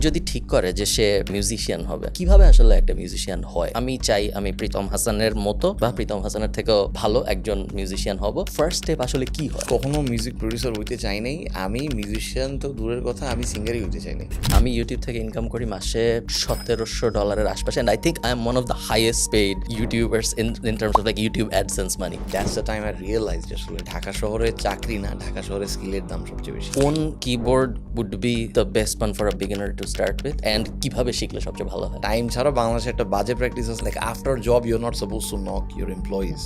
যদি ঠিক করে যে সে মিউজিশিয়ান হবে, কিভাবে আসলে একটা মিউজিশিয়ান হয়? আমি চাই আমি প্রীতম হাসানের মতো বা প্রীতম হাসানের থেকেও ভালো একজন মিউজিশিয়ান হব। ফার্স্ট স্টেপ আসলে কি হয়? কখনো মিউজিক প্রডিউসার হইতে চাই নাই। আমি মিউজিশিয়ান তো দূরের কথা, আমি সিঙ্গারই হইতে চাই নাই। আমি ইউটিউব থেকে ইনকাম করি মাসে $1,700 আশপাশে, and I think I am one of the highest paid YouTubers in terms of like YouTube AdSense money. That's the time I realize আসলে ঢাকা শহরে চাকরি না, ঢাকা শহরে স্কিলের দাম সবচেয়ে বেশি। কোন keyboard would be the best one for a beginner to start with, and কিভাবে শিখলে সবচেয়ে ভালো হয়? টাইম ছাড়া বাংলাদেশে একটা বাজে প্র্যাকটিস আছে, like after job you are not suppose to knock your employees,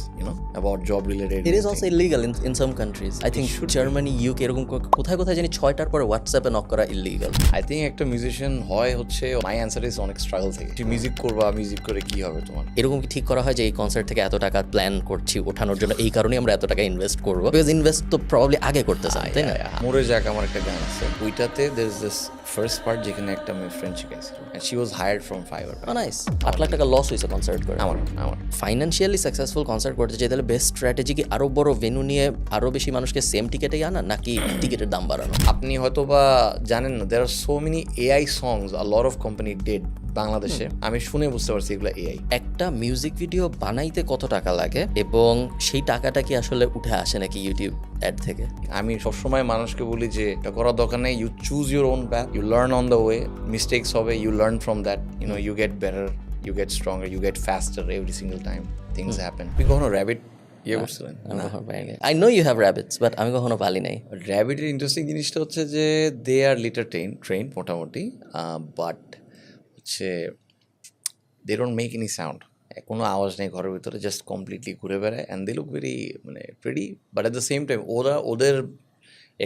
about job related. It is also illegal in some countries. I think Germany, UK এরকম কোথায় কোথায় জানি 6টার পরে হোয়াটসঅ্যাপে নক করা ইলিগাল। আই থিঙ্ক একটা মিউজিশিয়ান হয় হচ্ছে, মাই অ্যান্সার ইজ অনেক স্ট্রাগল থেকে। মিউজিক করবা, মিউজিক করে কি হবে তোমার? এরকম কি ঠিক করা হয় যে এই কনসার্ট থেকে এত টাকা প্ল্যান করছি ওঠানোর জন্য, এই কারণে আমরা এত টাকা ইনভেস্ট করবো? বিকজ ইনভেস্ট তো প্রবাবলি আগে করতে চান, তাই না? মরে যাক আমার একটা গান আছে, ওইটাতে there is this first part যেখানে একটা মেয়ে ফ্রেন্ড শিখাইছিল, and she was hired from Fiverr. Nice. $8 lakh loss হয়েছে কনসার্ট করে। আমার ফাইন্যান্সিয়ালি সাকসেসফুল কনসার্ট করতে চাই তাহলে বেস্ট স্ট্র্যাটেজি কি আরো বড় ভেন্যু নিয়ে আরো বেশি মানুষকে সেম টিকেটেই আনা, নাকি টিকেটের দাম বাড়ানো? আপনি হয়তো বা জানেন না, there are so many AI songs a lot of company dead বাংলাদেশে। আমি শুনে বুঝতে পারছি এগুলো এআই। একটা মিউজিক ভিডিও বানাইতে কত টাকা লাগে এবং সেই টাকাটা কি আসলে উঠে আসে নাকি ইউটিউব অ্যাড থেকে? আমি সবসময় মানুষকে বলি যে এটা করার দরকার নেই, you choose your own path, you learn on the way, mistakes হবে, you learn from that, you get better, you get stronger, you get faster every single time things happen. তুমি কখনো র্যাবিট করছিলেন? আমি কখনো পাইনি। I know you have rabbits, but আমি কখনো পালি নাই। র্যাবিটের ইন্টারেস্টিং জিনিসটা হচ্ছে যে দে আর লিটার ট্রেন মোটামুটি, বাট হচ্ছে they don't make any sound. কোনো আওয়াজ নেই ঘরের ভিতরে, জাস্ট কমপ্লিটলি ঘুরে বেড়ায়, and they look very pretty, but at the same time ওদের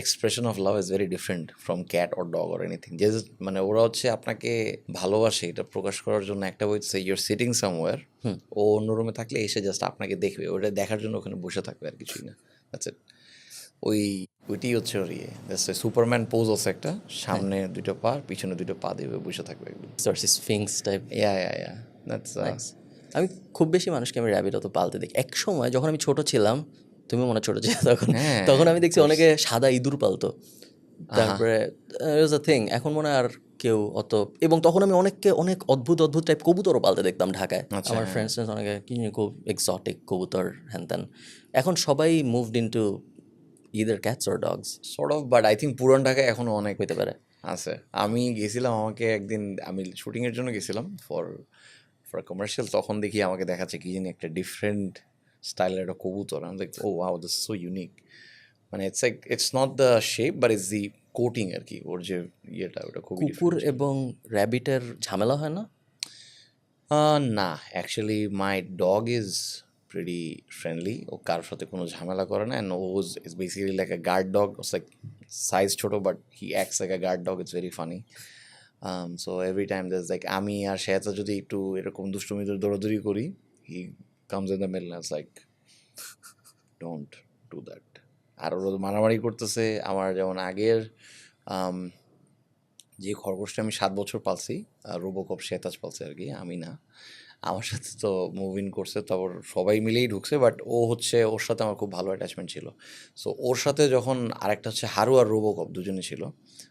expression of love is very different from cat or dog or anything. যে ওরা হচ্ছে আপনাকে ভালোবাসে, এটা প্রকাশ করার জন্য একটা হচ্ছে ইউর সিটিং সামওয়্যার, ও অন্য রুমে থাকলে এসে জাস্ট আপনাকে দেখবে, ওটা দেখার জন্য ওখানে বসে থাকবে, আর কিছুই না। That's it. ওইটি হচ্ছে ওর সুপারম্যান পোজ আছে একটা, সামনে দুটো পা, পিছনে দুটো পা দেবে, বসে থাকবে একদম। Sphinx type. দ্যাটস আমি খুব বেশি মানুষকে আমি র্যাবিট অত পালতে দেখি। এক সময় যখন আমি ছোট ছিলাম, তুমি মনে হয় ছোট ছিল তখন, তখন আমি দেখছি অনেকে সাদা ইঁদুর পালতো। তারপরে থিং এখন মনে হয় আর কেউ অত, এবং তখন আমি অনেক অদ্ভুত টাইপ কবুতরও পালতে দেখতাম ঢাকায়। আমার ফ্রেন্ডস অনেকে কি খুব এক্সোটিক কবুতর হ্যান ত্যান। এখন সবাই moved into either cats or dogs sort of, but I think পুরান ঢাকায় এখনো অনেক হইতে পারে। আছে। আমি গেছিলাম, আমাকে একদিন আমি শুটিংয়ের জন্য গেছিলাম ফর কমার্শিয়াল, তখন দেখি আমাকে দেখাচ্ছে কি জানি একটা ডিফারেন্ট স্টাইলের একটা কবুতর। আমি like, oh wow, this is so unique. It's like it's not the shape but it's the coating আর কি, ওর যে ইয়েটা, ওটা খুবই কুকুর এবং র্যাবিটের ঝামেলা হয় না? না, actually my dog is pretty friendly, ও কারোর সাথে কোনো ঝামেলা করে না, অ্যান্ড ও is basically like a guard dog. It's like size ছোটো, but he acts like a guard dog. It's very funny. So every time that's like, আমি আর শেয়াতা যদি একটু এরকম দুষ্টুমি দৌড়াদৌড়ি করি, he comes in the middle, it's like don't do that. আর ওরা মারামারি করতেছে। আমার যেমন আগের যে খরগোশটা আমি 7 বছর পালছি, রোবোকপ শেতাজ পালছে আর কি, আমি না। আমার সাথে তো মুভ ইন করছে, তারপর সবাই মিলেই ঢুকছে, বাট ওর সাথে আমার খুব ভালো অ্যাটাচমেন্ট ছিল। সো ওর সাথে যখন আরেকটা হচ্ছে হারু আর রোবোকপ দুজনে ছিল,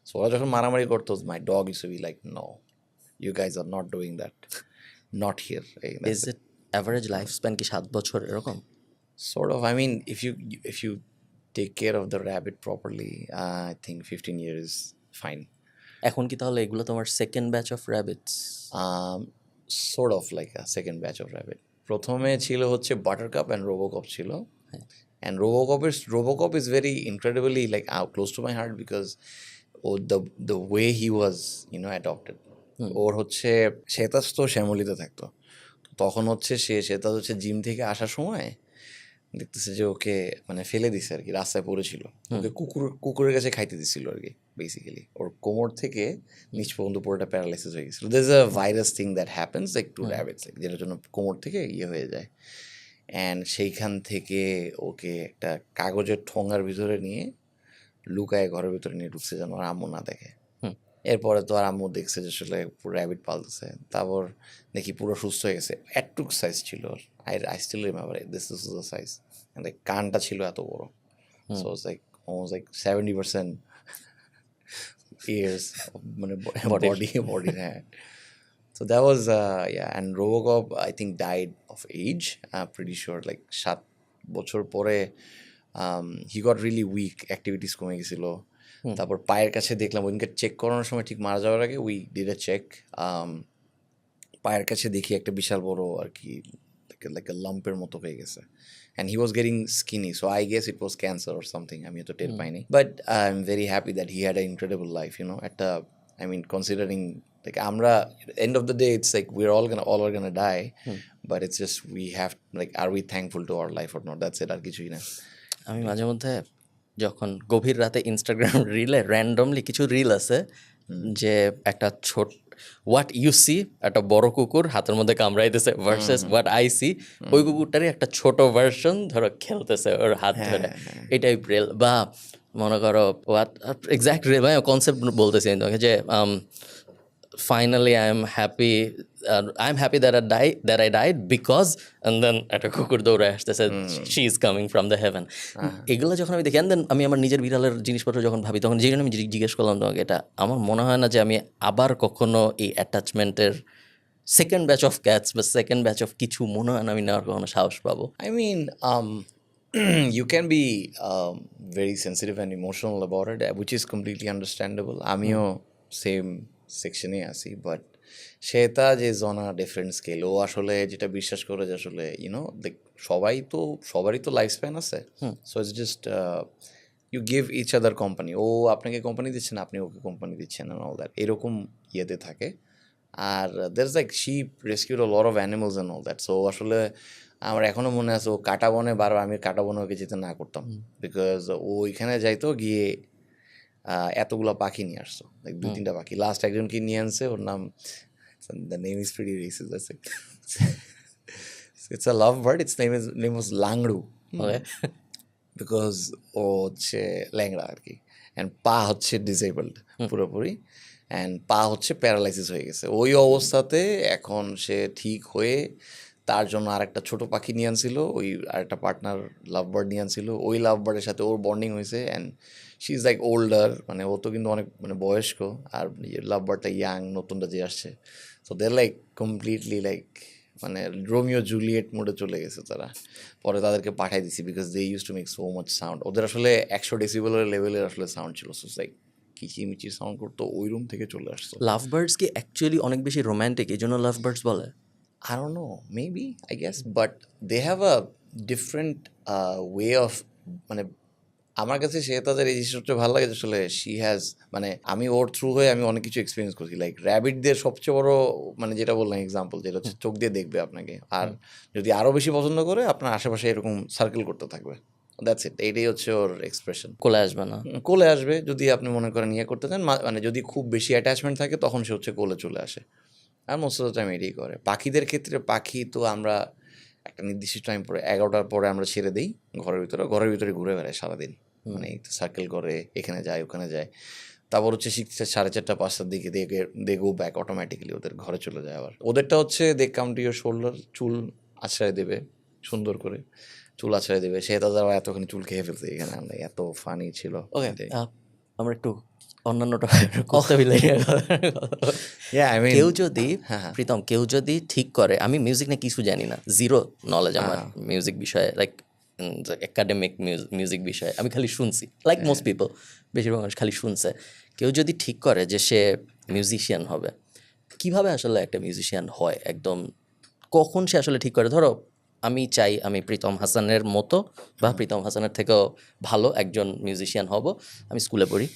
সো ওরা যখন মারামারি করতো, my dog use to be like, no, you guys are not doing that, not here. Is it average life span কি 7 বছর এরকম? Sort of. I mean, if you take care of the rabbit properly, I think 15 years is fine. এখন কি তাহলে এগুলো তোমার second batch of rabbits? Sort of like a second batch of rabbit. প্রথমে ছিল হচ্ছে বাটারকাপ অ্যান্ড রোবোকপ ছিল, and RoboCop is very incredibly like close to my heart because the way he was adopted. ওর হচ্ছে শেতাজ তো শ্যামলিতে থাকতো, তখন হচ্ছে শেতাজ হচ্ছে জিম থেকে আসার সময় দেখতেছে যে ওকে ফেলে দিছে আর কি, রাস্তায় পড়েছিল, ওকে কুকুরের কাছে খাইতে দিছিল আর কি। বেসিক্যালি ওর কোমর থেকে নিচ পর্যন্ত পুরোটা প্যারালাইসিস হয়ে গেছিল। There is a virus thing that happens like to rabbits, যেটার জন্য কোমর থেকে হয়ে যায়। অ্যান্ড সেইখান থেকে ওকে একটা কাগজের ঠোঙার ভিতরে নিয়ে লুকায় ঘরের ভিতরে নিয়ে ঢুকছে যেন আর আম্মু না দেখে। এরপরে তো আর আম্মু দেখছে যে আসলে পুরো র্যাবিট পালতেছে, তারপর দেখি পুরো সুস্থ হয়ে গেছে। এটুক সাইজ ছিল, I still remember this is the size, like কানটা ছিল এত বড়। So it's like almost like 70% ears, মানে Body. body, হ্যাঁ. So that was and Robocop I think died of age. Pretty sure like 7 বছর পরে he got really weak, activities কমে গেছিল. তারপর পায়ের কাছে দেখলাম ওইদিনকে চেক করানোর সময় ঠিক মারা যাওয়ার আগে উই ডিড এ চেক, পায়ের কাছে দেখি একটা বিশাল বড় আর কি লাইক লাম্পের মতো হয়ে গেছে, and he was getting skinny, so I guess it was cancer or something. আমি তো টের পাইনি, but I'm very happy that he had an incredible life, you know. At I mean, considering like আমরা end of the day it's like we're all are gonna die, but it's just we have like are we thankful to our life or not, that's it, আর কিছুই না. আমি মাঝে মধ্যে যখন গভীর রাতে Instagram relay randomly কিছু রিল আছে যে একটা ছোট হোয়াট ইউ সি একটা বড় কুকুর হাতের মধ্যে কামড়াইতেছে ভার্সেস হোয়াট আই সি ওই কুকুরটারই একটা ছোট ভার্সন ধরো খেলতেছে ওর হাত ধরে, এটাই রিল। বা মনে করো হোয়াট এক্স্যাক্ট রিল কনসেপ্ট বলতেছি আমি তোমাকে যে finally I'm happy that I died because and then একটা কুকুর দৌড়ে আসতেছে she is coming from the heaven. এগুলো যখন আমি দেখি and then আমি আমার নিজের বিড়ালের জিনিসপত্র যখন ভাবি তখন যে জন্য আমি জিজ্ঞেস করলাম তোমাকে, এটা আমার মনে হয় না যে আমি আবার কখনো এই অ্যাটাচমেন্টের সেকেন্ড ব্যাচ অফ ক্যাটস বা সেকেন্ড ব্যাচ অফ কিছু মনে হয় না আমি নেওয়ার কখনো সাহস পাবো। I mean, you can be very sensitive and emotional about it, which is completely understandable. আমিও সেম সেকশনে আছি, বাট শ্বেতা যে is on a different scale. ও আসলে যেটা বিশ্বাস করে যে আসলে ইউনো লাইক সবারই তো লাইফ স্প্যান আছে, so it's just you give each other company. ও আপনাকে কোম্পানি দিচ্ছেন, আপনি ওকে কোম্পানি দিচ্ছেন, অ্যান্ড অল দ্যাট, এরকম ইয়েতে থাকে। আর there is like ship rescued a lot of animals and all that. So আসলে আমার এখনও মনে আছে ও কাটা বনে বারবার, আমি কাটা বনে ওকে যেতে না করতাম, বিকজ ও ওইখানে যাইতো গিয়ে এতগুলো পাখি নিয়ে আসতো, লাইক 2-3টা পাখি। লাস্ট একজনকে নিয়ে আনছে, ওর নাম the name is pretty racist, it's a love bird, its name was Langru, because ও হচ্ছে ল্যাংড়া আর কি, অ্যান্ড পা হচ্ছে ডিসেবলড পুরোপুরি, অ্যান্ড পা হচ্ছে প্যারালাইসিস হয়ে গেছে। ওই অবস্থাতে এখন সে ঠিক হয়ে তার জন্য আরেকটা ছোট পাখি নিয়ে আনছিল, ওই আরেকটা পার্টনার লাভ বার্ড নিয়ে আনছিল। ওই লাভ বার্ডের সাথে ওর বন্ডিং হয়েছে, and she is like older, মানে ও তো কিন্তু অনেক মানে বয়স্ক, আর লাভ বার্ডটা ইয়াং, নতুনটা যে আসছে। So they like completely like মানে রোমিও জুলিয়েট মোডে চলে গেছে তারা। পরে তাদেরকে পাঠাই দিছি because they use to make so much sound. ওদের আসলে 100 ডেসিবেলের লেভেলের আসলে সাউন্ড ছিল, সো লাইক কিচিমিচি সাউন্ড করতো, ওই রুম থেকে চলে আসতো। লাভ বার্ডস কি অ্যাকচুয়ালি অনেক বেশি রোম্যান্টিক, এই জন্য লাভ বার্ডস বলে? I don't know, maybe, I guess, but they have a different way of মানে আমার কাছে সে তাদের এই জিনিসটা ভালো লাগে যে আসলে শি হ্যাজ মানে আমি ওর থ্রু হয়ে আমি অনেক কিছু এক্সপিরিয়েন্স করছি। লাইক র্যাবিটদের সবচেয়ে বড় মানে যেটা বললাম এক্সাম্পল, যেটা হচ্ছে চোখ দিয়ে দেখবে আপনাকে, আর যদি আরও বেশি পছন্দ করে আপনার আশেপাশে এরকম সার্কেল করতে থাকবে, দ্যাটস ইট। এইটাই হচ্ছে ওর এক্সপ্রেশন। কোলে আসবে না? কোলে আসবে যদি আপনি মনে করেন ইয়ে করতে চান, মানে যদি খুব বেশি অ্যাটাচমেন্ট থাকে তখন সে হচ্ছে কোলে চলে আসে, আর মোস্ট অফ দ্য টাইম এটাই করে। পাখিদের ক্ষেত্রে পাখি তো আমরা একটা নির্দিষ্ট টাইম পরে 11টার পরে আমরা ছেড়ে দিই ঘরের ভিতরে ঘুরে বেড়ায় সারাদিন, মানে সার্কেল করে এখানে যায় ওখানে যায়। তারপর হচ্ছে 4:30-5টার দিকে দে গো ব্যাক অটোমেটিক্যালি, ওদের ঘরে চলে যায়। আবার ওদেরটা হচ্ছে দে কাম টু ইয়োর শোল্ডার, চুল আছড়ায় দেবে সুন্দর করে, চুল আছড়ায় দেবে। সে তাদের এতখানি চুল খেয়ে ফেলছে এখানে, আমরা এত ফানি ছিল। ওকে, আমরা একটু অন্যান্য কথা বলি। কেউ যদি প্রীতম কেউ যদি ঠিক করে, আমি মিউজিক নিয়ে কিছু জানি না, জিরো নলেজ আমার মিউজিক বিষয়ে, লাইক একাডেমিক মিউজিক বিষয়ে আমি খালি শুনছি, লাইক মোস্ট পিপল, বেশিরভাগ মানুষ খালি শুনছে। কেউ যদি ঠিক করে যে সে মিউজিশিয়ান হবে, কিভাবে আসলে একটা মিউজিশিয়ান হয় একদম, কখন সে আসলে ঠিক করে? ধরো আমি চাই আমি প্রীতম হাসানের মতো বা প্রীতম হাসানের থেকেও ভালো একজন মিউজিশিয়ান হব, আমি স্কুলে পড়ি,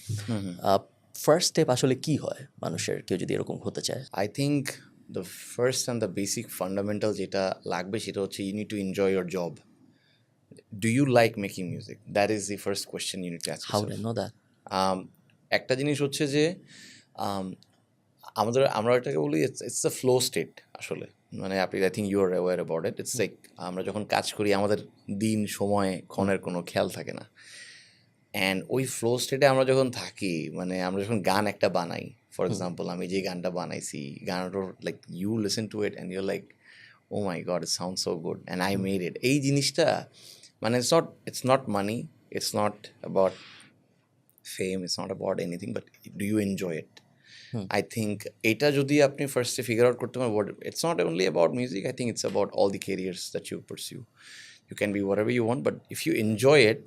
ফার্স্ট স্টেপ আসলে কি হয় মানুষের, কেউ যদি এরকম হতে চায়? I think the first and the basic fundamental যেটা লাগবে সেটা হচ্ছে you need to enjoy your job. Do you like making music? That is the first question you need to ask how do know that? একটা জিনিস হচ্ছে যে আমরা এটাকে বলি ইটস আ ফ্লো স্টেট আসলে, মানে আপনি I think you are aware about it. It's like আমরা যখন কাজ করি আমাদের দিন সময় ক্ষণের কোনো খেয়াল থাকে না, অ্যান্ড ওই ফ্লো স্টেটে আমরা যখন থাকি, মানে আমরা যখন গান একটা বানাই, ফর এক্সাম্পল আমি যে গানটা বানাইছি, গানটার like you listen to it and you're like oh my god it sound so good and I made it. এই জিনিসটা মানে it's not money, it's not about fame, it's not about anything, but do you enjoy it? I think এটা যদি আপনি ফার্স্টে figure out করতে পারেন, it's not only about music, I think it's about all the careers that you pursue. You can be whatever you want, but if you enjoy it,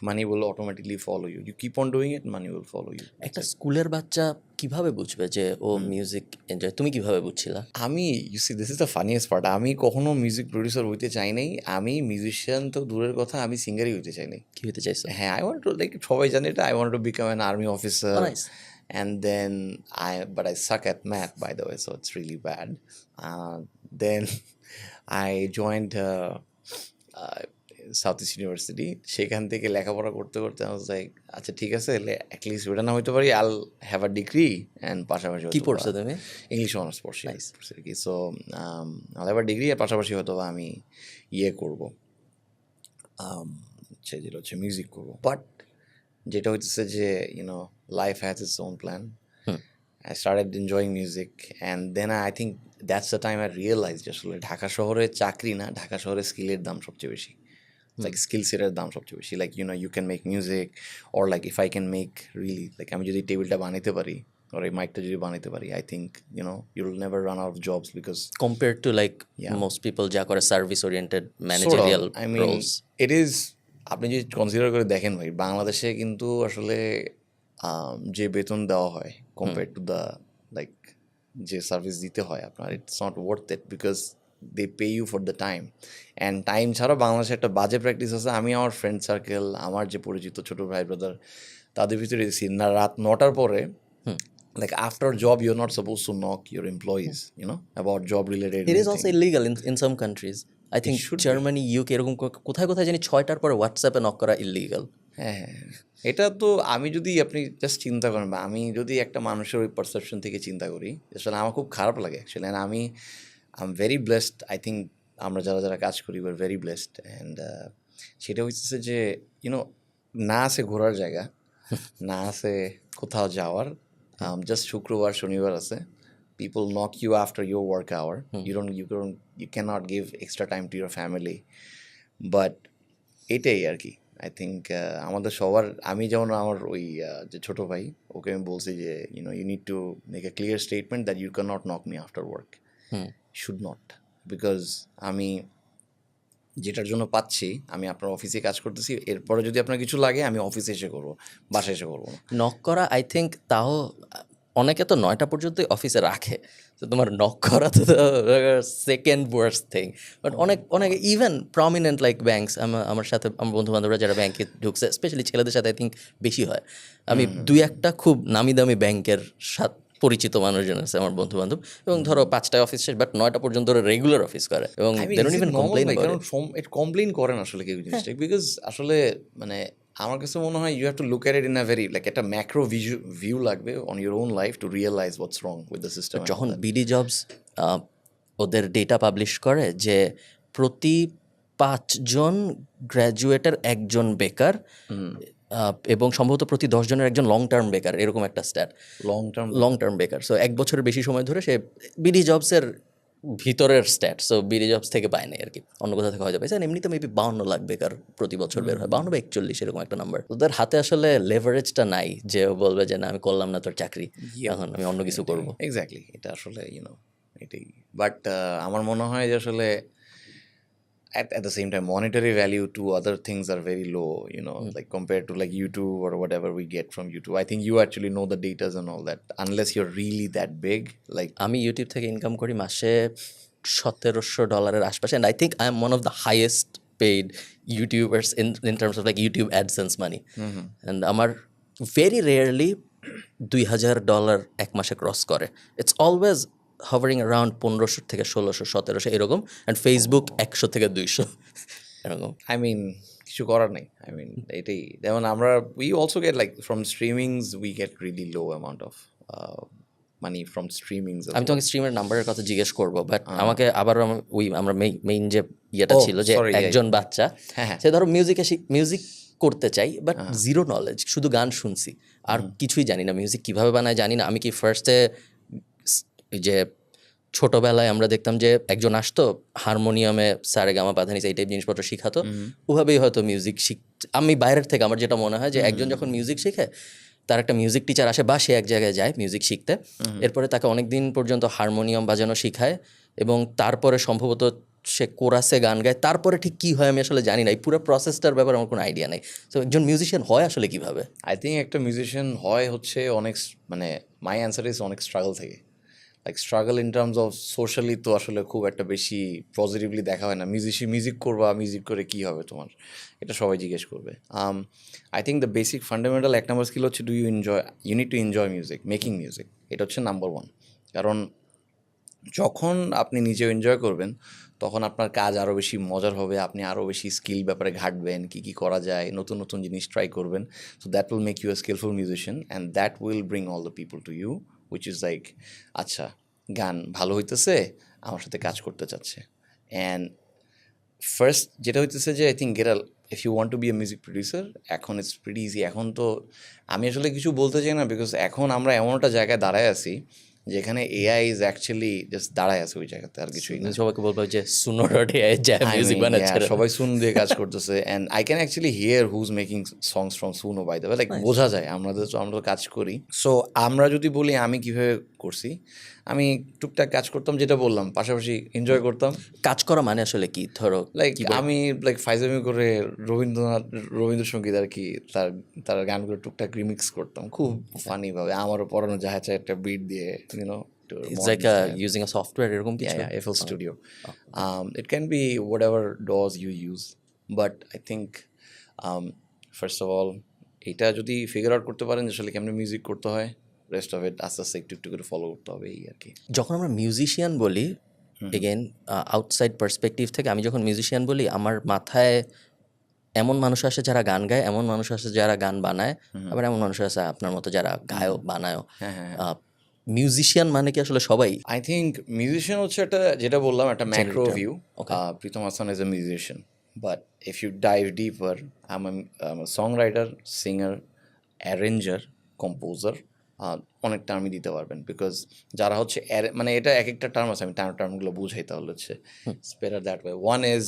money will automatically follow you. You keep on doing it, money will follow you. একটা স্কুলের বাচ্চা কিভাবে বুঝবে যে ও music enjoy, তুমি কিভাবে বুঝছিলা? আমি you see this is the funniest part, আমি কখনো মিউজিক প্রডিউসার হইতে চাই নাই, আমি মিউজিশিয়ান তো দূরের কথা, আমি সিঙ্গারই হইতে চাই নাই। কি হতে চাইছো? হ্যাঁ, আই ওয়ান্ট টু, লাইক সবাই জানে এটা, I want to become an army officer, nice. and then but I suck at math, by the way, so it's really bad. Then I joined Southeast University. সেখান থেকে লেখাপড়া করতে করতে I was like, আচ্ছা ঠিক আছে, অ্যাটলিস্ট ওটা না হইতে পারি, I'll have a degree and পাশাপাশি কি পড়ছো তুমি? ইংলিশ অনার্স পড়ছি। So I'll have a degree আর পাশাপাশি হয়তো আমি ইয়ে করবো, যেটা হচ্ছে মিউজিক করবো। বাট যেটা হচ্ছে যে life has its own plan. I started enjoying music, and then I think that's the time I realized আসলে ঢাকা শহরে চাকরি না, ঢাকা শহরে স্কিলের দাম সবচেয়ে বেশি, like skill সেটের দাম সবচেয়ে বেশি, like you can make music, or like if I can make really, like আমি যদি টেবিলটা বানাইতে পারি or এই মাইকটা যদি বানাইতে পারি, I think you'll never run out of jobs, because compared to like most people যা করে service oriented managerial roles, it is, আপনি যদি কনসিডার করে দেখেন ভাই, বাংলাদেশে কিন্তু আসলে যে বেতন দেওয়া হয় কম্পেয়ার টু দ্য লাইক যে সার্ভিস দিতে হয় আপনার, it's not worth it, because they pay you for the time. And time ছাড়াও বাংলাদেশে একটা বাজে প্র্যাকটিস আছে, আমি আমার ফ্রেন্ড সার্কেল, আমার যে পরিচিত ছোটো ভাই ব্রাদার, তাদের ভিতরে দেখছি না রাত 9টার পরে, like after job you're not supposed to knock your employees, about job related. It is also illegal in some countries. I think Germany, UK এরকম কোথায় কোথায় জানি 6টার পরে হোয়াটসঅ্যাপে নক করা ইলিগাল। হ্যাঁ, এটা তো আমি যদি আপনি জাস্ট চিন্তা করেন, বা আমি যদি একটা মানুষের ওই পারসেপশন থেকে চিন্তা করি, আসলে আমার খুব খারাপ লাগে actually. And I am very blessed, I think আমরা যারা যারা কাজ করি we are very blessed. And সেটা হচ্ছে যে না আছে ঘোরার জায়গা, না আছে কোথাও যাওয়ার, জাস্ট শুক্রবার শনিবার আছে, people knock you after your work hour. You cannot give extra time to your family. But এটাই আর কি, আই থিঙ্ক আমাদের সবার, আমি যেমন আমার ওই যে ছোটো ভাই, ওকে আমি বলছি যে you need to make a clear statement that you cannot knock me after work. Should not, because আমি যেটার জন্য পাচ্ছি, আমি আপনার অফিসে কাজ করতেছি, এরপরে যদি আপনার কিছু লাগে আমি অফিসে এসে করবো, বাসায় এসে করবো না। নক করা আই থিঙ্ক তাও অনেকে তো 9টা পর্যন্তই অফিসে রাখে, তো তোমার নক করা তো সেকেন্ড ওয়ার্স্ট থিং। বাট অনেক ইভেন প্রমিনেন্ট লাইক ব্যাঙ্কস, আমার সাথে আমার বন্ধু বান্ধবরা যারা ব্যাংকে ঢুকছে, স্পেশালি ছেলেদের সাথে আই থিঙ্ক বেশি হয়। আমি 2-1টা খুব নামি দামি ব্যাংকের সাথে পরিচিত মানুষজন আছে আমার বন্ধু বান্ধব, এবং ধরো 5টায় অফিস শেষ, বাট 9টা পর্যন্ত রেগুলার অফিস করে, এবং they don't even complain about it. Complain করেন আসলে কেউ জিনিসটা, বিকজ আসলে আমার কাছে মনে হয় you have to look at it in a very, like একটা ম্যাক্রো ভিউ লাগবে on your own life to realize what's wrong with the system. যখন বিডি জবস ওদের ডেটা পাবলিশ করে যে প্রতি 5 জন গ্র্যাজুয়েটের 1 জন বেকার, এবং সম্ভবত প্রতি 10 জনের 1 জন লং টার্ম বেকার, এরকম একটা স্ট্যাট, লং টার্ম বেকার। সো 1 বছরের বেশি সময় ধরে সে বিডি জবসের ভিতরের স্ট্যাট, সো বিডি জবস থেকে পায় না আর কি, অন্য কোথা থেকে হয়তো পাইছে। এমনিতে মেবি 52 লাখ বেকার প্রতি বছর বের হয়, 52 বা 41 এরকম একটা নাম্বার। ওদের হাতে আসলে লেভারেজটা নাই যে বলবে যে না আমি করলাম না তোর চাকরি, এখন আমি অন্য কিছু করবো। এক্স্যাক্টলি, এটা আসলে এটাই। বাট আমার মনে হয় যে আসলে at the same time monetary value to other things are very low, like compared to like YouTube or whatever we get from YouTube. I think you actually know the datas and all that, unless you're really that big. Like আমি YouTube থেকে income করি মাসে $1,700 আশপাশে, and I think I am one of the highest paid YouTubers in terms of like YouTube AdSense money. And আমার very rarely $2,000 এক মাসে cross করে। It's always hovering around 1500 থেকে 1600 1700 এরকম, and Facebook 100 থেকে 200 এরকম। I mean কিছু করার নেই, এটাই। যেমন আমরা we also get like from streamings we get really low amount of money from streamings. আমি তোমাকে স্ট্রিমের নাম্বারের কথা জিজ্ঞেস করবো, বাট আমাকে আবার আমরা মেইন যে ইয়েটা ছিল যে একজন বাচ্চা সে ধরো মিউজিক করতে চাই, বাট জিরো নলেজ, শুধু গান শুনছি আর কিছুই জানি না, মিউজিক কিভাবে বানায় জানি না। আমি কি ফার্স্টে যে ছোটবেলায় আমরা দেখতাম যে একজন আসতো হারমোনিয়ামে সারেগামা পাধানিসা এই টাইপ জিনিসপত্র শিখাতো, ওভাবেই হয়তো মিউজিক আমি বাইরের থেকে আমার যেটা মনে হয় যে একজন যখন মিউজিক শিখে তার একটা মিউজিক টিচার আসে বা সে এক জায়গায় যায় মিউজিক শিখতে, এরপরে তাকে অনেক দিন পর্যন্ত হারমোনিয়াম বাজানো শিখায় এবং তারপরে সম্ভবত সে কোরাসে গান গায়, তারপরে ঠিক কী হয় আমি আসলে জানি না, এই পুরো প্রসেসটার ব্যাপারে আমার কোনো আইডিয়া নেই। তো একজন মিউজিশিয়ান হয় আসলে কীভাবে? আই থিঙ্ক একটা মিউজিশিয়ান হয় হচ্ছে অনেক মানে মাই অ্যান্সার ইজ অনেক স্ট্রাগল থেকে, like struggle in terms of socially তো আসলে খুব একটা বেশি পজিটিভলি দেখা হয় না। মিউজিক করবা, মিউজিক করে কী হবে তোমার, এটা সবাই জিজ্ঞেস করবে। I think the basic fundamental এক নম্বর স্কিল হচ্ছে you need to enjoy music, making music, এটা হচ্ছে নাম্বার ওয়ান। কারণ যখন আপনি নিজেও এনজয় করবেন তখন আপনার কাজ আরও বেশি মজার হবে, আপনি আরও বেশি স্কিল ব্যাপারে ঘাটবেন, কী কী করা যায়, নতুন নতুন জিনিস ট্রাই করবেন। So that will make you a skillful musician and that will bring all the people to you, which is like আচ্ছা গান ভালো হইতেছে, আমার সাথে কাজ করতে চাচ্ছে। অ্যান্ড ফার্স্ট যেটা হইতেছে যে I think if you want to be a music producer, এখন ইটস প্রিটি ইজি। এখন তো আমি আসলে কিছু বলতে চাই না, বিকজ এখন আমরা এমন একটা জায়গায় দাঁড়ায় আছি যেখানে এআই ইজ অ্যাকচুয়ালি জাস্ট দাঁড়ায় আছে ওই জায়গাতে, আর কিছুই না। সবাইকে বলবো যে সুনো ডট এআই যায় মিউজিক বানাচ্ছে, সবাই সুন দিয়ে কাজ করতেছে। And I can actually hear who's making songs from Suno, by the way, like বোঝা যায়। আমরা তো কাজ করি। সো আমরা যদি বলি আমি কীভাবে করছি, আমি টুকটাক কাজ করতাম, যেটা বললাম, পাশাপাশি এনজয় করতাম। কাজ করা মানে আসলে কি? ধরো লাইক আমি লাইক ফাইজলামি করে রবীন্দ্রসঙ্গীত আর কি, তার গানগুলো টুকটাক রিমিক্স করতাম খুব ফানিভাবে, আমারও পড়ানো যায় একটা বিট দিয়ে, YONO. It's like using a software এরকম কিছু? Yeah, FL Studio. It can be whatever DAWs you use, but I think first of all এটা যদি ফিগার আউট করতে পারেন যে আসলে কেমন মিউজিক করতে হয়, রেস্ট অফ ইট আস্তে আস্তে একটু একটু করে ফলো করতে হবে, এই আর কি। যখন আমরা মিউজিশিয়ান বলি, এগেন আউটসাইড পার্সপেক্টিভ থেকে আমি যখন মিউজিশিয়ান বলি, আমার মাথায় এমন মানুষ আসে যারা গান গায়, এমন মানুষ আসে যারা গান বানায়, আবার এমন মানুষ আছে আপনার মতো যারা গায়ও বানায়ও। মিউজিশিয়ান মানে কি আসলে সবাই? আই থিঙ্ক মিউজিশিয়ান হচ্ছে একটা, যেটা বললাম, একটা macro view. Pritam Hasan is a musician, but if you dive deeper, I am song writer, singer, arranger, composer, অনেক টার্মই দিতে পারবেন। বিকজ যারা হচ্ছে মানে এটা এক একটা টার্ম আছে, আমি টার্মগুলো বুঝাই, তাহলে হচ্ছে better that way. One is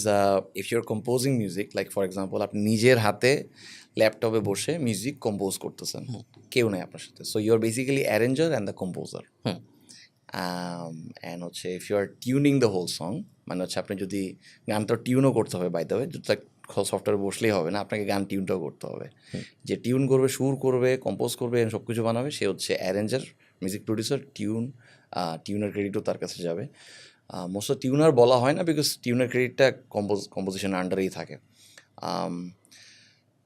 if your composing music, like for example আপনি নিজের হাতে ল্যাপটপে বসে মিউজিক কম্পোজ করতেছেন, কেউ নেই আপনার সাথে, so you are basically arranger and the composer. And হচ্ছে if you are tuning the whole song, মানে হচ্ছে আপনি যদি গানটা টিউনও করতে হবে, বাই দ্য ওয়ে, সফটওয়্যার বসলেই হবে না, আপনাকে গান টিউনটাও করতে হবে। যে টিউন করবে, সুর করবে, কম্পোজ করবে, সব কিছু বানাবে, সে হচ্ছে অ্যারেঞ্জার, মিউজিক প্রডিউসার। টিউনের ক্রেডিটও তার কাছে যাবে। মোস্ট অফ টিউনার বলা হয় না, বিকজ টিউনের ক্রেডিটটা কম্পোজিশনের আন্ডারেই থাকে।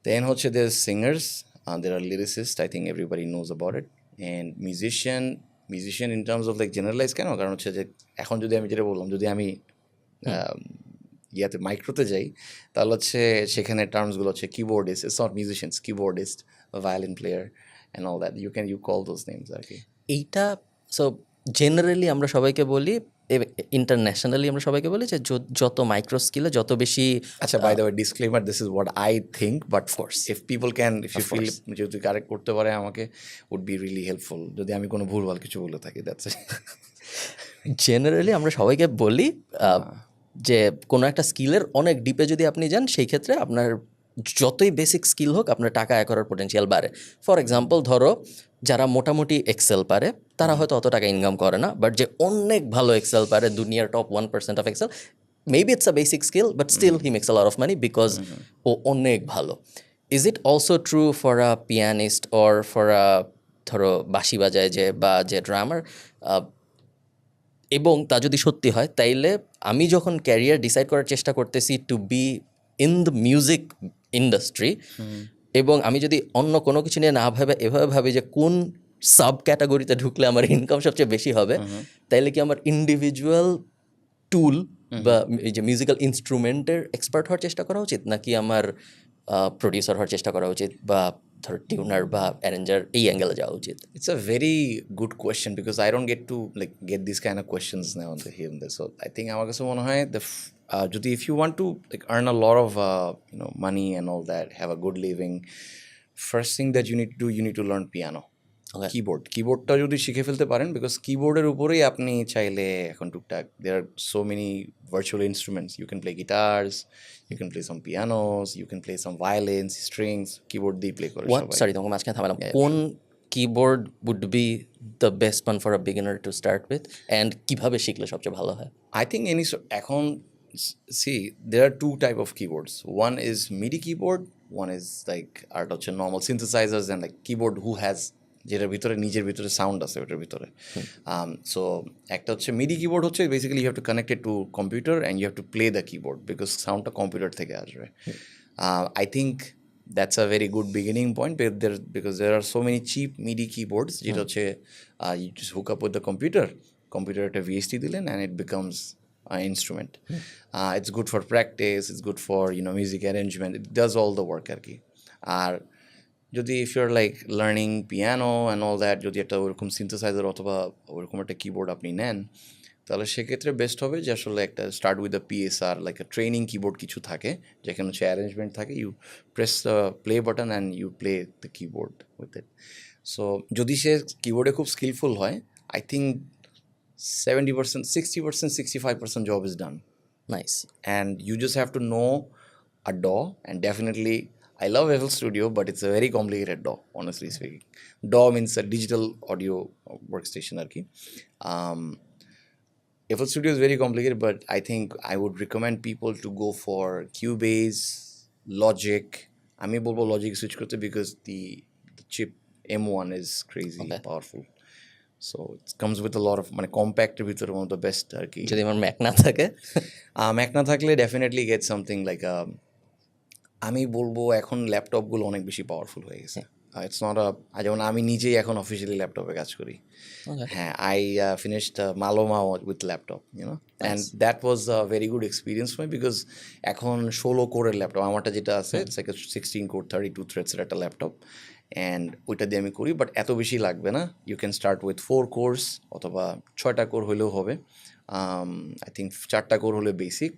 দেন হচ্ছে there singers, there are lyricist, I think everybody knows about it. And musician in terms of like generalize কেন, কারণ হচ্ছে যে এখন যদি আমি যেটা বললাম, যদি আমি ইয়াতে মাইক্রোতে যাই, তাহলে হচ্ছে সেখানে টার্মসগুলো হচ্ছে keyboardist, it's not musicians, keyboardist, violin player and all that, you call those names আর কি। এইটা সো জেনারেলি আমরা সবাইকে বলি, ইন্টারন্যাশনালি আমরা সবাইকে বলি যে যত মাইক্রো স্কিলে যত বেশি। আচ্ছা, by the way, disclaimer, this is what I think, but force if people can, if you feel, যদি কারেক্ট করতে পারে আমাকে, উড বি রিয়েলি হেল্পফুল, যদি আমি কোনো ভুলভাল কিছু বলে থাকি, দ্যাটস ইট। জেনারেলি আমরা সবাইকে বলি যে কোনো একটা স্কিলের অনেক ডিপে যদি আপনি যান, সেই ক্ষেত্রে আপনার যতই বেসিক স্কিল হোক, আপনার টাকা আয় করার পোটেনশিয়াল বাড়ে। ফর এক্সাম্পল, ধরো যারা মোটামুটি এক্সেল পারে, তারা হয়তো অত টাকা ইনকাম করে না, বাট যে অনেক ভালো এক্সেল পারে, দুনিয়ার top 1% of Excel, maybe it's a basic skill, but still he makes a lot of money because ও অনেক ভালো। Is it also true for a pianist or for a, ধরো বাঁশি বাজায় যে, বা যে ড্রামার? এবং তা যদি সত্যি হয়, তাইলে আমি যখন ক্যারিয়ার ডিসাইড করার চেষ্টা করতেছি to be in the music industry, এবং আমি যদি অন্য কোনো কিছু নিয়ে না ভেবে এভাবে ভাবি যে কোন সাব ক্যাটাগরিতে ঢুকলে আমার ইনকাম সবচেয়ে বেশি হবে, তাইলে কি আমার ইন্ডিভিজুয়াল টুল বা এই যে মিউজিক্যাল ইনস্ট্রুমেন্টের এক্সপার্ট হওয়ার চেষ্টা করা উচিত, নাকি আমার প্রডিউসার হওয়ার চেষ্টা করা উচিত, বা ধরো টিউনার বা অ্যারেঞ্জার, এই অ্যাঙ্গেলে যাওয়া উচিত? It's a very good question because I don't get to get these kind of questions now on the here and there. So I think আমার কাছে মনে হয় যদি if you want to earn a lot of money and all that, have a good living, first thing that you need to do, you need to learn piano. কিবোর্ডটা যদি শিখে ফেলতে পারেন, because কিবোর্ডের উপরেই আপনি চাইলে এখন টুকটাক there are so many virtual instruments, you can play guitars, you can play some pianos, you can play some violins, strings, keyboard দিয়ে প্লে করে সবাই। সরি তোমাকে মাঝখানে থামালাম, কোন keyboard would be the best one for a beginner to start with, and কিভাবে শিখলে সবচেয়ে ভালো হয়? I think এখন see there are two type of keyboards. One is MIDI keyboard, one is like আর হচ্ছে normal synthesizers and like keyboard who has যেটার ভিতরে নিজের ভিতরে সাউন্ড আছে ওটার ভিতরে। সো একটা হচ্ছে মিডি কিবোর্ড হচ্ছে basically you have to connect it to computer and you have to play the keyboard because সাউন্ডটা কম্পিউটার থেকে আসবে। I think that's a very good beginning point because there are so many cheap MIDI keyboards যেটা হচ্ছে you just hook up with the computer একটা VST দিলেন and it becomes an instrument. It's good for practice, it's good for music arrangement, it does all the work আর কি। আর যদি if you're like learning piano and all that, যদি একটা ওরকম synthesiser অথবা ওরকম একটা কিবোর্ড আপনি নেন, তাহলে সেক্ষেত্রে বেস্ট হবে যে আসলে একটা start with the PSR, like a training keyboard কিছু থাকে যেখানে হচ্ছে অ্যারেঞ্জমেন্ট থাকে, you press the play button and you play the keyboard with it. So যদি সে কিবোর্ডে খুব স্কিলফুল হয়, I think 70%, 60%, 65% job is done. Nice. And you just have to know a DAW, and definitely I love FL Studio, but it's a very complicated DAW, honestly speaking. DAW means a digital audio workstation arki. FL Studio is very complicated, but I think I would recommend people to go for Cubase, Logic. আমি বলবো Logic switch করতে because the chip M1 is crazy powerful. So it comes with a lot of মানে কম্প্যাক্টের ভিতরে one of the best আর কি। যদি আমার Mac না থাকে, ম্যাক না থাকলে ডেফিনেটলি গেট সামথিং লাইক আমি বলবো এখন ল্যাপটপগুলো অনেক বেশি পাওয়ারফুল হয়ে গেছে। ইটস নট যেমন আমি নিজেই এখন অফিসিয়ালি ল্যাপটপে কাজ করি। হ্যাঁ, আই ফিনিশড মালোমা with laptop and that was a very good experience for me because এখন 16 কোরের ল্যাপটপ আমারটা যেটা আছে, ইটস লাইক 16 কোর 32 থ্রেডসের একটা ল্যাপটপ, অ্যান্ড ওইটা দিয়ে আমি করি। বাট এত বেশি লাগবে না, you can start with 4 cores অথবা 6টা কোর হলেও হবে। আই থিঙ্ক 4টা কোর হলে বেসিক,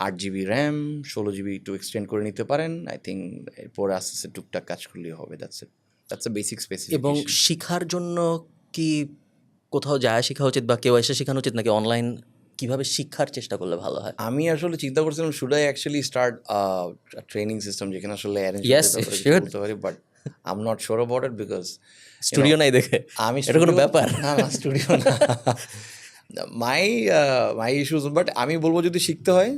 8 GB র্যাম, 16 GB একটু এক্সটেন্ড করে নিতে পারেন। আই থিঙ্ক এরপর আস্তে আস্তে টুকটাক কাজ করলেই হবে। That's a basic specification. এবং শেখার জন্য কি কোথাও যায় শেখা উচিত বা কেউ এসে শেখানো উচিত নাকি অনলাইন কিভাবে শিক্ষার চেষ্টা করলে ভালো হয়? আমি আসলে চিন্তা করছিলাম should I actually start training system যেখানে আসলে অ্যারেঞ্জ করতে পারি, but I am not sure about it because studio নাই দেখে আমি এটা কোনো ব্যাপার না, স্টুডিও না। মাই ইস্যুস, বাট আমি বলবো যদি শিখতে হয়,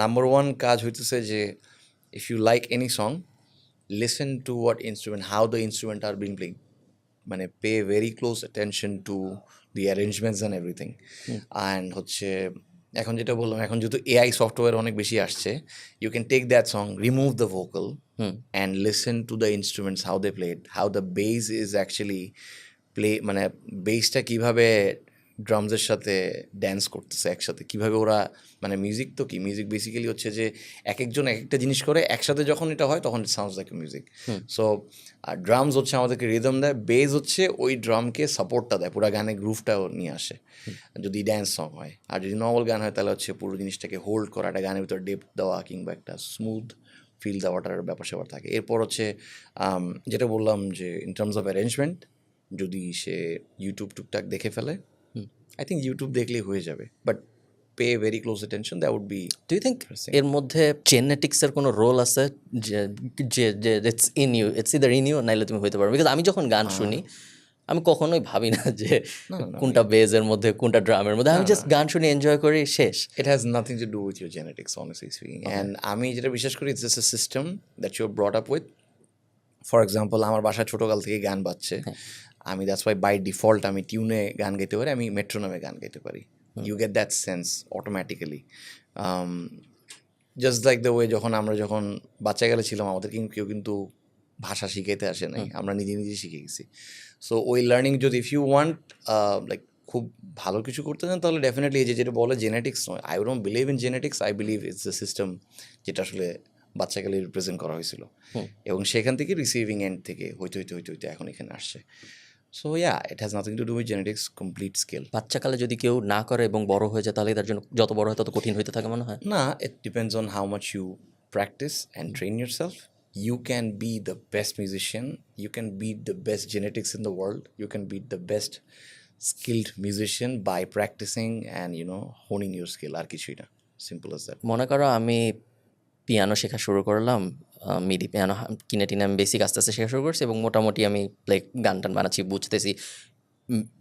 নাম্বার 1 কাজ হইতেছে যে if you like any song, listen to what instrument, how the instrument are being playing, মানে pay very close attention to the arrangements and everything. And হচ্ছে এখন যেটা বললাম, এখন যেহেতু AI সফটওয়্যার অনেক বেশি আসছে, you can take that song, remove the vocal and listen to the instruments, how they played, how the bass is actually play, মানে বেসটা কীভাবে ড্রামসের সাথে ড্যান্স করতেছে একসাথে, কীভাবে ওরা, মানে মিউজিক তো কি, মিউজিক বেসিক্যালি হচ্ছে যে এক একজন এক একটা জিনিস করে একসাথে যখন এটা হয় তখন it sounds like music. So drums হচ্ছে আমাদেরকে রিদম দেয়, বেস হচ্ছে ওই ড্রামকে সাপোর্টটা দেয়, পুরো গানের গ্রুভটাও নিয়ে আসে যদি ড্যান্স সং হয়। আর যদি নর্মাল গান হয় তাহলে হচ্ছে পুরো জিনিসটাকে হোল্ড করা, একটা গানের ভিতরে ডেপথ দেওয়া কিংবা একটা স্মুথ ফিল দেওয়াটার ব্যাপার স্যাপার থাকে। এরপর হচ্ছে যেটা বললাম যে ইন টার্মস অফ অ্যারেঞ্জমেন্ট, যদি সে ইউটিউব টুকটাক দেখে ফেলে, I think YouTube দেখলেই হয়ে যাবে, but pay very close attention, that would be. Do you think এর মধ্যে জেনেটিক্সের কোনো রোল আছে যে it's in you, it's either in you নাইলে তুমি হইতে পারো? বিকজ আমি যখন গান শুনি আমি কখনোই ভাবি না যে কোনটা বেজের মধ্যে কোনটা ড্রামের মধ্যে, আমি জাস্ট গান শুনি এনজয় করি, শেষ। It has nothing to do with your genetics, honestly speaking. And আমি যেটা বিশ্বাস করি, it's just a system that you're brought up with. For example, আমার বাসায় ছোটোকাল থেকে গান বাজছে, আমি দ্যাটস ওয়াই বাই ডিফল্ট আমি টিউনে গান গাইতে পারি, আমি মেট্রোনমে গান গাইতে পারি। You get that sense automatically, just like the way যখন আমরা যখন বাচ্চা গেলে ছিলাম, আমাদের কেউ কিন্তু ভাষা শিখাইতে আসে নাই, আমরা নিজে নিজে শিখে গেছি। সো ওই লার্নিং যদি ইফ ইউ ওয়ান্ট লাইক খুব ভালো কিছু করতে চান, তাহলে ডেফিনেটলি এই যেটা বলে জেনেটিক্স নয়, I don't believe in genetics, I believe it's a system যেটা আসলে বাচ্চাকালে রিপ্রেজেন্ট করা হয়েছিল, এবং সেখান থেকে রিসিভিং এন্ড থেকে হইতে এখন এখানে আসছে। So yeah, it has nothing to do with genetics, complete scale. বাচ্চাকালে যদি কেউ না করে এবং বড় হয়ে যায়, তাহলে তার জন্য যত বড় হয় তত কঠিন হইতে থাকে মনে হয়? না, it depends on how much you practice and train yourself. you can be the best musician, you can beat the best genetics in the world, you can beat the best skilled musician by practicing and honing your skill. আর কিছুই না, simple as that. মনে করো আমি piano শেখা শুরু করলাম, মিডি piano কিনে টিনে আমি বেসিক আস্তে আস্তে শেখা শুরু করছি এবং মোটামুটি আমি লাইক গান টান বানাচ্ছি, বুঝতেছি।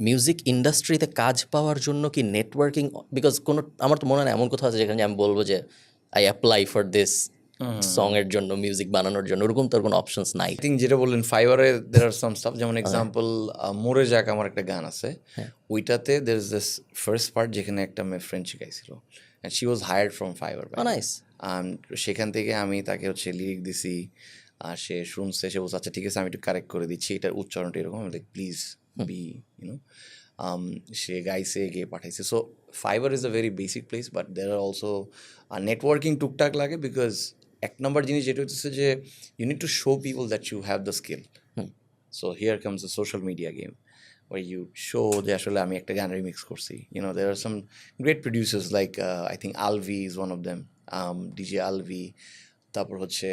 মিউজিক ইন্ডাস্ট্রিতে কাজ পাওয়ার জন্য কি নেটওয়ার্কিং, বিকজ কোনো আমার তো মনে হয় না এমন কোথাও আছে যেখানে আমি বলবো যে আই অ্যাপ্লাই ফর দিস সঙের জন্য, মিউজিক বানানোর জন্য, ওরকম তোর কোনো অপশনস নাই? I think যেটা বললেন ফাইবারে there are some stuff, যেমন এক্সাম্পল মোরে যাক আমার একটা গান আছে, ওইটাতে there is this first part যেখানে একটা মেয়ে ফ্রেঞ্চ শিখাইছিল and she was hired from Fiverr. Nice. সেখান থেকে আমি তাকে হচ্ছে লিরিক দিছি, আর সে শুনছে, সে বলছে আচ্ছা ঠিক আছে আমি একটু কারেক্ট করে দিচ্ছি, এটার উচ্চারণটা এরকম, লাইক প্লিজ বি সে গাইছে, গিয়ে পাঠাইছে। So Fiverr is a very basic place, but there are also networking টুকটাক লাগে, বিকজ এক নম্বর জিনিস যেটা হচ্ছে যে you need to show people that you have the skill. So here comes the social media game, where you show যে আসলে আমি একটা গান রিমিক্স করছি। there are some great producers like I think Alvi is one of them, DJ Alvi, তারপর হচ্ছে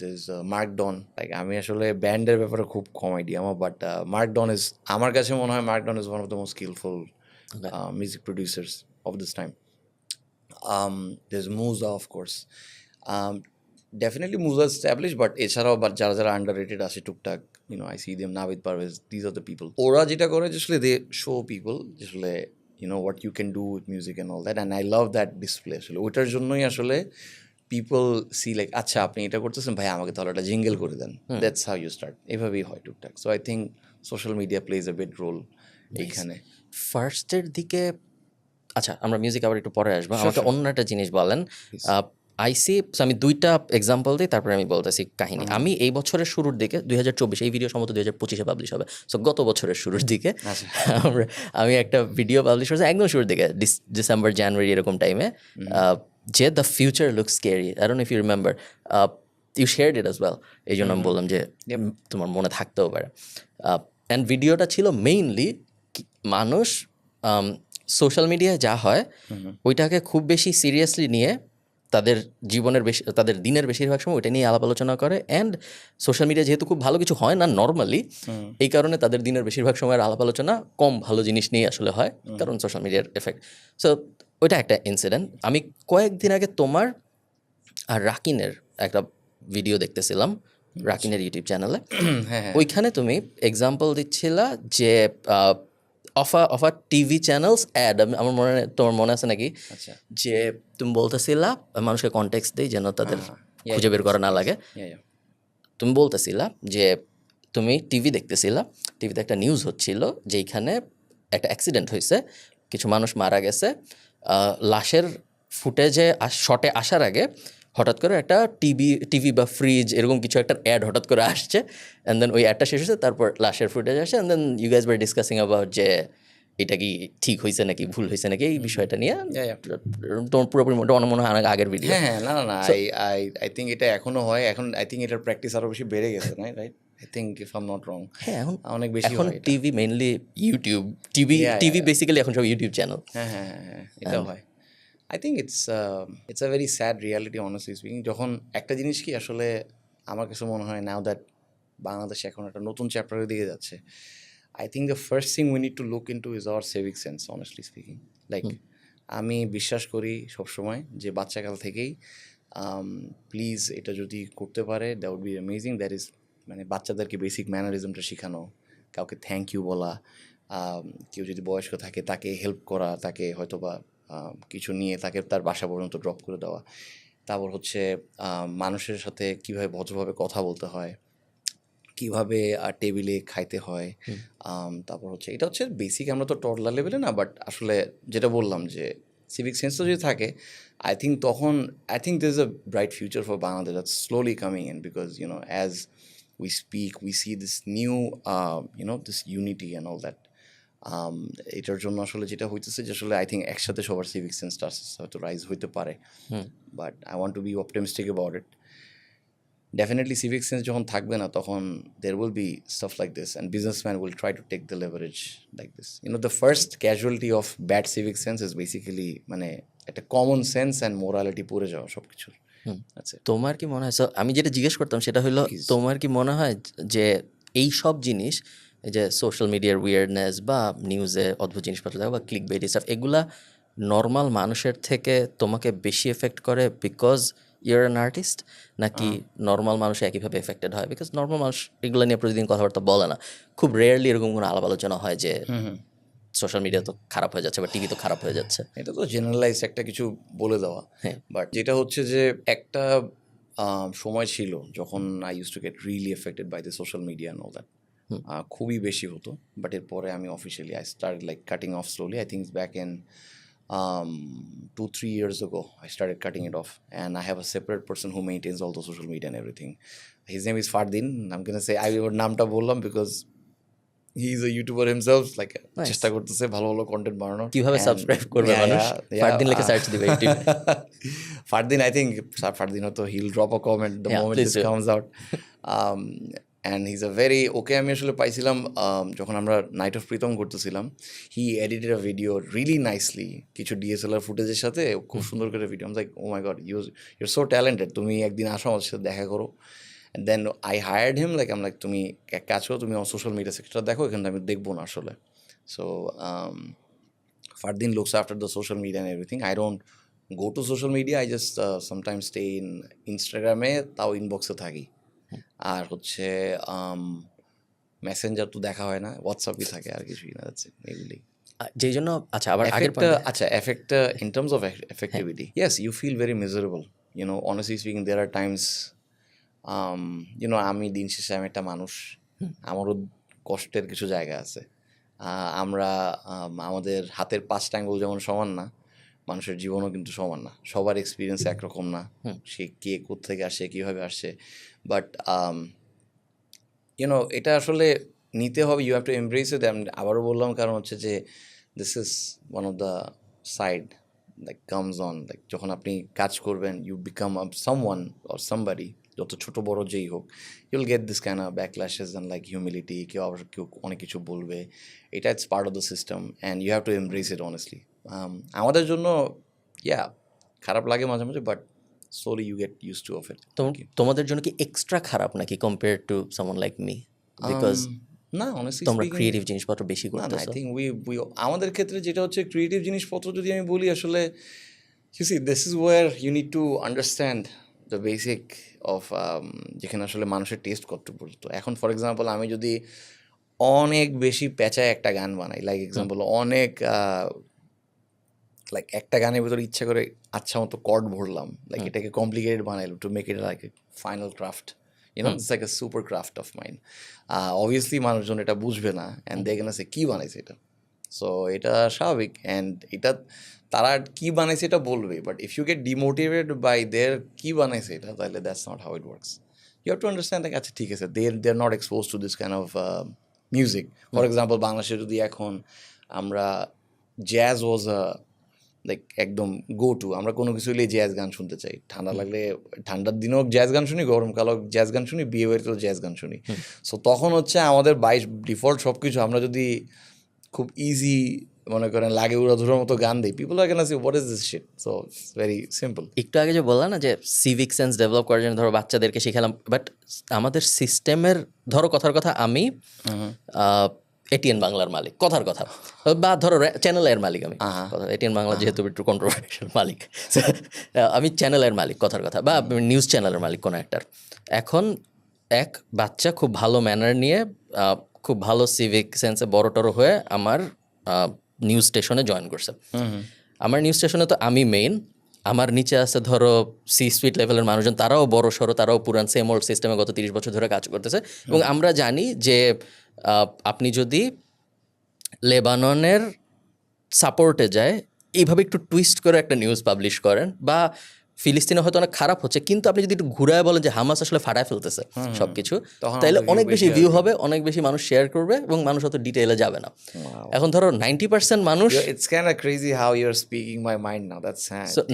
there's Mark Don. like আমি আসলে ব্যান্ডের ব্যাপারে খুব কম আইডিয়া আমার, বাট Mark Don is, আমার কাছে মনে হয় Mark Don is one of the most skillful music producers of this time. There's Musa, of course. Definitely Musa established, but এছাড়াও যারা যারা underrated আছে টুকটাক, I see them, Navid Parvez, these are the people. ওরা যেটা করে আসলে they show people আসলে what you can do with music and all that, and I love that display আসলে। ওইটার জন্যই আসলে people see like আচ্ছা আপনি এটা করতেছেন ভাই, আমাকে তাহলে একটা জিঙ্গেল করে দেন, that's how you start, এভাবেই হয় টুকটাক। so I think social media plays a big role এইখানে। ফার্স্টের দিকে, আচ্ছা আমরা মিউজিক আবার একটু পরে আসবো, আমাকে অন্য একটা জিনিস বলেন। আইসি, আমি দুইটা এক্সাম্পল দিই, তারপরে আমি বলতেছি কাহিনী। আমি এই বছরের শুরুর দিকে 2024, এই ভিডিও সম্ভবত 2025-এ পাবলিশ হবে, সো গত বছরের শুরুর দিকে আমি একটা ভিডিও পাবলিশ করছি একদম শুরুর দিকে, ডিসেম্বর জানুয়ারি এরকম টাইমে, যে the future looks scary. I don't know if you remember, you shared it as well, এই জন্য আমি বললাম যে তোমার মনে থাকতেও পারে। অ্যান্ড ভিডিওটা ছিল মেইনলি মানুষ সোশ্যাল মিডিয়ায় যা হয় ওইটাকে খুব বেশি সিরিয়াসলি নিয়ে তাদের জীবনের তাদের দিনের বেশিরভাগ সময় ওইটা নিয়ে আলাপ আলোচনা করে। অ্যান্ড সোশ্যাল মিডিয়া যেহেতু খুব ভালো কিছু হয় না নর্মালি, এই কারণে তাদের দিনের বেশিরভাগ সময়ের আলাপ আলোচনা কম ভালো জিনিস নিয়ে আসলে হয়, কারণ সোশ্যাল মিডিয়ার এফেক্ট। সো ওইটা একটা ইনসিডেন্ট। আমি কয়েকদিন আগে তোমার আর রাকিনের একটা ভিডিও দেখতেছিলাম রাকিনের ইউটিউব চ্যানেলে, ওইখানে তুমি এক্সাম্পল দিচ্ছিলা যে অফার টিভি চ্যানেলস অ্যাড। আমার তোমার মনে আছে নাকি যে তুমি বলতেছিলা মানুষকে কনটেক্সট দেই যেন তাদের খুঁজে বের করা না লাগে। তুমি বলতেছিলা যে তুমি টিভি দেখতেছিলা, টিভিতে একটা নিউজ হচ্ছিল যেইখানে একটা অ্যাক্সিডেন্ট হয়েছে, কিছু মানুষ মারা গেছে। লাশের ফুটেজে শটে আসার আগে হঠাৎ করে একটা টিভি বা ফ্রিজ এরকম কিছু একটা অ্যাড হঠাৎ করে আসছে, অ্যান্ড দেন ওই অ্যাডটা শেষ হয়েছে, তারপর লাশের ফুটেজ আসে, and then you guys were discussing about যে এটা কি ঠিক হয়েছে নাকি ভুল হয়েছে নাকি, এই বিষয়টা নিয়ে তোমার পুরোপুরি মনে হয় অনেক আগের ভিডিও। হ্যাঁ না না, আই থিঙ্ক এটা এখনো হয়, এখন আই থিঙ্ক এটার প্র্যাকটিস আরো বেশি বেড়ে গেছে, right? I think if I'm not wrong, হ্যাঁ এখন অনেক বেশি এখন TV mainly YouTube, TV basically এখন সব ইউটিউব চ্যানেল। হ্যাঁ এটাও হয়। I think it's a very sad reality, honestly speaking. যখন একটা জিনিস কি আসলে আমার কাছে মনে হয় now that বাংলাদেশ এখন একটা নতুন চ্যাপ্টারের দিকে যাচ্ছে, I think the first thing we need to look into is our civic sense, honestly speaking. Like আমি বিশ্বাস করি সবসময় যে বাচ্চাকাল থেকেই প্লিজ এটা যদি করতে পারে that would be amazing. That is মানে বাচ্চাদেরকে বেসিক ম্যানারিজমটা শেখানো, কাউকে থ্যাংক ইউ বলা, কেউ যদি বয়স্ক থাকে তাকে হেল্প করা, তাকে হয়তো বা কিছু নিয়ে তাকে তার বাসা পর্যন্ত ড্রপ করে দেওয়া, তারপর হচ্ছে মানুষের সাথে কীভাবে ভদ্রভাবে কথা বলতে হয়, কীভাবে টেবিলে খাইতে হয়, তারপর হচ্ছে এটা হচ্ছে বেসিক, আমরা তো টডলার লেভেলে না, বাট আসলে যেটা বললাম যে সিভিক সেন্সও যদি থাকে, I think there's a bright future for Bangladesh that's slowly coming in, because as we speak we see this new this unity and all that. এটার জন্য আসলে যেটা হইতেছে যে আসলে আই থিঙ্ক একসাথে সবার সিভিক সেন্সটা হয়তো রাইজ হইতে পারে, but I want to be optimistic about it. Definitely civic sense যখন থাকবে না তখন there will be stuff like this and businessman will try to take the leverage like this. The first casualty of bad civic sense is basically মানে একটা common sense and morality পড়ে যাওয়া সব কিছুর। আচ্ছা, তোমার কি মনে হয় so আমি যেটা জিজ্ঞেস করতাম সেটা হলো তোমার কি মনে হয় যে এই সব জিনিস এই যে সোশ্যাল মিডিয়ার উইয়ার্ডনেস বা নিউজে অদ্ভুত জিনিসপত্র দেখা বা ক্লিক বেট স্টাফ এগুলা নর্মাল মানুষের থেকে তোমাকে বেশি এফেক্ট করে বিকজ ইউর অ্যান আর্টিস্ট নাকি নর্মাল মানুষ একইভাবে এফেক্টেড হয় বিকজ নর্মাল মানুষ এগুলো নিয়ে প্রতিদিন কথাবার্তা বলে না, খুব রেয়ারলি এরকম কোনো আলাপ আলোচনা হয় যে সোশ্যাল মিডিয়া তো খারাপ হয়ে যাচ্ছে বা টিভি তো খারাপ হয়ে যাচ্ছে। এটা তো জেনারেলাইজ একটা কিছু বলে দেওয়া, বাট যেটা হচ্ছে যে একটা সময় ছিল যখন I use to get really affected by the social media and all that, খুবই বেশি হতো, বাট এরপরে আমি officially I start like cutting off slowly. I think back in 2-3 years ago I started cutting it off, and I have a separate person who maintains all the social media and everything. His name is Fardin. I'm gonna say I ওর নামটা বললাম because he is a YouTuber himself, like চেষ্টা করতেছে ভালো ভালো content বানানো। কিভাবে subscribe করবে মানুষ? ফারদিন লিখে সার্চ দিবে ইউটিউবে। Fardin, I think Fardin হয়তো he'll drop a comment the moment this comes out. And he's a very okay, আমি আসলে পাইছিলাম যখন আমরা নাইট অফ প্রীতম করতেছিলাম, he edited a video really nicely কিছু ডিএসএলআর ফুটেজের সাথে, খুব সুন্দর করে ভিডিও। আমি like oh my god, you're so talented, তুমি একদিন আসো আমাদের সাথে দেখা করো। And then I hired him, like um like তুমি এক কাজ করো, তুমি আমার সোশ্যাল মিডিয়া সেক্টরটা দেখো, এখানে আমি দেখবো না আসলে। So Fardin looks after the social media and everything. I don't go to social media, I just sometimes stay in Instagram-এ, তাও ইনবক্সে থাকি। আর হচ্ছে মেসেঞ্জার তো দেখা হয় না, হোয়াটসঅ্যাপই থাকে, আর কিছুই না, যাচ্ছে এগুলি। যেই জন্য আচ্ছা আবার আগের আচ্ছা effect in terms of effectivity, yes you feel very miserable, you know honestly speaking there are times, you know আমি দিন শেষে আমি একটা মানুষ, আমারও কষ্টের কিছু জায়গা আছে। আমরা আমাদের হাতের 5টা আঙ্গুল যেমন সমান না, মানুষের জীবনও কিন্তু সমান না, সবার এক্সপিরিয়েন্স একরকম না, সে কে কোত্থেকে আসে কীভাবে আসে, বাট ইউনো এটা আসলে নিতে হবে, you have to embrace it. আমি আবারও বললাম কারণ হচ্ছে যে this is one of the side like comes on, like যখন আপনি কাজ করবেন you become someone or somebody, যত ছোটো বড়ো যেই হোক, you'll get this kind of backlashes and like humility, কেউ আবার কেউ অনেক কিছু বলবে, এটা it's part of the system and you have to embrace it honestly. আমাদের জন্য ইয়া খারাপ লাগে মাঝে মাঝে, but slowly you get used to of it. তোমাদের জন্য কি এক্সট্রা খারাপ নাকি compare to someone like me? Because না, অনেস্টলি তোমরা ক্রিয়েটিভ জিনিসপত্র বেশি করতেছো। আই থিঙ্ক উই আমাদের ক্ষেত্রে যেটা হচ্ছে ক্রিয়েটিভ জিনিসপত্র যদি আমি বলি, আসলে you see this is where you need to understand the basic of যেখানে আসলে মানুষের টেস্ট করতে পড়তো। এখন ফর এক্সাম্পল আমি যদি অনেক বেশি পেঁচায় একটা গান বানাই, লাইক এক্সাম্পল অনেক লাইক একটা গানের ভিতরে ইচ্ছা করে আচ্ছা মতো কর্ড ভরলাম, লাইক এটাকে কমপ্লিকেটেড বানাইলাম to make it like A final craft, YONO it's like a super craft of mind. Obviously মানুষজন এটা বুঝবে না, অ্যান্ড দেখে না সে কী বানাইছে এটা, সো এটা স্বাভাবিক, অ্যান্ড এটা তারা কী বানাইছে এটা বলবে, but if you get demotivated by there কী বানাইছে এটা, তাহলে that's not how it works. You have to understand like আচ্ছা ঠিক আছে, they are not expose to this kind of music. For example বাংলাদেশে যদি এখন আমরা জ্যাজ ওয়াজ লাইক একদম গো টু, আমরা কোনো কিছু হলে জ্যাজ গান শুনতে চাই, ঠান্ডা লাগলে ঠান্ডার দিনেও জ্যাজ গান শুনি, গরমকালেও জ্যাজ গান শুনি, বিয়ে বাড়িতেও জ্যাজ গান শুনি। সো তখন হচ্ছে আমাদের ডিফল্ট সব কিছু আমরা যদি খুব ইজি মনে করেন লাগে উড়াধুরার মতো গান দিই, people are can say what is this shit, so it's very simple. একটু আগে যে বললাম না যে সিভিক সেন্স ডেভেলপ করার জন্য ধরো বাচ্চাদেরকে শিখালাম, বাট আমাদের সিস্টেমের ধরো কথার কথা আমি এটিএন বাংলার মালিক, কথার কথা, বা ধরো চ্যানেলের মালিক আমি, এটিএন বাংলা যেহেতু একটু কন্ট্রোভার্সিয়াল মালিক, আমি চ্যানেলের মালিক কথার কথা, বা নিউজ চ্যানেলের মালিক কোনো একটার। এখন এক বাচ্চা খুব ভালো ম্যানার নিয়ে খুব ভালো সিভিক সেন্সে বড় টড়ো হয়ে আমার নিউজ স্টেশনে জয়েন করছে। আমার নিউজ স্টেশনে তো আমি মেইন, আমার নিচে আছে ধরো সুইট লেভেলের মানুষজন, তারাও বড় সড়ো, তারাও পুরান সেম ওল্ড সিস্টেমে গত 30 বছর ধরে কাজ করতেছে। এবং আমরা জানি যে আপনি যদি লেবাননের সাপোর্টে যায় এইভাবে একটু টুইস্ট করে একটা নিউজ পাবলিশ করেন, বা ফিলিস্তিনে হয়তো অনেক খারাপ হচ্ছে, কিন্তু আপনি যদি একটু ঘুরায় বলেন যে হামাস আসলে ফাটায় ফেলতেছে সব কিছু, তাহলে অনেক বেশি ভিউ হবে, অনেক বেশি মানুষ শেয়ার করবে, এবং মানুষ অত ডিটেইলে যাবে না। এখন ধরো 90% মানুষ, it's kind of crazy how you are speaking my mind now, that's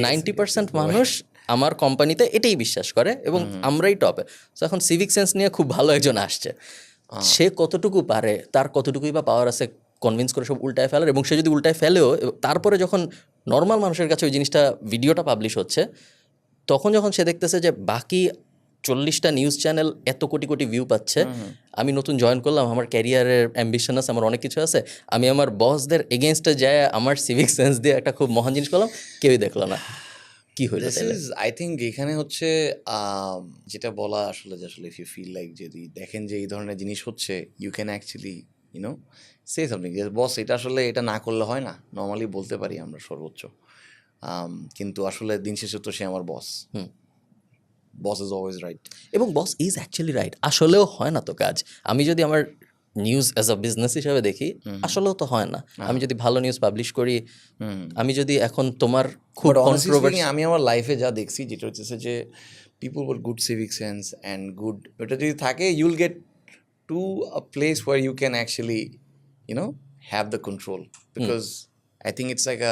90% মানুষ আমার কোম্পানিতে এটাই বিশ্বাস করে, এবং আমরাই টপে। সো এখন সিভিক সেন্স নিয়ে খুব ভালো একজন আসছে, সে কতটুকু পারে, তার কতটুকুই বা পাওয়ার আছে কনভিন্স করে সব উল্টায় ফেলার, এবং সে যদি উল্টায় ফেলেও তারপরে যখন নর্মাল মানুষের কাছে ওই জিনিসটা ভিডিওটা পাবলিশ হচ্ছে, তখন যখন সে দেখতেছে যে বাকি 40টা নিউজ চ্যানেল এত কোটি কোটি ভিউ পাচ্ছে, আমি নতুন জয়েন করলাম, আমার ক্যারিয়ারের অ্যাম্বিশন আছে, আমার অনেক কিছু আছে, আমি আমার বসদের এগেনস্টে যায় আমার সিভিক সেন্স দিয়ে একটা খুব মহান জিনিস করলাম, কেউই দেখলো না, কি হইলো দিস তাইলে? ইজ আই থিঙ্ক এখানে হচ্ছে যেটা বলা আসলে যে আসলে ইফ ইউ ফিল লাইক যদি দেখেন যে এই ধরনের জিনিস হচ্ছে you can actually you know say something যে বস এটা আসলে এটা না করলে হয় না, নর্মালি বলতে পারি আমরা সর্বোচ্চ। কিন্তু আসলে দিন শেষে তো সে আমার বস, বস ইজ অলওয়েজ রাইট। এবং বস ইজ অ্যাকচুয়ালি রাইট, আসলেও হয় না তো কাজ। আমি যদি আমার নিউজ অ্যাজ আ বিজনেস হিসাবে দেখি, আসলেও তো হয় না। আমি যদি ভালো নিউজ পাবলিশ করি, আমি যদি এখন তোমার খুব কন্ট্রোভার্সি, আমি আমার লাইফে যা দেখছি যেটা হচ্ছে যে people with good civic sense and good, এটা যদি থাকে you'll get to a place where you can actually you know have the control, because I think it's like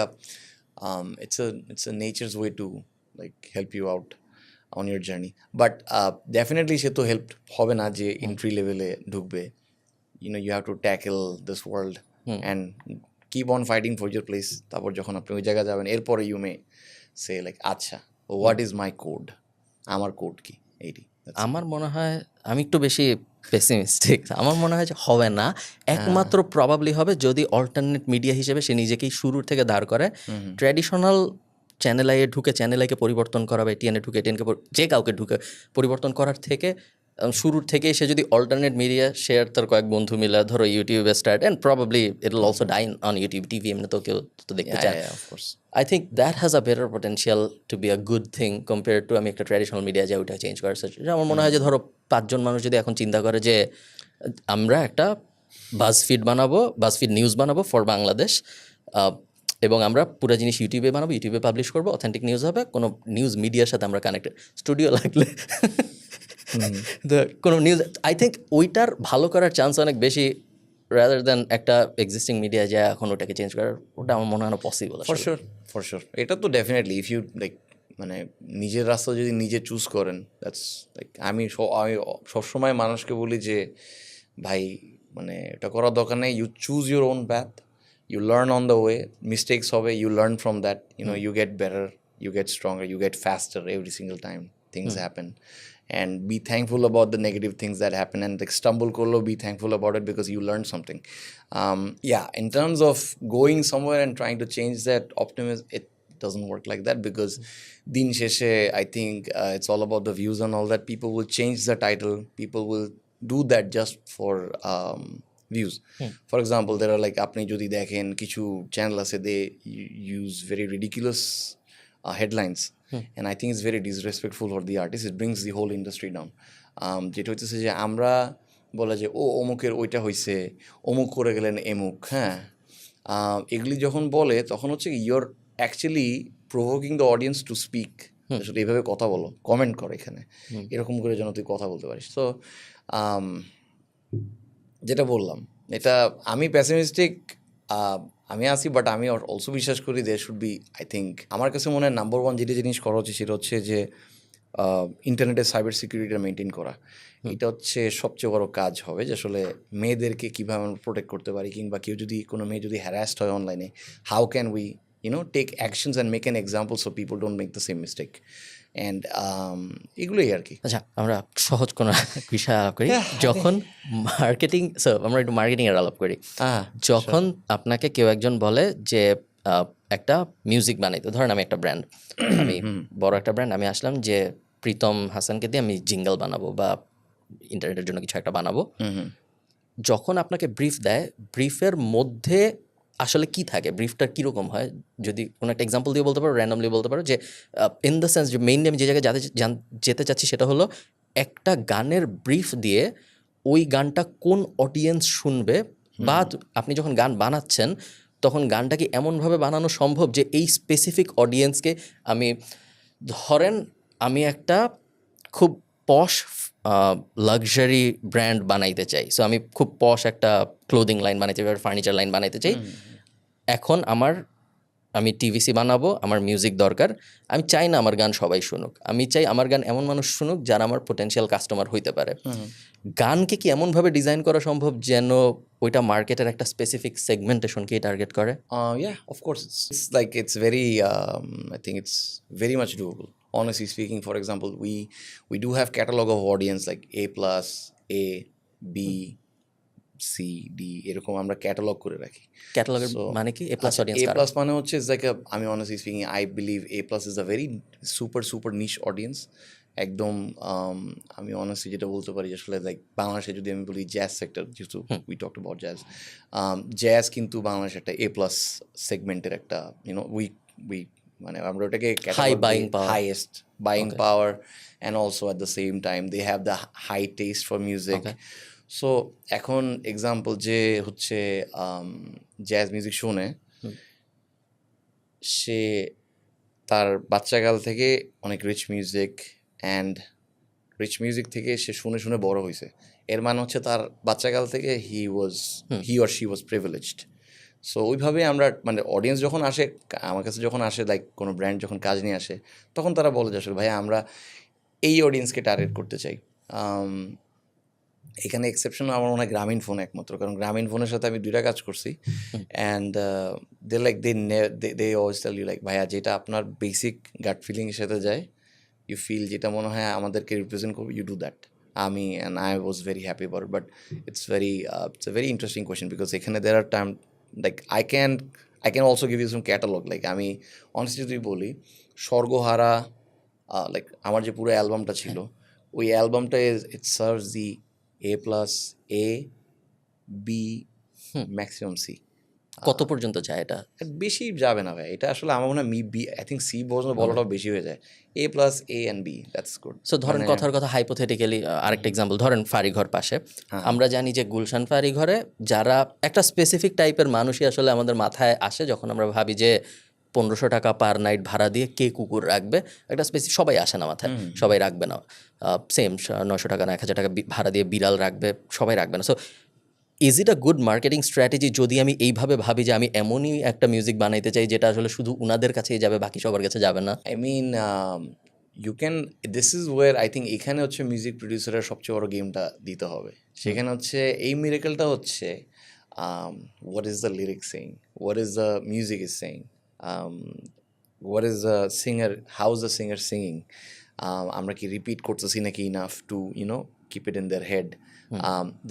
it's a nature's way to like help you out on your journey. But definitely সে তো help হবে না যে entry লেভেলে ঢুকবে, you have to tackle this world and keep on fighting for your place. তারপর যখন আপনি ওই জায়গায় যাবেন এরপরে you may say like আচ্ছা what is my code, আমার কোড কি এইটি। আমার মনে হয় আমি একটু বেশি পেসিমিস্টিক। আমার মনে হয় যে হবে না, একমাত্র প্রবাবলি হবে যদি অল্টারনেট মিডিয়া হিসেবে সে নিজেকেই শুরুর থেকে দাঁড় করে। ট্র্যাডিশনাল চ্যানেল আইয়ে ঢুকে চ্যানেল আইকে পরিবর্তন করা বা টিএনএ ঢুকে টিএনকে যে কাউকে ঢুকে পরিবর্তন করার থেকে শুরুর থেকেই সে যদি অল্টারনেট মিডিয়া শেয়ার তার কয়েক বন্ধু মিলে ধরো ইউটিউবে start, and probably it will also dine on YouTube TV, এমনি তো কেউ তো দেখতে চায়। of course I think that has a better potential to be a good thing compared to আমি একটা ট্র্যাডিশনাল মিডিয়া যা ওইটা চেঞ্জ করার চেষ্টা। আমার মনে হয় যে ধরো 5 জন মানুষ যদি এখন চিন্তা করে যে আমরা একটা বাজফিড বানাবো, বাজফিড নিউজ বানাবো ফর বাংলাদেশ, এবং আমরা পুরো জিনিস ইউটিউবে বানাবো, ইউটিউবে পাবলিশ করবো, অথেন্টিক নিউজ হবে, কোনো নিউজ মিডিয়ার সাথে আমরা কানেক্টেড, স্টুডিও লাগলে কোনো নিউজ, আই থিঙ্ক ওইটার ভালো করার চান্স অনেক বেশি রাদার দ্যান একটা এক্সিস্টিং মিডিয়া যা এখন ওটাকে চেঞ্জ করার, ওটা আমার মনে হয় না পসিবল। ফর শিওর এটা তো ডেফিনেটলি ইফ ইউ লাইক মানে নিজের রাস্তা যদি নিজে চুজ করেন, দ্যাটস লাইক আমি সবসময় মানুষকে বলি যে ভাই মানে এটা করার দরকার নেই, you choose your own path, you learn on the way, mistakes হবে, you learn from that, you get better, you get stronger, you get faster every single time things happen, and be thankful about the negative things that happen, and like stumble korlo, be thankful about it because you learned something. Yeah, in terms of going somewhere and trying to change that optimism, it doesn't work like that, because din sheshe I think it's all about the views and all that. People will change the title, people will do that just for views. For example, there are like apni jodi dekhen kichu channel ase, they use very ridiculous headlines, and I think it's very disrespectful for the artist. It brings the whole industry down. যেটা হচ্ছে যে আমরা বলা যে ও অমুকের ওইটা হয়েছে, অমুক করে গেলেন এমুক, হ্যাঁ, এগুলি যখন বলে তখন হচ্ছে your actually provoking the audience to speak, আসলে এইভাবে কথা বলো, কমেন্ট করো এখানে, এরকম করে যেন তুই কথা বলতে পারিস। তো যেটা বললাম এটা আমি প্যাসিমিস্টিক আমি আছি, বাট আমি অলসো বিশ্বাস করি they should be, I think আমার কাছে মনে হয় নাম্বার ওয়ান যেটা জিনিস করা হচ্ছে সেটা হচ্ছে যে ইন্টারনেটের সাইবার সিকিউরিটিটা মেনটেন করা। এটা হচ্ছে সবচেয়ে বড় কাজ হবে, যে আসলে মেয়েদেরকে কীভাবে আমরা প্রোটেক্ট করতে পারি, কিংবা কেউ যদি কোনো মেয়ে যদি হ্যারাসড হয় অনলাইনে, how can we take actions and make an example so people don't make the same mistake, and এগুলোই আর কি। আচ্ছা, আমরা সহজ কোনো বিষয় আলাপ করি। যখন মার্কেটিং, আমরা একটু মার্কেটিংয়ের আলাপ করি। যখন আপনাকে কেউ একজন বলে যে একটা মিউজিক বানাইতে, ধরেন আমি একটা ব্র্যান্ড, আমি বড় একটা ব্র্যান্ড, আমি আসলাম যে প্রীতম হাসানকে দিয়ে আমি জিঙ্গল বানাবো বা ইন্টারনেটের জন্য কিছু একটা বানাবো। যখন আপনাকে ব্রিফ দেয়, ব্রিফের মধ্যে আসলে কি থাকে, ব্রিফটা কীরকম হয়, যদি কোনো একটা এক্সাম্পল দিয়ে বলতে পারো, র্যান্ডমলি বলতে পারো, যে ইন দ্য সেন্স যে মেইনলি আমি যে জায়গায় যেতে চাচ্ছি সেটা হলো একটা গানের ব্রিফ দিয়ে ওই গানটা কোন অডিয়েন্স শুনবে, বা আপনি যখন গান বানাচ্ছেন তখন গানটা কি এমনভাবে বানানো সম্ভব যে এই স্পেসিফিক অডিয়েন্সকে, আমি ধরেন আমি একটা খুব পশ লাক্সারি ব্র্যান্ড বানাইতে চাই, সো আমি খুব পশ একটা ক্লোদিং লাইন বানাইতে চাই, ফার্নিচার লাইন বানাইতে চাই, এখন আমি টিভিসি বানাবো, আমার মিউজিক দরকার, আমি চাই না আমার গান সবাই শুনুক, আমি চাই আমার গান এমন মানুষ শুনুক যারা আমার পোটেনশিয়াল কাস্টমার হইতে পারে। গানকে কি এমনভাবে ডিজাইন করা সম্ভব যেন ওইটা মার্কেটের একটা স্পেসিফিক সেগমেন্টেশনকেই টার্গেট করে? Yeah, of course, it's like it's very I think it's very much doable. honestly speaking, for example, we do have catalog of audience like A plus, A, B, C, D, এরকম আমরা catalogue করে রাখি। ক্যাটালগের So, মানে কি? এ plus আচ্ছা, audience A কারা? plus মানে হচ্ছে is like a, I mean honestly speaking, I believe A plus is a very super niche audience. একদম আমি honestly যেটা বলতে পারি আসলে লাইক বাংলাদেশে যদি আমি বলি জ্যাজ সেক্টর, যেহেতু উই টকড অ্যাবাউট জ্যাজ কিন্তু বাংলাদেশ একটা A plus সেগমেন্টের একটা উই মানে আমরা ওটাকে High buying power. Highest buying Okay. Power and also at the same time they have the high taste for music. Okay. So এখন example যে হচ্ছে জ্যাজ মিউজিক শোনে, সে তার বাচ্চাকাল থেকে অনেক রিচ মিউজিক থেকে সে শুনে শুনে বড় হয়েছে। এর মানে হচ্ছে তার বাচ্চাকাল থেকে he or she was privileged. So ওইভাবে আমরা মানে অডিয়েন্স যখন আসে আমার কাছে, যখন আসে লাইক কোনো ব্র্যান্ড যখন কাজ নিয়ে আসে, তখন তারা বলে যে আসলে ভাই আমরা এই অডিয়েন্সকে টার্গেট করতে চাই। এখানে এক্সেপশন আমার মনে হয় গ্রামীণ ফোন একমাত্র, কারণ গ্রামীণ ফোনের সাথে আমি 2টা কাজ করছি। And they always tell you like ভাইয়া যেটা আপনার বেসিক গাট ফিলিংয়ের সাথে যায়, ইউ ফিল যেটা মনে হয় আমাদেরকে রিপ্রেজেন্ট করবে, you do that. I was very happy about it, but it's a very interesting question because এখানে there are time like I can also give you some catalog, like আমি honestly যদি বলি স্বর্গহারা like আমার যে পুরো অ্যালবামটা ছিল, ওই অ্যালবামটা it serves the A plus, A, B, maximum C. কত পর্যন্ত যায় এটা? বেশি যাবে না ভাই, এটা আসলে আমার মনে হয় আই থিঙ্ক সি পর্যন্ত বলাটাও বেশি হয়ে যায়। A plus, A and B, that's good. So ধরেন কথার কথা হাইপোথেটিক্যালি আরেকটা এক্সাম্পল ধরেন ফাঁড়িঘর পাশে, আমরা জানি যে গুলশান ফাঁড়িঘরে যারা একটা স্পেসিফিক টাইপের মানুষই আসলে আমাদের মাথায় আসে যখন আমরা ভাবি যে 1500 টাকা পার নাইট ভাড়া দিয়ে কে কুকুর রাখবে, একটা স্পেসিফিক সবাই আসে না মাথায়, সবাই রাখবে না। সেম 900 টাকা না 1000 টাকা ভাড়া দিয়ে বিড়াল রাখবে, সবাই রাখবে না। So is it a good marketing strategy যদি আমি এইভাবে ভাবি যে আমি এমনই একটা মিউজিক বানাইতে চাই যেটা আসলে শুধু উনাদের কাছেই যাবে, বাকি সবার কাছে যাবে না? I mean, you can, this is where I think এখানে হচ্ছে মিউজিক প্রডিউসারের সবচেয়ে বড় গেমটা দিতে হবে। সেখানে হচ্ছে এই মিরাকেলটা হচ্ছে what is the lyric saying, what is the music is saying, what is the singer, how is the singer singing, আমরা কি রিপিট করতেছি নাকি enough to keep it in their head.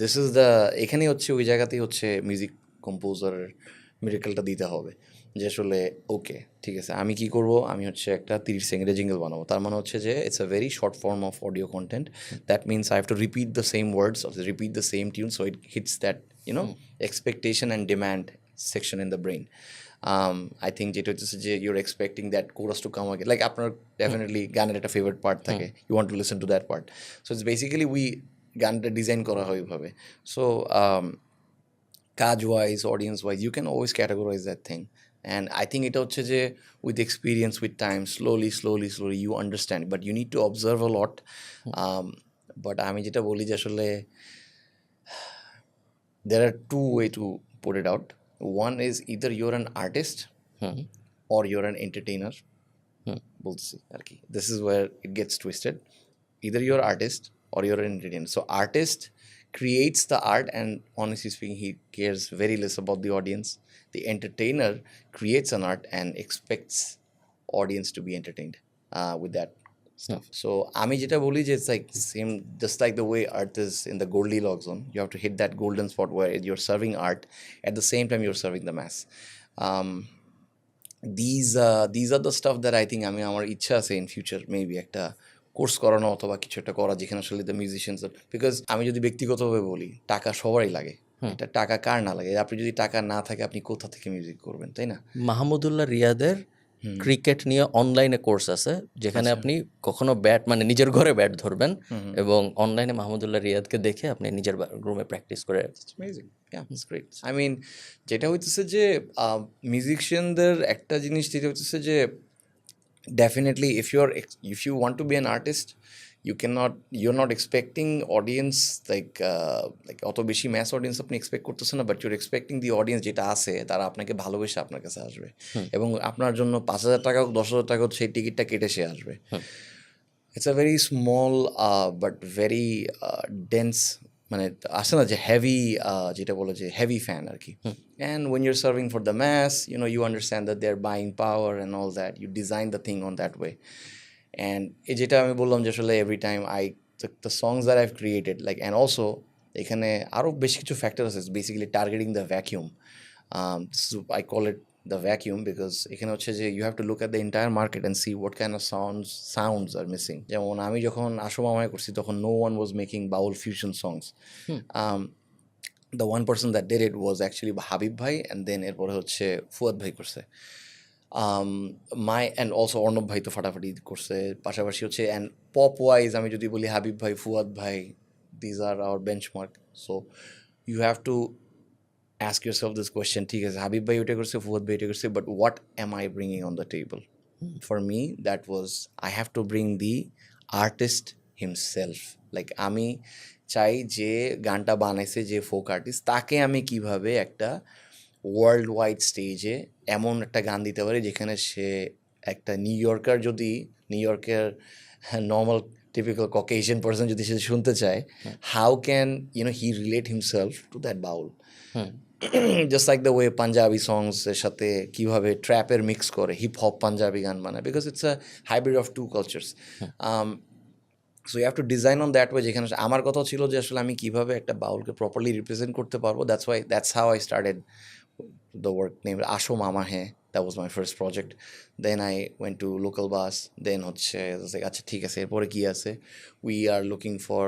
This is the, এখানেই হচ্ছে ওই জায়গাতেই হচ্ছে music কম্পোজারের মিরাকেলটা দিতে হবে যে আসলে ওকে ঠিক আছে আমি কি করব, আমি হচ্ছে একটা 30 সেকেন্ডের জিঙ্গল বানাবো, তার মানে হচ্ছে যে it's a very short form of audio content, that means I have to repeat the same words or repeat the same tune, so it hits that expectation and demand section in the brain. I think যেটা হচ্ছে যে you're expecting that chorus to come আগে, like আপনার definitely গানের একটা favourite part থাকে, you want to listen to that part, so it's basically গানটা design করা হয় ওইভাবে। সো কাজ wise, audience wise, you can always categorise that thing. And I think এটা হচ্ছে যে with experience, with time, slowly you understand, but you need to observe a lot. But আমি যেটা বলি যে আসলে there are two way to put it out. One is either you're an artist or you're an entertainer. বলতেছি আর কি, this is where it gets twisted. Either you're artist or you're an entertainer. So artist creates the art and honestly speaking he cares very less about the audience. The entertainer creates an art and expects audience to be entertained with that stuff. So আমি যেটা বলি যে it's like same, just like the way art is in the Goldilocks zone, you have to hit that golden spot where you're serving art at the same time you're serving the mass. These are the stuff that I think আমি আমার ইচ্ছা আছে in future maybe একটা course করানো অথবা কিছু একটা করা যেখানে আসলে দ্য মিউজিশিয়ানস, বিকজ আমি যদি ব্যক্তিগতভাবে বলি টাকা সবারই লাগে, এটা টাকা কার না লাগে, আপনি যদি টাকা না থাকে আপনি কোথা থেকে মিউজিক করবেন, তাই না? মাহমুদুল্লাহ রিয়াদের ক্রিকেট নিয়ে অনলাইনে কোর্স আছে যেখানে আপনি কখনো ব্যাট মানে নিজের ঘরে ব্যাট ধরবেন এবং অনলাইনে মাহমুদুল্লাহ রিয়াদকে দেখে আপনি নিজের রুমে প্র্যাকটিস করে। আই মিন যেটা হইতেছে যে মিউজিশিয়ানদের একটা জিনিস যেটা হচ্ছে যে definitely if you want to be an artist, you're not expecting audience like অত বেশি ম্যাস অডিয়েন্স আপনি এক্সপেক্ট করতেছেন না, but your expecting the audience যেটা আছে তারা আপনাকে ভালোবেসে আপনার কাছে আসবে এবং আপনার জন্য 5000 টাকা হোক 10,000 টাকা হোক সেই টিকিটটা কেটে সে আসবে। It's a very small but very dense, মানে আসে না যে হেভি, যেটা বলে যে হেভি ফ্যান আর কি। And when you're serving for the mass, you understand that they are buying power and all that, you design the thing on that way. And এই যেটা আমি বললাম যে আসলে every time the songs that I've created like and also এখানে আরও বেশ কিছু ফ্যাক্টর আছে basically targeting the vacuum I call it the vacuum because এখানে হচ্ছে যে you have to look at the entire market and see what kind of sounds are missing. যেমন আমি যখন আসো মামায় করছি তখন no one was making Baul fusion songs. The one person that did it was actually Habib ভাই and then এরপরে হচ্ছে ফুয়াদ ভাই করছে and also অর্ণব ভাই তো ফাটাফাটি করছে পাশাপাশি হচ্ছে and pop wise আমি যদি বলি হাবিব ভাই ফুয়াদ ভাই these are our benchmark. So you have to ask yourself this question, ঠিক আছে হাবিব ভাই ওটা করছে ফুয়াদ ভাই এটা করছে but what am I bringing on the table? For me that was I have to bring the artist himself. Like আমি চাই যে গানটা বানাইছে যে ফোক আর্টিস্ট তাকে আমি কিভাবে একটা ওয়ার্ল্ড ওয়াইড স্টেজে এমন একটা গান দিতে পারি যেখানে সে একটা নিউ ইয়র্কার যদি নিউ ইয়র্কের নর্মাল টিপিক্যাল ককেশিয়ান পার্সন যদি সে শুনতে চায় how can he relate himself to that Baul just like the way Punjabi songs এর সাথে কীভাবে ট্র্যাপের মিক্স করে হিপ হপ পাঞ্জাবি গান বানায় because it's a hybrid of two cultures so you have to design on that way যেখানে আমার কথা ছিল যে আসলে আমি কীভাবে একটা বাউলকে প্রপারলি রিপ্রেজেন্ট করতে পারবো that's how I started the work named Asho Mama Hai. That was my first project. Then I went to Local Bus. Then হচ্ছে like আচ্ছা ঠিক আছে এরপরে কি আছে we are looking for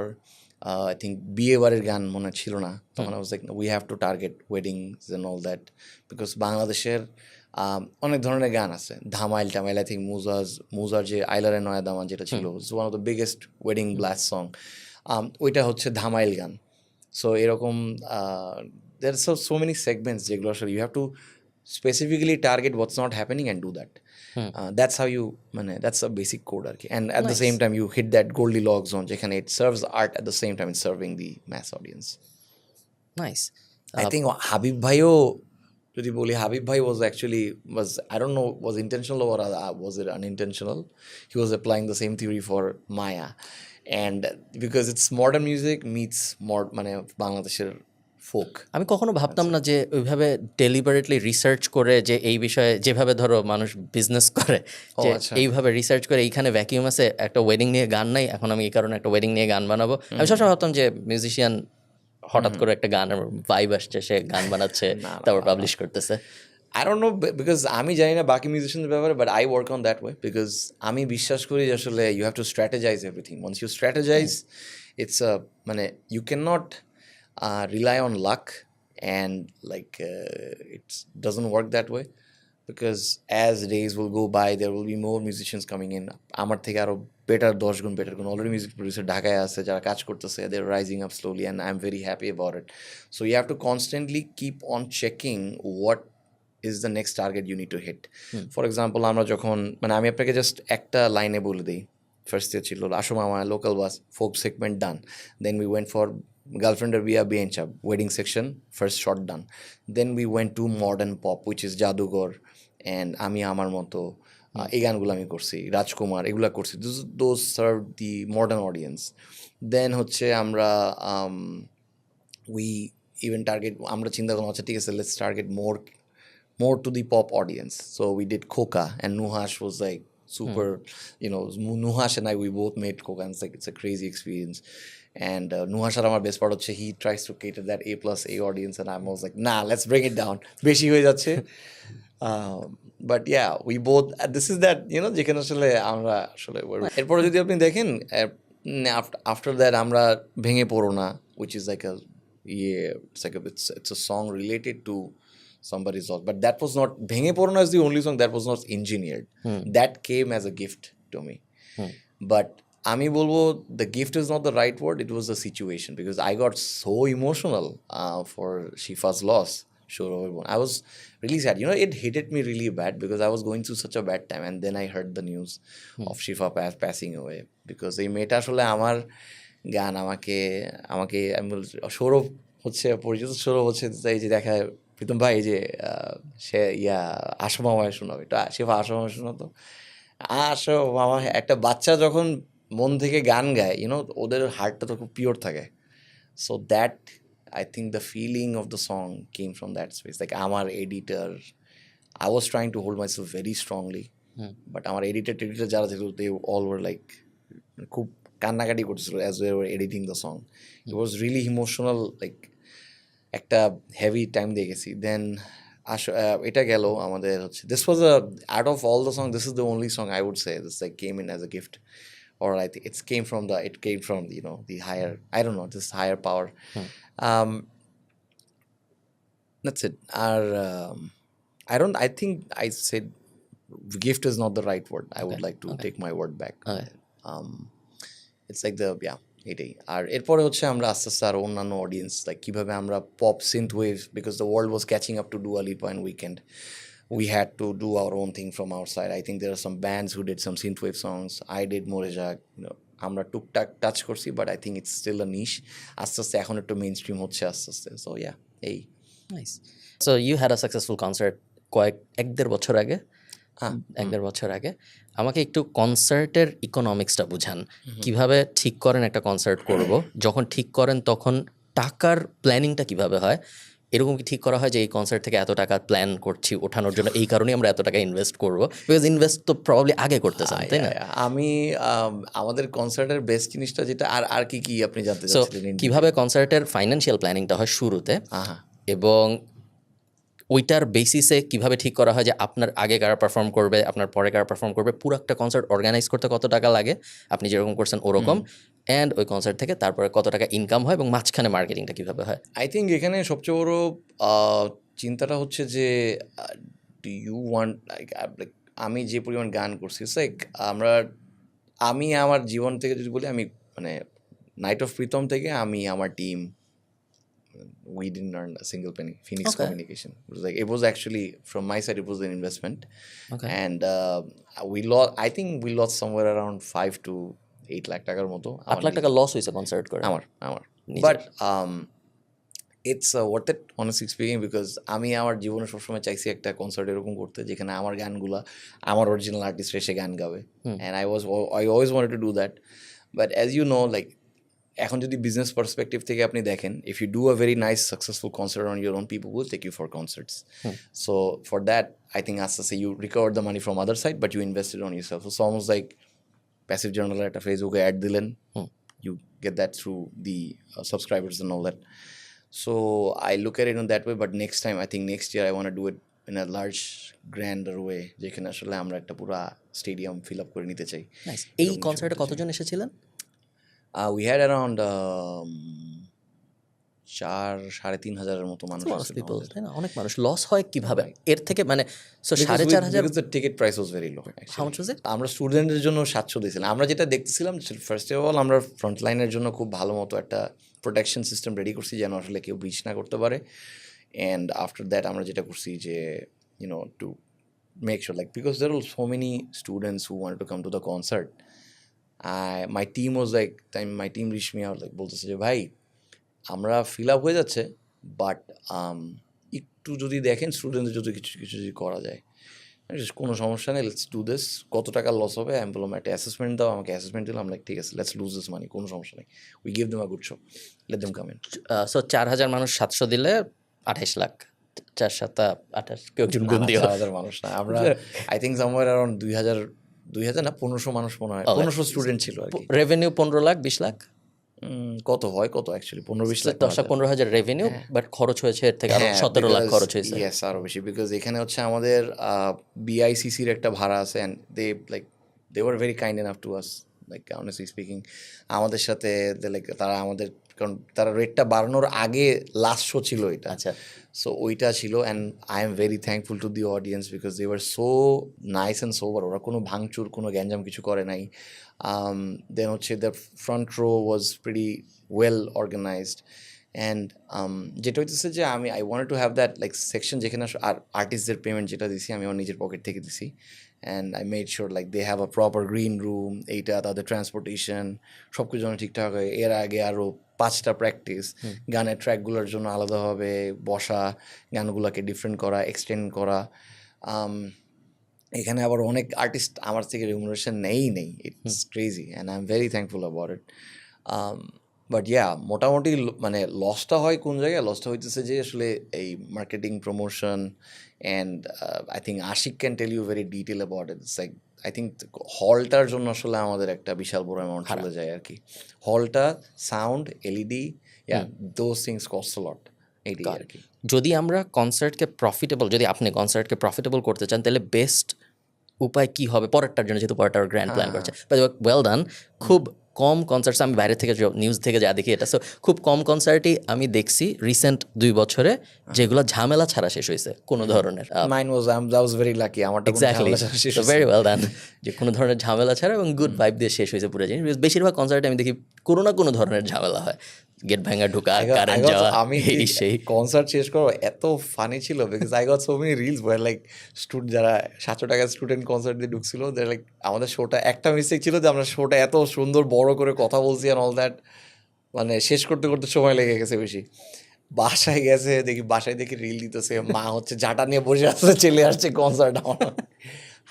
I think বিয়ে বাড়ির গান মনে ছিল না তখন I was like we have to target weddings and all that because বাংলাদেশের অনেক ধরনের গান আছে ধামাইল টামাইল I think মুজার যে আইলারে নয়া দামান যেটা ছিল it's one of the biggest wedding blast song ওইটা হচ্ছে ধামাইল গান সো এরকম there are so many segments যেগুলো আসলে you have to specifically target what's not happening and do that. That's how you that's a basic code আর কি and at the same time you hit that Goldilocks zone যেখানে it serves art at the same time it's serving the mass audience. Nice. I think Habib ভাইও যদি বলি হাবিব ভাই was I don't know was intentional or was it unintentional. He was applying the same theory for Maya and because it's modern music meets বাংলাদেশের folk আমি কখনো ভাবতাম না যে ওইভাবে ডেলিবারেটলি রিসার্চ করে যে এই বিষয়ে যেভাবে ধরো মানুষ বিজনেস করে যে এইভাবে রিসার্চ করে এইখানে ভ্যাকিউম আছে একটা ওয়েডিং নিয়ে গান নাই এখন আমি এই কারণে একটা ওয়েডিং নিয়ে গান বানাবো আমি সবসময় ভাবতাম যে মিউজিশিয়ান হঠাৎ করে একটা গানের ভাইব আসছে সে গান বানাচ্ছে তারপর পাবলিশ করতেছে I don't know because আমি জানি না বাকি মিউজিশিয়ানদের ব্যাপারে but I work on that way because আমি বিশ্বাস করি যে আসলে you have to strategize everything once you strategize it's a you cannot rely on luck and it doesn't work that way because as days will go by there will be more musicians coming in আমার থেকে আরো better 10 গুণ better গুণ already music producer ঢাকায় আছে যারা কাজ করতেছে they're rising up slowly and I'm very happy about it so you have to constantly keep on checking what is the next target you need to hit for example আমরা যখন আমি আপনাকে just একটা লাইনে বলে দিই ফার্স্ট ইয়ার ছিল আসো মামা local bus folk segment done then we went for Girlfriend Biya Bencha wedding section first shot done then we went to modern pop which is Jadugor and Ami Amar Moto এই গানগুলো আমি করছি রাজকুমার এগুলা করছি those serve the modern audience then হচ্ছে আমরা we even target আমরা চিন্তা করলাম আচ্ছা ঠিক আছে let's target more to the pop audience so we did Koka and Nuhash was like super Nuhash and I we both made Koka and it's a crazy experience and Nuhash আমার best part হচ্ছে he tries to cater that A+A audience and I'm always like nah let's bring it down বেশি হয়ে যাচ্ছে but yeah we both this is that যেখানে আসলে আমরা আসলে এরপরে যদি আপনি দেখেন after that আমরা ভেঙে পড়ো না which is like a it's a song related to somebody's loss but that was not ভেঙে পড়ো না is the only song that was not engineered that came as a gift to me but আমি বলবো the gift is not the right word it was the situation because I got so emotional for Shifa's loss I was really sad it hit me really bad because I was going through such a bad time and then I heard the news of Shifa passing away because এই মেয়েটা আসলে আমার গান আমাকে আমি সৌরভ হচ্ছে পরিচিত সৌরভ হচ্ছে এই যে দেখা প্রীতম ভাই যে সে আসো মামায় শোনাবে এটা শিফা আসো মামায় শোনাতো আসো মামা একটা বাচ্চা যখন মন থেকে গান গায় ওদের হার্টটা তো খুব পিওর থাকে so that I think the feeling of the song came from that space like আমার editor I was trying to hold myself very strongly but আমার এডিটর যারা ছিল দে অল ওয়ার লাইক খুব কান্নাকাটি করছিল as we were editing the song. It was really emotional, like একটা heavy time দিয়ে গেছি। দেন এটা গেল আমাদের হচ্ছে this was out of all the song this is the only song I would say this like came in as a gift, or I think it came from the higher, I don't know, this higher power. Um, that's it. I think I said gift is not the right word. I would like to take my word back. It's like এটাই। আর এরপরে হচ্ছে আমরা আস্তে আস্তে আরও অন্যান্য audience like কীভাবে আমরা pop synth wave, because the world was catching up to Dua Lipa and Weekend. We had to do our own thing from our side. I think there are some bands who did some synthwave songs. I did Morejak. আমরা টুকটাক touch করছি, but I think it's still a niche. আস্তে আস্তে এখন একটু main stream হচ্ছে আস্তে আস্তে। সো এই nice. So you had a successful concert এক দেড় বছর আগে। আমাকে একটু কনসার্টের ইকোনমিক্সটা বুঝান। কিভাবে ঠিক করেন একটা কনসার্ট করব, যখন ঠিক করেন তখন টাকার প্ল্যানিংটা কিভাবে হয়? এরকম কি ঠিক করা হয় যে এই কনসার্ট থেকে এত টাকা প্ল্যান করছি ওঠানোর জন্য, এই কারণেই আমরা এত টাকা ইনভেস্ট করবো? বিকজ ইনভেস্ট তো প্রবাবলি আগে করতেছেন, তাই না? আমি আমাদের কনসার্টের বেস্ট জিনিসটা যেটা, আর কি আপনি জানতে সো চাচ্ছিলেন? কিভাবে কনসার্টের ফাইন্যান্সিয়াল প্ল্যানিংটা হয় শুরুতে, এবং ওইটার বেসিসে কিভাবে ঠিক করা হয় যে আপনার আগে কারা পারফর্ম করবে, আপনার পরে কারা পারফর্ম করবে, পুরো একটা কনসার্ট অর্গানাইজ করতে কত টাকা লাগে, আপনি যেরকম করছেন ওরকম, অ্যান্ড ওই কনসার্ট থেকে তারপরে কত টাকা ইনকাম হয়, এবং মাঝখানে মার্কেটিংটা কীভাবে হয়? আই থিঙ্ক এখানে সবচেয়ে বড় চিন্তাটা হচ্ছে যে ডু ইউ ওয়ান্ট লাইক আমি যে পরিমাণ গান করছি, লাইক আমি আমার জীবন থেকে যদি বলি, আমি মানে নাইট অফ প্রীতম থেকে আমি আমার team, we didn't earn a single penny. Phoenix Communication. It was actually, from my side, it was an investment. And I think we lost somewhere around 5 to 8 lakh টাকার মতো। 8 লাখ টাকা লস হয়েছে concert করে আমার but it's worth it, honestly speaking, because আমি আমার জীবনে সবসময় চাইছি একটা কনসার্ট এরকম করতে যেখানে আমার গানগুলা আমার অরিজিনাল আর্টিস্ট এসে গান গাবে, and I always wanted to do that. But as you know, like এখন যদি বিজনেস পার্সপেক্টিভ থেকে আপনি দেখেন, if you do a very nice successful concert on your own, people will take you for concerts. So for that I think আস্তে আস্তে you recover the money from other side, but you invested on your self. So almost like passive জার্নালের একটা ফেসবুকে ad দিলেন, you get that through the subscribers and all that. So I look at it in that way, but next time I think next year I want to do it in a large grandeur way, যেখানে আসলে আমরা একটা পুরো stadium fill up করে নিতে চাই। এই কনসার্টে কতজন এসেছিলেন? We had around 4,500 মতো মানুষ। অনেক মানুষ। লস হয় কিভাবে এর থেকে? মানে 4,500 the ticket price was very low. How much was it? আমরা স্টুডেন্টদের জন্য 700 দিয়েছিলাম। আমরা যেটা দেখতেছিলাম, ফার্স্ট অফ অল আমরা ফ্রন্ট লাইনের জন্য খুব ভালো মতো একটা প্রোটেকশন সিস্টেম রেডি করছি যেন আসলে কেউ ব্রিচ না করতে পারে। অ্যান্ড আফটার দ্যাট আমরা যেটা করছি যে to make sure, like because there are so many students who wanted to come to the concert, my team was like, my team reached me out, like বলতেছে যে ভাই আমরা ফিল আপ হয়ে যাচ্ছে, বাট একটু যদি দেখেন স্টুডেন্টদের যদি কিছু যদি করা যায়, কোনো সমস্যা নেই, লেটস ডু দিস। কত টাকা লস হবে? আমি বললাম একটা অ্যাসেসমেন্ট দাও। আমাকে অ্যাসেসমেন্ট দিলাম, লাইক ঠিক আছে, লেটস লুজ দিস মানি, কোনো সমস্যা নেই, we give them a good show, let them come in. So 4,000 মানুষ 700 দিলে 28 লাখ, 4 7 28, কেউ একজন গুণ দিও। 4,000 মানুষ না, আমরা আই থিঙ্ক সামওয়্যার অ্যারাউন্ড 2,000 না 1,500 মানুষ মনে হয়, 1,500 স্টুডেন্ট ছিল আর কি। রেভিনিউ 15 লাখ 20 লাখ কত অ্যাকচুয়ালি 15-20 লাখ, 10-15,000 রেভিনিউ, বাট খরচ হয়েছে এর থেকে আরো 17 লাখ খরচ হয়েছে। ইয়েস, আরো বেশি, বিকজ এখানে হচ্ছে আমাদের বিআইসিসির একটা ভাড়া আছে, and they were very kind enough to us, like honestly speaking আমাদের সাথে লাইক তারা আমাদের, কারণ তারা রেটটা বাড়ানোর আগে লাস্ট শো ছিল এটা। আচ্ছা, সো ওইটা ছিল, and I am very thankful to the audience because they were so nice and sober. ওরা কোনো ভাঙচুর, কোনো গ্যাঞ্জাম কিছু করে নাই। দেন হচ্ছে the front row was pretty well organised, and যেটা হইতেছে যে I wanted to have that like section যেখানে আর আর্টিস্টদের পেমেন্ট যেটা দিছি আমি আমার নিজের পকেট থেকে দিছি, and I made sure like they have a proper green room, এইটা তাদের ট্রান্সপোর্টেশন সব কিছু যেন ঠিকঠাক হয়। এর আগে আরও 5টা প্র্যাকটিস, গানের ট্র্যাকগুলোর জন্য আলাদাভাবে বসা, গানগুলোকে ডিফারেন্ট করা, এক্সটেন্ড করা। এখানে আবার অনেক আর্টিস্ট আমার থেকে রেমুনারেশন নেই, it's crazy, and I am very thankful about it. But yeah মোটামুটি মানে লসটা হয় কোন জায়গায়, লসটা হইতেছে যে আসলে এই marketing promotion and I think Ashiq can tell you very detail about it. It's like I think হলটার জন্য আসলে আমাদের একটা বিশাল বড় অ্যামাউন্ট চলে যায় আর কি। হলটা, sound, LED, yeah those things cost lot, এইটাই আর কি। যদি আমরা কনসার্টকে প্রফিটেবল, যদি আপনি কনসার্টকে প্রফিটেবল করতে চান তাহলে বেস্ট উপায় কি হবে পরেরটার জন্য, যেহেতু পরেরটার গ্র্যান্ড প্ল্যান করছে। Well done. খুব কম কনসার্টস আমি বাইরে থেকে নিউজ থেকে যা দেখি এটা, সো খুব কম কনসার্টই আমি দেখছি রিসেন্ট 2 বছরে যেগুলো ঝামেলা ছাড়া শেষ হয়েছে কোনো ধরনের। Mine was I was very lucky, আমারটা কোনো এক্স্যাক্টলি, ঝামেলা ছাড়া শেষ হয়েছে। ভেরি ওয়েল ডান, যে কোনো ধরনের ঝামেলা ছাড়া এবং গুড ভাইব দিয়ে শেষ হয়েছে পুরো জিনিস। বেশিরভাগ কনসার্টে আমি দেখি কোনো না কোনো ধরনের ঝামেলা হয়, গেট ভাঙা, ঢোকা, কারেন্ট যাওয়া, আমি এই সেই। কনসার্ট শেষ করো এত ফানি ছিল because I got so many reels where like যারা 700 টাকার স্টুডেন্ট কনসার্ট দিয়ে ঢুকছিল, লাইক আমাদের শোটা একটা মিস্টেক ছিল যে আমরা শোটা এত সুন্দর বড় করে কথা বলছি অ্যান্ড অল দ্যাট, মানে শেষ করতে করতে সময় লেগে গেছে বেশি। বাসায় গেছে দেখি রিল দিতেছে, মা হচ্ছে ঝাঁটা নিয়ে বসে আসছে, চলে আসছে কনসার্ট, আমার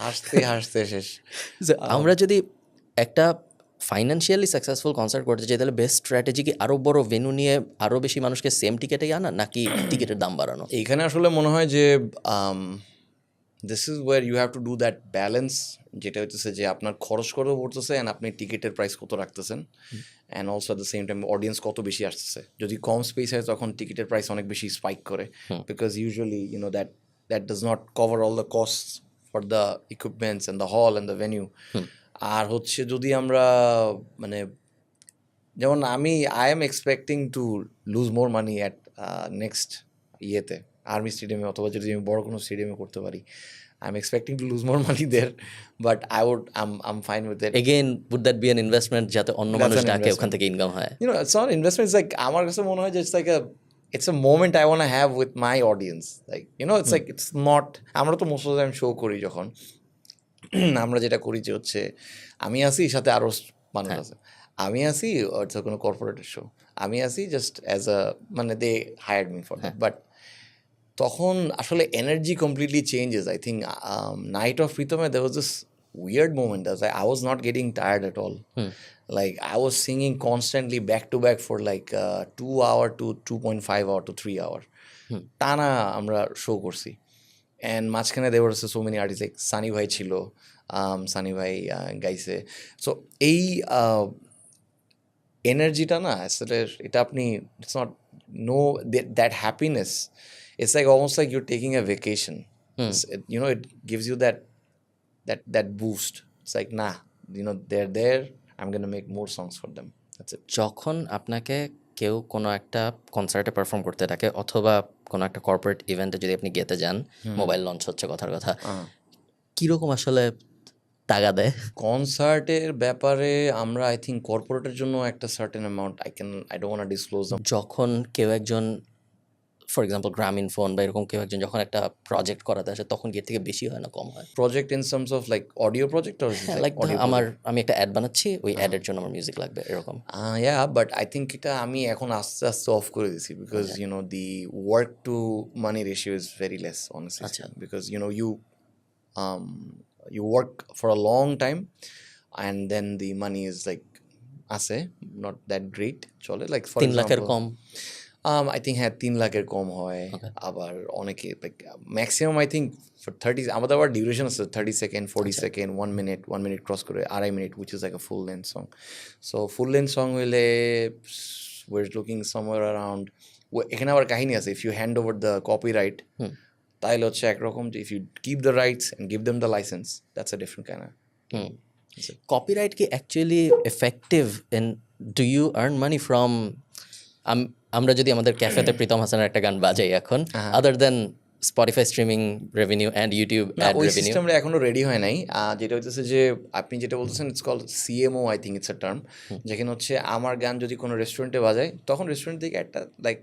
হাসতে হাসতে শেষ। আমরা যদি একটা ফাইন্যান্সিয়ালি সাকসেসফুল কনসার্ট করতে চাই তাহলে বেস্ট স্ট্র্যাটেজি কি আরও বড় ভেন্যু নিয়ে আরও বেশি মানুষকে সেম টিকেটেই আনা, নাকি টিকিটের দাম বাড়ানো? এইখানে আসলে মনে হয় যে this is where you have to do that balance, যেটা হচ্ছে যে আপনার খরচ কত পড়তেছে অ্যান্ড আপনি টিকিটের প্রাইস কত রাখতেছেন, and also at the same time audience কত বেশি আসতেছে। যদি কম স্পেস হয় তখন টিকিটের প্রাইস অনেক বেশি স্পাইক করে, because usually that does not cover all the cost for the equipments and the hall and the venue. আর হচ্ছে যদি আমরা মানে যেমন I am expecting to lose more money at next ইয়েতে আর্মি স্টেডিয়ামে, অথবা যদি আমি বড় কোনো স্টেডিয়ামে করতে পারি, I am expecting to lose more money there, but I am fine with that. Again would that be an investment, যাতে অন্য মানুষ ডাকে ওখান থেকে ইনকাম হয়? It's not investment. It's like আমার কাছে মনে হয় যে it's a moment I want to have with my audience. Like it's like it's not. আমরা তো most of the time show করি যখন আমরা যেটা করি যে হচ্ছে আমি আসি, সাথে আরো মানুষ আছে, আমি আসি হচ্ছে কোনো কর্পোরেটের শো, আমি আসি জাস্ট অ্যাজ আ মানে they hired me for that, but তখন আসলে energy completely changes. I think night of প্রীতমে there was this weird moment as I was not getting tired at all. Like I was singing constantly back to back for like 2 hour to 2.5 hour to 3 hour টানা আমরা show করছি। And মাঝখানে there were so many artists like Sunny ভাই ছিল, সানি ভাই গাইছে। So এই এনার্জিটা না আসলে এটা আপনি it's not know that happiness, it's like almost like you're taking a vacation. It gives you that boost. It's like they're there, I'm gonna make more songs for them, that's it. যখন আপনাকে কেউ কোনো একটা কনসার্টে perform করতে ডাকে অথবা কোনো একটা কর্পোরেট ইভেন্টে যদি আপনি গেতে যান, মোবাইল লঞ্চ হচ্ছে কথার কথা, কীরকম আসলে টাকা দেয়? কনসার্টের ব্যাপারে আমরা আই থিঙ্ক কর্পোরেটের জন্য একটা certain amount I don't want to disclose. যখন কেউ একজন ফর এক্সাম্পল গ্রামীণ ফোন বা এরকম কেউ একজন যখন একটা প্রজেক্ট করাতে আসে, তখন কি এর থেকে বেশি হয় না কম হয়? Project in terms of like audio project or like আমি একটা অ্যাড বানাচ্ছি, ওই অ্যাডের জন্য আমার মিউজিক লাগবে, এরকম? বাট আই থিঙ্ক এটা আমি এখন আস্তে আস্তে অফ করে দিছি, because the work to money ratio is very less honestly, because you work for a long time and then the money is like আছে not that great চলে, like for 3 লাখের কম? I think 3 লাখের কম হয়। আবার অনেকে like maximum I think for 30 আমাদের আবার duration আছে 30 সেকেন্ড, 40 সেকেন্ড, 1 মিনিট ক্রস করে 2.5 minute, which is like a full length song. So full length song হইলে we're looking somewhere around, এখানে আবার কাহিনী আছে, if you hand over the copyright তাইলে হচ্ছে একরকম, if you keep the rights and give them the license, that's a different kind of copyright কি actually effective in do you earn money from? আমরা যদি আমাদের ক্যাফেতে প্রীতম হাসানের একটা গান বাজাই এখন, other then Spotify streaming revenue and YouTube ad ওই রেভিনিউ, সিস্টেমটা এখনো রেডি হয় নাই। যেটা হচ্ছে যে আপনি যেটা বলতেছেন it's called CMO, I think it's a term, যেখানে হচ্ছে আমার গান যদি কোনো রেস্টুরেন্টে বাজায় তখন রেস্টুরেন্ট থেকে একটা লাইক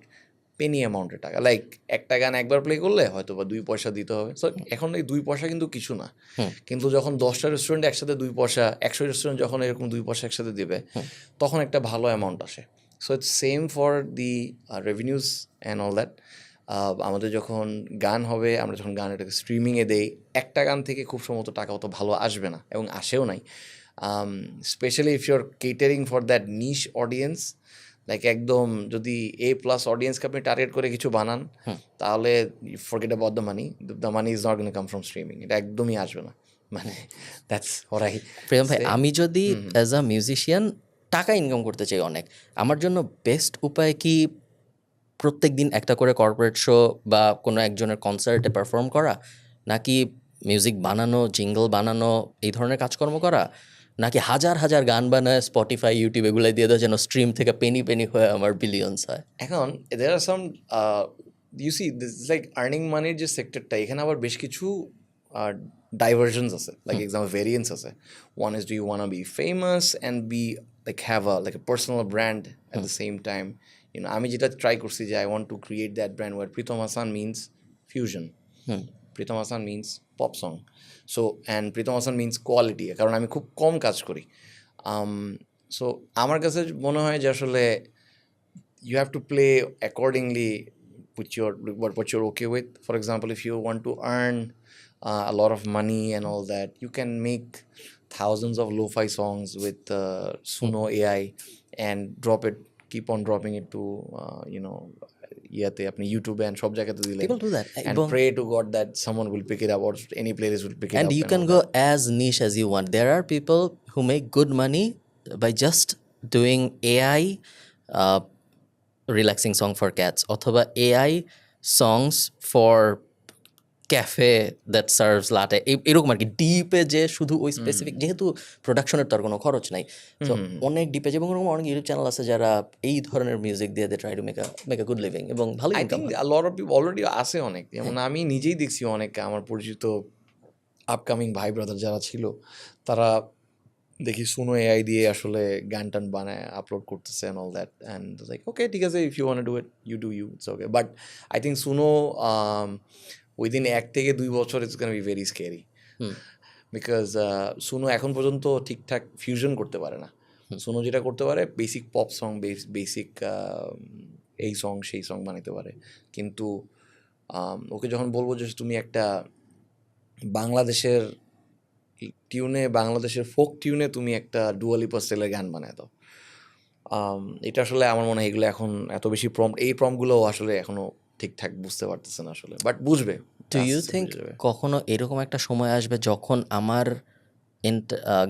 পেনি অ্যামাউন্টের টাকা, লাইক একটা গান একবার প্লে করলে হয়তো বা 2 পয়সা দিতে হবে। সো এখন এই 2 পয়সা কিন্তু কিছু না, কিন্তু যখন 10টা রেস্টুরেন্ট একসাথে 2 পয়সা, 100 রেস্টুরেন্ট যখন এরকম 2 পয়সা একসাথে দেবে, তখন একটা ভালো অ্যামাউন্ট আসে। So it's same for the revenues and all that. আমাদের যখন গান হবে, আমরা যখন গান এটাকে স্ট্রিমিংয়ে দেই, একটা গান থেকে খুব সম্ভবত টাকা অত ভালো আসবে না এবং আসেও নাই, specially if your catering for that niche audience, like একদম যদি A+ অডিয়েন্সকে আপনি টার্গেট করে কিছু বানান তাহলে forget about the money is not gonna come from streaming, এটা একদমই আসবে না, মানে দ্যাটস হোয়াট আই প্রিয়ম ভাই, আমি যদি অ্যাজ আ মিউজিশিয়ান টাকা ইনকাম করতে চাই অনেক, আমার জন্য বেস্ট উপায় কি প্রত্যেক দিন একটা করে কর্পোরেট শো বা কোনো একজনের কনসার্টে পারফর্ম করা, নাকি মিউজিক বানানো, জিঙ্গল বানানো, এই ধরনের কাজকর্ম করা, নাকি হাজার হাজার গান বানায় স্পটিফাই ইউটিউব এগুলো দিয়ে দেওয়া যেন স্ট্রিম থেকে পেনি পেনি হয়ে আমার বিলিয়ন্স হয়? এখন there are some you see this is like earning money যে সেক্টরটা, এখানে আবার বেশ কিছু diversions আছে, like example variants আছে. One is, do you want to be famous and be like have a like a personal brand at the same time? You know, আমি যেটা ট্রাই করছি যে I want to create that brand where Pritham Hassan means fusion, Pritham Hassan means pop song, so and Pritham Hassan means quality, কারণ আমি খুব কম কাজ করি. So আমার কাছে মনে হয় যে আসলে you have to play accordingly with your what you're okay with. For example, if you want to earn a lot of money and all that, you can make thousands of lo-fi songs with Suno AI and keep on dropping it to ইয়াতে আপনি ইউটিউবে and সব জায়গাতে দিলেন, People do that. and pray to God that someone will pick it up or any playlist will pick it up. And you can go as niche as you want. There are people who make good money by just doing AI relaxing song for cats, অথবা AI songs for cafe that serves latte, এরকম আর কি ডিপে, যে শুধু ওই specific, যেহেতু প্রোডাকশনের তো আর কোনো খরচ নাই, তো অনেক ডিপে, এবং এরকম অনেক ইউটিউব চ্যানেল আছে যারা এই ধরনের মিউজিক দিয়ে they try to make a good living এবং ভালো I income. Think a lot of people already আছে অনেক, যেমন আমি নিজেই দেখছি অনেক আমার পরিচিত আপকামিং ভাই ব্রাদার যারা ছিল, তারা দেখি সুনো এআই দিয়ে আসলে গান টান বানায় আপলোড করতেছে and all that, and like okay ঠিক আছে, if you want do it you do you, it's okay, but I think soon within 1 থেকে 2 বছর it's gonna be very scary, because soon এখন পর্যন্ত ঠিকঠাক ফিউশন করতে পারে না. সুনো যেটা করতে পারে বেসিক পপ সং, বেসিক এই সং সেই সং বানাতে পারে, কিন্তু ওকে যখন বলবো যে তুমি একটা বাংলাদেশের টিউনে, বাংলাদেশের ফোক টিউনে তুমি একটা ডুয়া লিপা স্টাইলের গান বানায় দাও, এটা আসলে আমার মনে হয় এগুলো এখন এত বেশি এই প্রম্পটগুলোও আসলে এখনও ঠিকঠাক বুঝতে পারতেছে না আসলে, বাট বুঝবে. ডু ইউ থিঙ্ক কখনো এরকম একটা সময় আসবে যখন আমার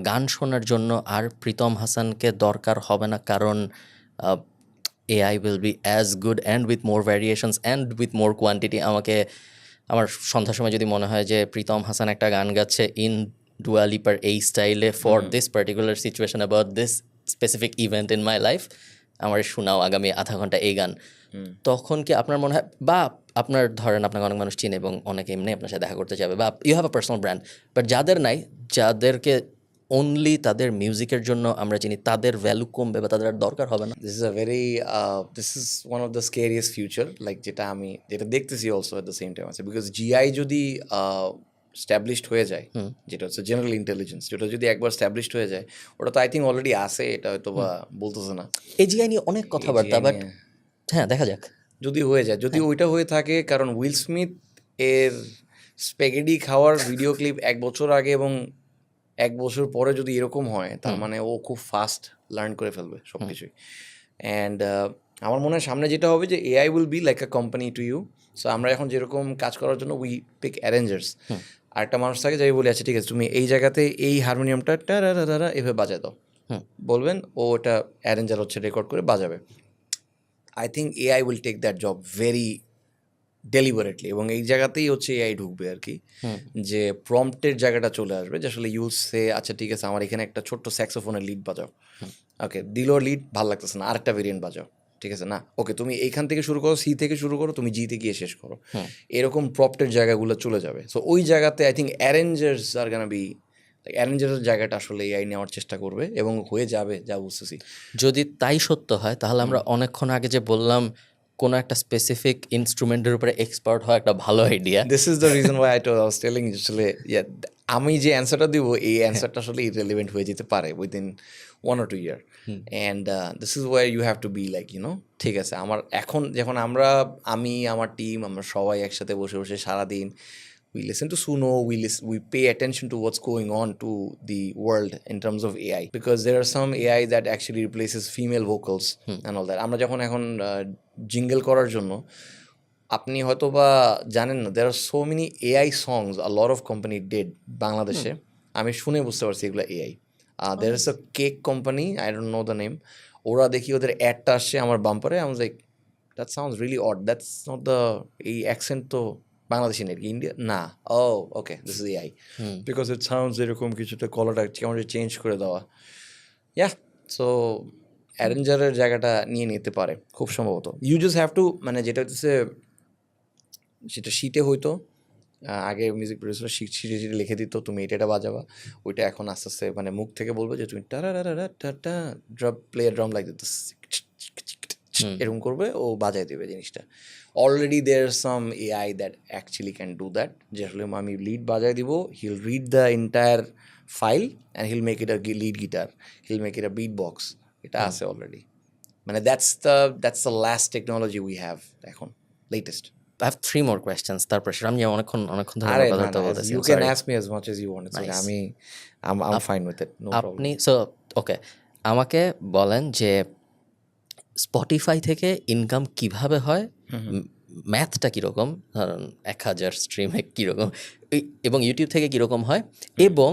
গান শোনার জন্য আর প্রীতম হাসানকে দরকার হবে না, কারণ AI will be as good and with more variations and with more quantity? আমার সন্ধ্যার সময় যদি মনে হয় যে প্রীতম হাসান একটা গান গাচ্ছে ইন ডুয়া লিপার এই স্টাইলে for this particular situation about this specific event in my life, আমার শোনাও আগামী আধা ঘন্টা এই গান, তখন কি আপনার মনে হয়, বা আপনার ধরেন আপনাকে অনেক মানুষ চিনে এবং অনেকে এমনি আপনার সাথে দেখা করতে যাবে, বা you have a personal brand, but যাদের নাই, যাদেরকে অনলি তাদের মিউজিকের জন্য আমরা চিনি, তাদের ভ্যালু কমবে বা তাদের আর দরকার হবে না? This is one of the scariest future, like যেটা দেখতেছি also at the same time আছে, বিকজ জিআই যদি স্ট্যাবলিশড হয়ে যায়, যেটা হচ্ছে জেনারেল ইন্টেলিজেন্স, যেটা যদি একবার স্ট্যাবলিশড হয়ে যায়, ওটা তো আই থিঙ্ক অলরেডি আছে, এটা হয়তো বা বলতেছে না, এজিআই নিয়ে অনেক কথাবার্তা, বাট হ্যাঁ দেখা যাক যদি হয়ে যায়, যদি ওইটা হয়ে থাকে, কারণ উইল স্মিথ এর স্প্যাগেটি খাওয়ার ভিডিও ক্লিপ 1 বছর আগে এবং 1 বছর পরে যদি এরকম হয়, তার মানে ও খুব ফাস্ট লার্ন করে ফেলবে সব কিছুই. অ্যান্ড আমার মনে হয় সামনে যেটা হবে যে AI will be like a company to you. So আমরা এখন যেরকম কাজ করার জন্য উই পিক অ্যারেঞ্জার্স, আর একটা মানুষ থাকে যাই বলে, আচ্ছা ঠিক আছে তুমি এই জায়গাতে এই হারমোনিয়ামটা টারা এভাবে বাজায় দাও, বলবেন, ও ওটা অ্যারেঞ্জার হচ্ছে রেকর্ড করে বাজাবে. I think AI will take that job very deliberately, এবং এই জায়গাতেই হচ্ছে এআই ঢুকবে আর কি, যে প্রম্পটের জায়গাটা চলে আসবে, যে আসলে ইউজ সে আচ্ছা ঠিক আছে আমার এখানে একটা ছোট্ট স্যাক্সোফোনের লিড বাজাও, ওকে দিল লিড ভালো লাগতেছে না, আরেকটা ভেরিয়েন্ট বাজাও, ঠিক আছে না, ওকে তুমি এইখান থেকে শুরু করো, সি থেকে শুরু করো, তুমি জিতে গিয়ে শেষ করো, এরকম প্রম্পটের জায়গাগুলো চলে যাবে. সো ওই জায়গাতে I think arrangers are gonna be, অ্যারেঞ্জারের জায়গাটা আসলে এআই নেওয়ার চেষ্টা করবে এবং হয়ে যাবে যা বুঝতেছি. যদি তাই সত্য হয়, তাহলে আমরা অনেকক্ষণ আগে যে বললাম কোনো একটা স্পেসিফিক ইনস্ট্রুমেন্টের উপরে এক্সপার্ট হওয়া একটা ভালো idea. This is the reason why I was telling আসলে আমি যে অ্যান্সারটা দিব, এই অ্যান্সারটা আসলে ইররিলেভেন্ট হয়ে যেতে পারে within 1 or 2 year, and this is why you have to be like ঠিক আছে, আমার এখন যখন আমি আমার টিম আমরা সবাই একসাথে বসে বসে সারাদিন we listen to Suno, we pay attention to what's going on to the world in terms of AI, because there are some AI that actually replaces female vocals and all that. আমরা যখন এখন jingle করার জন্য, আপনি হয়তো বা জানেন না, there are so many AI songs a lot of company did বাংলাদেশে, আমি শুনে বুঝতে পারছি এগুলো AI. There is a cake company, I don't know the name, ওরা দেখি ওদের অ্যাডটা আসছে আমার বাম্পারে, I was like, that sounds really odd, that's not the এই অ্যাকসেন্ট তো বাংলাদেশি নাকি ইন্ডিয়া না, oh okay this is AI, because it sounds এরকম কিছুটা, কলারটা কেমন চেঞ্জ করে দেওয়া। ইয়া, সো অ্যারেঞ্জারের জায়গাটা নিয়ে নিতে পারে খুব সম্ভবত। ইউ জাস্ট হ্যাভ টু, মানে যেটা হচ্ছে সেটা শিটে হইতো আগে, মিউজিক প্রডিউসার শিটে শিটে লিখে দিত তুমি এটা বাজাবা, ওইটা এখন আস্তে আস্তে মানে মুখ থেকে বলবে যে তুমি drum play drum like this, এরকম করবে, ও বাজায় দেবে জিনিসটা। Already there some AI that actually can do that, যে আসলে আমি লিড বাজায় দিব, he'll read the entire file and he'll make it a lead guitar, he'll make it a beat box, এটা আছে অলরেডি। মানে that's the last technology we have এখন, latest. I have 3 more questions. তারপর আমি অনেকক্ষণ ধরে আরে কথা বলতেছি। you can ask me as much as you want. It's like I'm fine with it. No problem. আপনি ওকে, আমাকে বলেন যে স্পটিফাই থেকে ইনকাম কিভাবে হয়, ম্যাথটা কীরকম, ধরুন 1000 স্ট্রিমে কীরকম, এবং ইউটিউব থেকে কীরকম হয়, এবং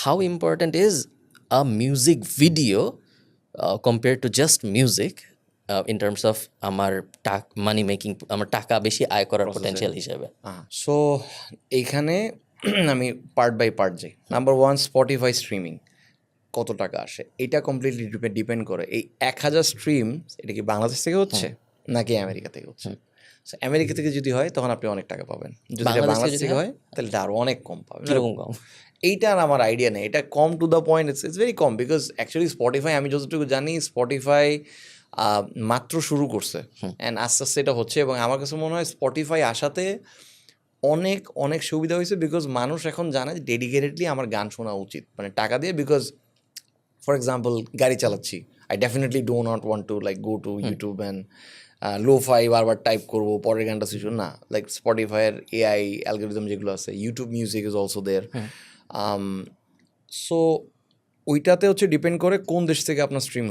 how important is a music video compare to just music in terms of আমার মানি মেকিং, আমার টাকা বেশি আয় করার পোটেনশিয়াল হিসেবে। সো এইখানে আমি পার্ট বাই পার্ট যাই। নাম্বার 1, স্পটিফাই স্ট্রিমিং কত টাকা আসে, এটা কমপ্লিটলি ডিপেন্ড করে এই 1000 স্ট্রিম, এটা কি বাংলাদেশ থেকে হচ্ছে নাকি আমেরিকা থেকে হচ্ছে। সো আমেরিকা থেকে যদি হয় তখন আপনি অনেক টাকা পাবেন, যদি বাংলাদেশ থেকে হয় তাহলে এটা আরও অনেক কম পাবেন। কীরকম কম? এইটা আর আমার আইডিয়া নেই, এটা come to the point, it's very কম, বিকজ অ্যাকচুয়ালি স্পটিফাই, আমি যতটুকু জানি স্পটিফাই মাত্র শুরু করছে অ্যান্ড আস্তে আস্তে এটা হচ্ছে, এবং আমার কাছে মনে হয় স্পটিফাই আসাতে অনেক অনেক সুবিধা হয়েছে, বিকজ মানুষ এখন জানে যে ডেডিকেটেডলি আমার গান শোনা উচিত, মানে টাকা দিয়ে। বিকজ ফর এক্সাম্পল গাড়ি চালাচ্ছি, I definitely do not want to like go to YouTube and lo-fi বারবার টাইপ করবো, পরের গানটা শিখুন না, লাইক স্পটিফাইয়ের AI অ্যালগোরিদম যেগুলো আছে, YouTube music is also there. So ওইটাতে হচ্ছে ডিপেন্ড করে কোন দেশ থেকে আপনার স্ট্রিম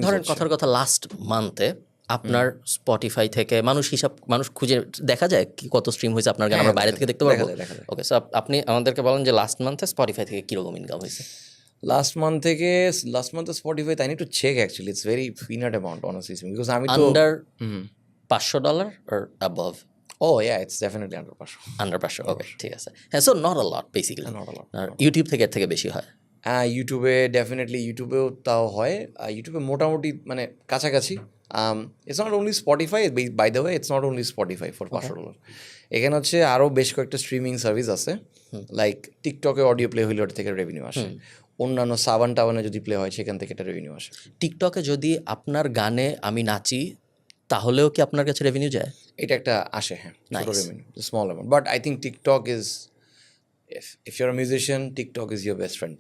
ধরেন কথার কথা লাস্ট মান্থে আপনার স্পটিফাই থেকে মানুষ খুঁজে দেখা যায় কি কত স্ট্রিম হয়েছে আপনার গান, আমরা বাইরে থেকে দেখতে পারবো। ওকে, সো আপনি আমাদেরকে বলেন যে লাস্ট মান্থে স্পটিফাই থেকে কীরকম ইনকাম হয়েছে। লাস্ট মান্থে স্পটিফাই, তাই need to check actually, it's very peanut amount honestly, because আমি তো under $500 or above? Oh yeah, it's definitely under 500. Under 500, okay, ঠিক আছে। হ্যাঁ, so not a lot basically. আর ইউটিউব থেকে এর থেকে বেশি হয়? ইউটিউবে ডেফিনেটলি, ইউটিউবেও তাও হয়, ইউটিউবে মোটামুটি মানে কাছাকাছি। It's not only Spotify, by the way, it's not only Spotify for $500। এখানে হচ্ছে আরও বেশ কয়েকটা স্ট্রিমিং সার্ভিস আছে, লাইক টিকটকে অডিও প্লে হইলে ওটা থেকে রেভিনিউ আসে, অন্যান্য সাবানে যদি প্লে হয় সেখান থেকে এটা রেভিনিউ আসে। টিকটকে যদি আপনার গানে আমি নাচি তাহলেও কি আপনার কাছে রেভিনিউ যায়? এটা একটা আসে, হ্যাঁ, ছোটো revenue, small amount, but I think TikTok is, if you're a musician, TikTok is your best friend.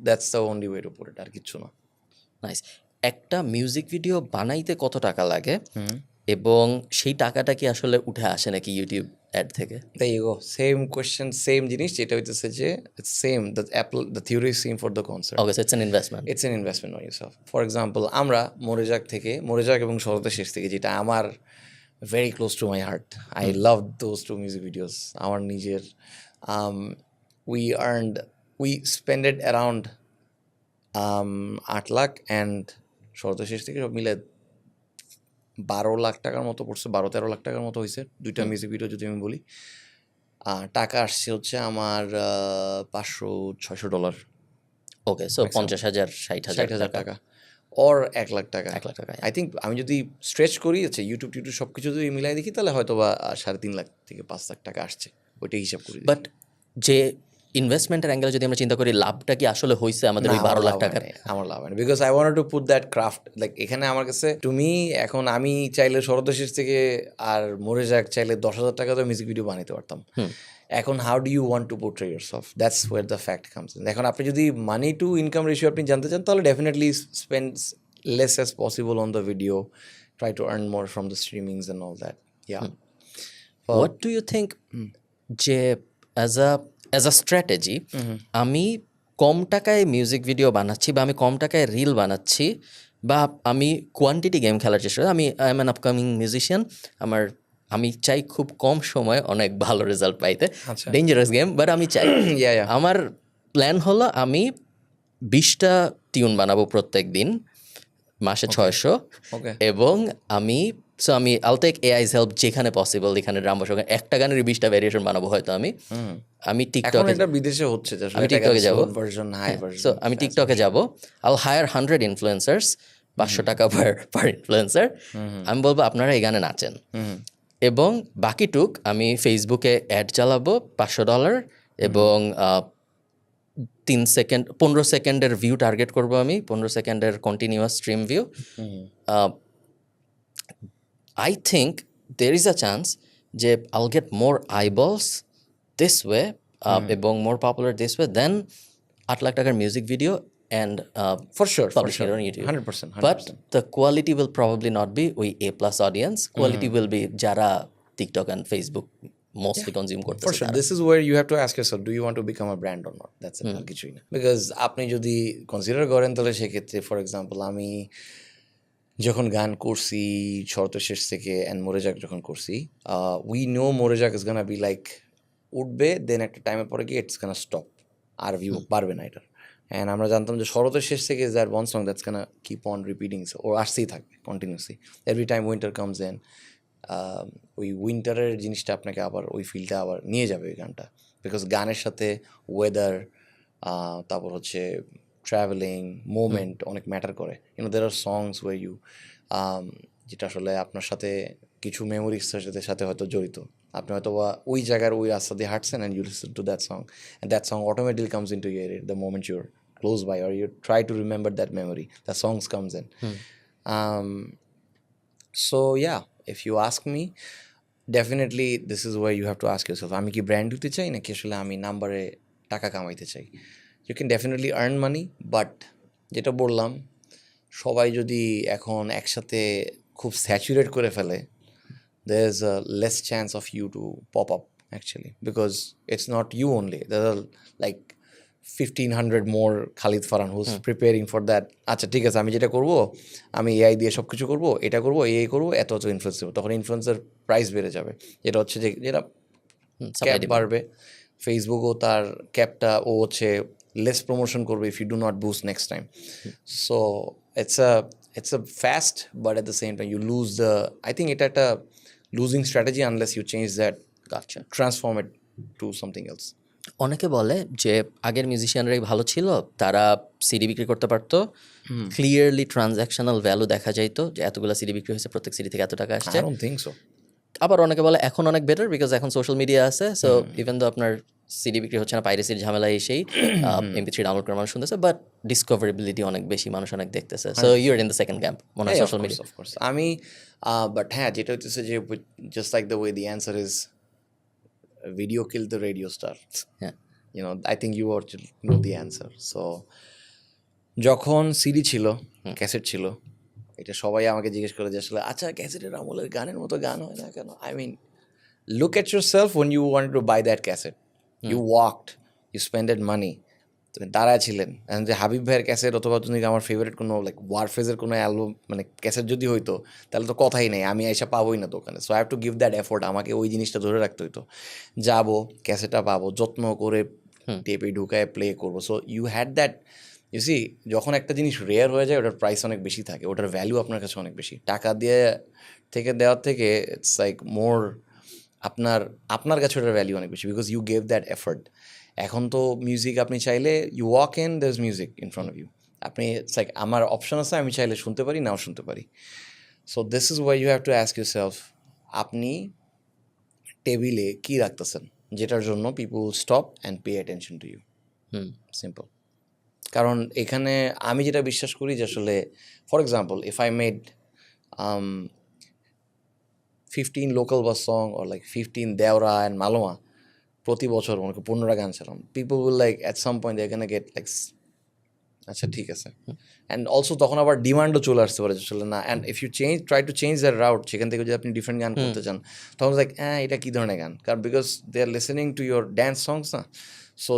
That's the only way to put it, আর কিচ্ছু না। নাইস। একটা মিউজিক ভিডিও বানাইতে কত টাকা লাগে, এবং সেই টাকাটা কি আসলে উঠে আসে নাকি ইউটিউব অ্যাড থেকে? There you go, same question, same জিনিস, যেটা হইতেছে যে same, the theory is same for the concept. Okay, so it's an investment. It's an investment on yourself. For example, আমরা মোরেজাক এবং শরতের শেষ থেকে, যেটা আমার very close to my heart, I loved those 2 music videos, আমার নিজের, we spent it around 8 lakh, and শরতের শেষ থেকে সব মিলে 12 লাখ টাকার মতো পড়ছে, 12-13 লাখ টাকার মতো হয়েছে 2টা মিউজিক ভিডিও যদি আমি বলি। টাকা আসছে হচ্ছে আমার $500-600। ওকে, সো 50,000 60,000 টাকা ওর 1 লাখ টাকা। 1 লাখ টাকা। আই থিঙ্ক আমি যদি স্ট্রেচ করি, আচ্ছা ইউটিউব সব কিছু যদি মিলাই দেখি, তাহলে হয়তো বা 3.5 লাখ থেকে 5 লাখ টাকা আসছে, ওইটাই হিসাব করি। বাট যে ইনভেস্টমেন্টের অ্যাঙ্গেলে যদি আমরা চিন্তা করি, লাভটা কি আসলে হয়েছে আমাদের ওই 12 লাখ টাকার? আমার লাভ হয়, because I wanted to put that craft, like এখানে আমার কাছে তুমি এখন, আমি চাইলে শরতের থেকে আর মরে যাক চাইলে 10,000 টাকা তো মিউজিক ভিডিও বানাইতে পারতাম। এখন how do you want to portray yourself, that's where the fact comes in. এখন আপনি যদি মানি টু ইনকাম রেশিও আপনি জানতে চান, তাহলে definitely spend less as possible on the video, try to earn more from the streamings and all that. Yeah. What do you think যে as a strategy আমি কম টাকায় মিউজিক ভিডিও বানাচ্ছি বা আমি কম টাকায় রিল বানাচ্ছি বা আমি কোয়ান্টিটি গেম খেলার চেষ্টা করি। আমি I am an upcoming musician, আমি চাই খুব কম সময়ে অনেক ভালো রেজাল্ট পাইতে। আচ্ছা। ডেঞ্জারাস গেম, বাট আমি চাই। Yeah, yeah. আমার প্ল্যান হলো আমি 20টা টিউন বানাবো প্রত্যেক দিন, মাসে 600। Okay. এবং আমি আল টেক এআই's হেল্প যেখানে পসিবল, এখানে ড্রাম বসাবো, একটা গানের 20টা ভ্যারিয়েশন বানাবো হয়তো আমি এখন টিকটকে এটা বিদেশে হচ্ছে যে আসলে আমি এটা টিকটকে যাব। Version, high so version. আমি টিকটকে যাব, আল হায়ার 100 ইনফ্লুয়েন্সার্স, 500 টাকা পার ইনফ্লুয়েন্সার। আমি বলবো আপনারা এই গানে নাচেন, এবং বাকিটুক আমি ফেসবুকে অ্যাড চালাবো $500 এবং 15 সেকেন্ডের ভিউ টার্গেট করব আমি, 15 সেকেন্ডের continuous stream view. I think there is a chance যে I'll get more eyeballs this way এবং more popular this way than 8 lakh টাকার music video and For sure, for publishing sure. it on YouTube. 100%, 100%. But the quality will probably not be ওই A+ audience. Quality will be যারা TikTok and Facebook mostly consume For করতেছে sure, তারা। this is where you have to ask yourself, do you want to become a brand or not? That's it, আর কিছুই না। Because আপনি যদি consider করেন তাহলে সেক্ষেত্রে ফর এক্সাম্পল আমি যখন গান করছি শরতের শেষ থেকে অ্যান্ড মোরেজাক যখন করছি, উই নো মোরেজাক ইজ গানা বি লাইক উঠবে, দেন একটা টাইমের পরে গিয়ে ইটস গানা স্টপ, আর ভিউ পারবে না এটার। অ্যান্ড আমরা জানতাম যে শরতের শেষ থেকে is that one song that's gonna keep on repeating, ও আসতেই থাকবে continuously every time winter comes in. ওই উইন্টারের জিনিসটা আপনাকে আবার ওই ফিলটা আবার নিয়ে যাবে ওই গানটা, বিকজ গানের সাথে ওয়েদার, তারপর হচ্ছে ট্রাভেলিং মোমেন্ট অনেক ম্যাটার করে। দের আর সংস ওয়ে ইউ যেটা আসলে আপনার সাথে কিছু মেমোরিজ সাথে হয়তো জড়িত, আপনি হয়তো বা ওই জায়গার ওই রাস্তা দিয়ে হাঁটছেন and you listen to that song and that song automatically comes in to ear it the moment you're close by or you try to remember that memory, the songs comes in. So yeah, if you ask me, definitely this is where you have to ask yourself, আমি কি brand হতে চাই নাকি আসলে আমি নাম্বারে টাকা কামাইতে চাই? You can definitely earn money, but যেটা বললাম, সবাই যদি এখন একসাথে খুব স্যাচুরেট করে ফেলে, there is a less chance of you to pop up actually, because it's not you only, there are like 1500 more Khalid Farhan who's preparing for that. আচ্ছা ঠিক আছে, আমি যেটা করবো, আমি এআই দিয়ে সব কিছু করবো, এটা করবো, এই করবো, এত ইনফ্লুয়েন্স দেবো, তখন ইনফ্লুয়েন্সের প্রাইস বেড়ে যাবে। যেটা হচ্ছে যে যেটা ক্যাপ বাড়বে, ফেসবুকও তার ক্যাপটা ও হচ্ছে লেস প্রমোশন করবে if you do not boost next time. So it's a fast, but at the same time you lose the, I think এটা একটা losing strategy unless you change that, transform it to something else. অনেকে বলে যে আগের মিউজিশিয়ানরাই ভালো ছিল, তারা CD বিক্রি করতে পারতো, ক্লিয়ারলি ট্রানজ্যাকশনাল ভ্যালু দেখা যাইতো যে এতগুলো সিডি বিক্রি হয়েছে, প্রত্যেক সিডি থেকে এত টাকা আসছে। I don't think so. আবার অনেকে বলে এখন অনেক বেটার, বিকজ এখন সোশ্যাল মিডিয়া আছে, সো ইভেন তো আপনার সিডি বিক্রি হচ্ছে না, পাইরেসির ঝামেলা এসেই MP3 ডাউনলোড করে মানুষ শুনতেছে, বাট ডিসকভারেবিলিটি অনেক বেশি, মানুষ অনেক দেখতেছে। So you are in the second camp মনে হয় সোশ্যাল মিডিয়া। Of course. আমি বাট হ্যাঁ, যেটা হচ্ছে যে just like the way the answer is video killed the radio star. হ্যাঁ, You know, I think you already know the answer. So যখন CD ছিল, ক্যাসেট ছিল, এটা সবাই আমাকে জিজ্ঞেস করে যে আসলে আচ্ছা ক্যাসেটের আমলের গানের মতো গান হয় না কেন? I mean, look at yourself when you wanted to buy that cassette. You walked, you spended money. তুমি দাঁড়ায় ছিলেন, যে হাবিব ভাইয়ের ক্যাসেট অথবা তুমি আমার ফেভারিট কোনো লাইক ওয়ারফেজের কোনো অ্যালবাম মানে ক্যাসেট যদি হইতো, তাহলে তো কথাই নেই, আমি এসে পাবোই না দোকানে। So I have to give that effort, আমাকে ওই জিনিসটা ধরে রাখতে হইতো, যাবো ক্যাসেটটা পাবো, যত্ন করে টেপে ঢুকায় প্লে করবো। So you had that, you see, যখন একটা জিনিস রেয়ার হয়ে যায় ওটার প্রাইস অনেক বেশি থাকে, ওটার ভ্যালু আপনার কাছে অনেক বেশি, টাকা দিয়ে থেকে দেওয়ার থেকে ইটস লাইক মোর, আপনার কাছে ওটার ভ্যালু অনেক বেশি, because you gave that effort. এখন তো মিউজিক আপনি চাইলে you walk in, there is music in front of you, আপনি ইটস লাইক আমার অপশন আছে, আমি চাইলে শুনতে পারি, নাও শুনতে পারি। So this is why you have to ask your self, আপনি টেবিলে কী রাখতেছেন যেটার জন্য people stop and pay attention to you. Simple. কারণ এখানে আমি যেটা বিশ্বাস করি যে আসলে for example if I made 15 local bus song or like 15 দেওরা অ্যান্ড মালোয়া প্রতি বছর মনে করি 15টা গান ছিলাম, people will like at some point they gonna get like আচ্ছা ঠিক আছে অ্যান্ড অলসো তখন আবার ডিমান্ডও চলে আসতে পারে চলে না and if you try to change their route সেখান থেকে যদি আপনি ডিফারেন্ট গান করতে চান তখন লাইক এটা কী ধরনের গান কারণ because they are listening to your dance songs না so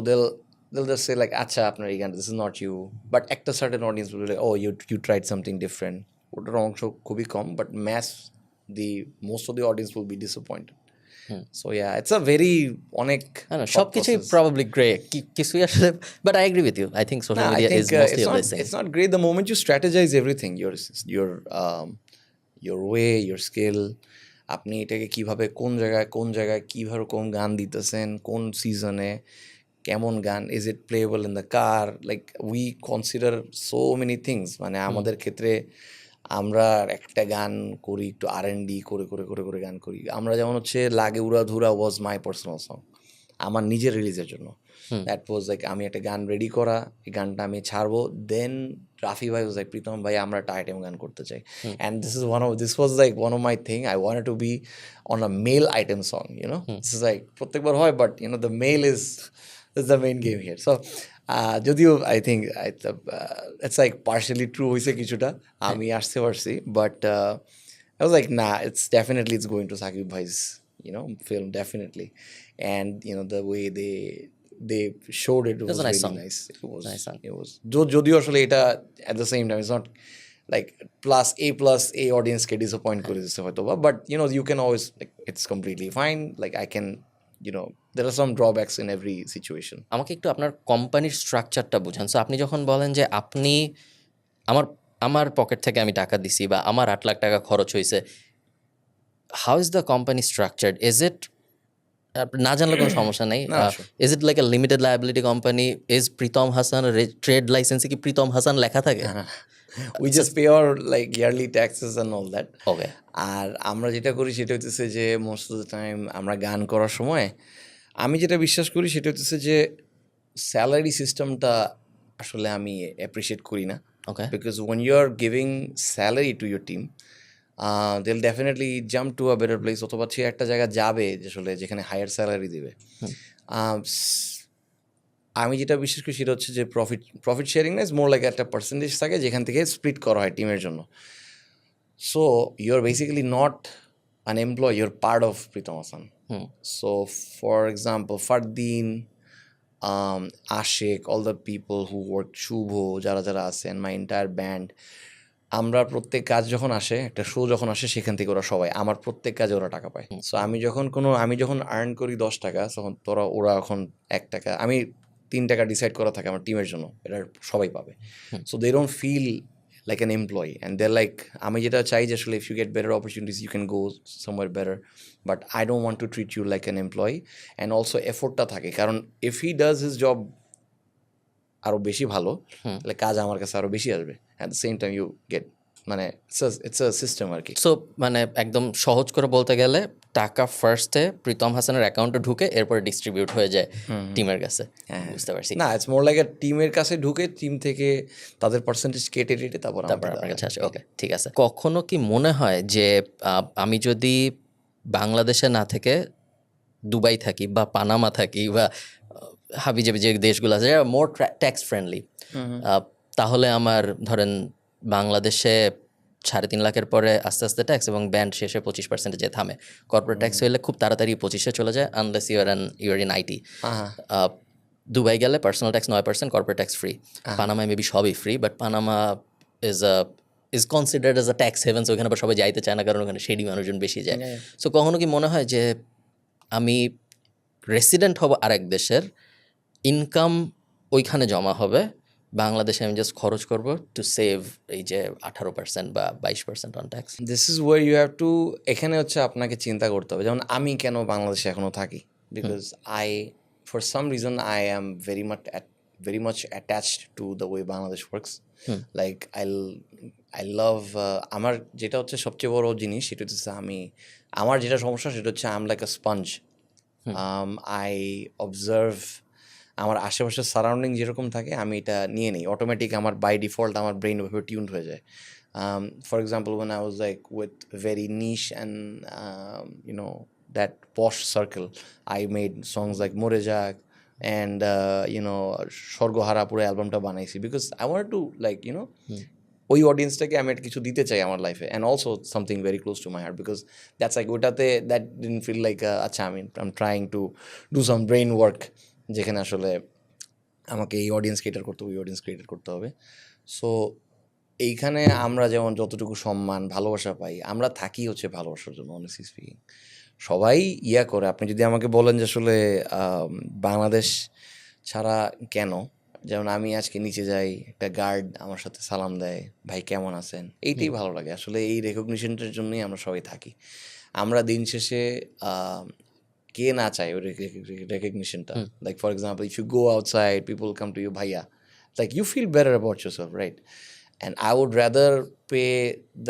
they'll just say like আচ্ছা আপনার এই গান this is not you but একটা certain audience will be like oh you tried something different ওটার অংশ খুবই কম but most of the audience will be disappointed so yeah it's a very অনেক সব কিছুই প্রবাবলি গ্রে কিছুই আসলে but I agree with you I think social media is mostly of this it's not great the moment you strategize everything your way your skill আপনি এটাকে কিভাবে কোন জায়গায় কিভাবে কোন গান দিতেছেন কোন সিজনে কেমন গান is it playable in the car like we consider so many things মানে আমাদের ক্ষেত্রে আমরা একটা গান করি একটু R&D করে গান করি আমরা যেমন হচ্ছে লাগে উড়াধুরা ওয়াজ মাই পার্সোনাল সং আমার নিজের রিলিজের জন্য দ্যাট ওয়াজ লাইক আমি একটা গান রেডি করা এই গানটা আমি ছাড়বো দেন রাফি ভাই ওয়াজ লাইক প্রীতম ভাই আমরা একটা আইটেম গান করতে চাই and this was like one of my thing I wanted to be on a male item song this is like প্রত্যেকবার হয় but the male is the main game here so যদিও I think it's like partially true হয়েছে কিছুটা আমি আসতে পারছি but I was like nah it's definitely it's going to Saqib Bhai's film definitely and the way they showed it was a nice really song. nice Nice song. it was যদিও আসলে এটা at the same time it's not like plus A audience K disappoint করে দিচ্ছে হয়তো but you can always like it's completely fine like I can there are some drawbacks in every situation আমাকে একটু আপনার কোম্পানির স্ট্রাকচারটা বুঝান সো আপনি যখন বলেন যে আপনি আমার পকেট থেকে আমি টাকা দিছি বা আমার 8 লাখ টাকা খরচ হয়েছে how is the company structured is it না জানলে কোনো সমস্যা নেই is it like a limited liability company is Pritam Hasan trade লাইসেন্সে কি প্রীতম হাসান লেখা থাকে we just pay our like yearly taxes and all that ওকে আর আমরা যেটা করি সেটা হচ্ছে যে মোস্ট অফ দ্য টাইম আমরা গান করার সময় আমি যেটা বিশ্বাস করি সেটা হচ্ছে যে স্যালারি সিস্টেমটা আসলে আমি অ্যাপ্রিসিয়েট করি না ওকে because when you are giving salary to your team they'll definitely jump to a better place অথবা সে একটা জায়গা যাবে আসলে যেখানে হায়ার স্যালারি দিবে আমি যেটা বিশ্বাস করি সেটা হচ্ছে যে প্রফিট শেয়ারিং না ইজ মোর লাইক একটা পার্সেন্টেজ থাকে যেখান থেকে স্প্লিট করা হয় টিমের জন্য so you are basically not an employee, you're part of Pritham Hassan. So for example Fardeen, Ashik, all the people who work Shubho যারা আছে and my entire band আমরা প্রত্যেক কাজ যখন আসে একটা শো যখন আসে সেখান থেকে ওরা সবাই আমার প্রত্যেক কাজে ওরা টাকা পায় সো আমি যখন আর্ন করি 10 টাকা তখন ওরা এখন 1 টাকা আমি 3 টাকা ডিসাইড করা থাকে আমার টিমের জন্য এটা সবাই পাবে so they don't feel like an employee and they're like আমি যেটা চাই যে আসলে if you get better opportunities you can go somewhere better but I don't want to treat you like an employee and also effortটা থাকে কারণ if he does his job আরো বেশি ভালো তাহলে কাজ আমার কাছে আরো বেশি আসবে at the same time you get মানে it's a system আর কি সো মানে একদম সহজ করে বলতে গেলে টাকা ফার্স্টে প্রীতম হাসানের অ্যাকাউন্টে ঢুকে এরপর ডিস্ট্রিবিউট হয়ে যায় টিমের কাছে বুঝতে পারছি না ইটস মোর লাইক টিমের কাছে ঢুকে টিম থেকে তাদের পার্সেন্টেজ কেটে তারপর আপনার কাছে আসে ওকে ঠিক আছে কখনো কি মনে হয় যে আমি যদি বাংলাদেশে না থেকে দুবাই থাকি বা পানামা থাকি বা হাবিজাবি যে দেশগুলো আছে মোর ট্যাক্স ফ্রেন্ডলি তাহলে আমার ধরেন বাংলাদেশে 3.5 লাখের পরে আস্তে আস্তে ট্যাক্স এবং ব্যান্ড শেষে 25% যে থামে কর্পোরেট ট্যাক্স হইলে খুব তাড়াতাড়ি 25-এ চলে যায় unless you're in IT Dubai গেলে personal tax 9% corporate tax free পানামায় মেবি সবই free but Panama is considered as a tax haven so ওখানে সবাই যাইতে চায় না কারণ ওখানে সেডি মানুষজন বেশি যায় সো কখনো কি মনে হয় যে আমি রেসিডেন্ট হব আরেক দেশের ইনকাম ওইখানে জমা হবে বাংলাদেশে আমি জাস্ট খরচ করবো টু সেভ এই যে 18% বা 22% on tax this is where you have to এখানে হচ্ছে আপনাকে চিন্তা করতে হবে যেমন আমি কেন বাংলাদেশে এখনো থাকি because for some reason I am very much attached to the way Bangladesh works like I love আমার যেটা হচ্ছে সবচেয়ে বড় জিনিস সেটা হচ্ছে আমার যেটা সমস্যা সেটা হচ্ছে I'm like a sponge I observe আমার আশেপাশের সারাউন্ডিং যেরকম থাকে আমি এটা নিয়ে নিই অটোমেটিক আমার বাই ডিফল্ট আমার ব্রেন ওভাবে টিউনড হয়ে যায় for example when I was like with very niche and that posh circle I made songs like More Jak, and Swargohara পুরো অ্যালবামটা বানাইছি because I want to like ওই অডিয়েন্সটাকে আমি একটা কিছু দিতে চাই আমার লাইফে and also something very close to my heart because that's like ওটাতে দ্যাট ডিডন্ট ফিল লাইক আচ্ছা I am trying to do some brain work যেখানে আসলে আমাকে এই অডিয়েন্স ক্রিয়েটার করতে হবে ওই অডিয়েন্স ক্রিয়েটার করতে হবে সো এইখানে আমরা যেমন যতটুকু সম্মান ভালোবাসা পাই আমরা থাকি হচ্ছে ভালোবাসার জন্য অনেস্টলি স্পিকিং সবাই ইয়া করে আপনি যদি আমাকে বলেন যে আসলে বাংলাদেশ ছাড়া কেন যেমন আমি আজকে নিচে যাই একটা গার্ড আমার সাথে সালাম দেয় ভাই কেমন আছেন এইটাই ভালো লাগে আসলে এই রেকগনিশনটার জন্যই আমরা সবাই থাকি আমরা দিন শেষে কে না চায় ওই রেকগনিশনটা like for example if you go outside people come to you ভাইয়া like you feel better about yourself right and I would rather pay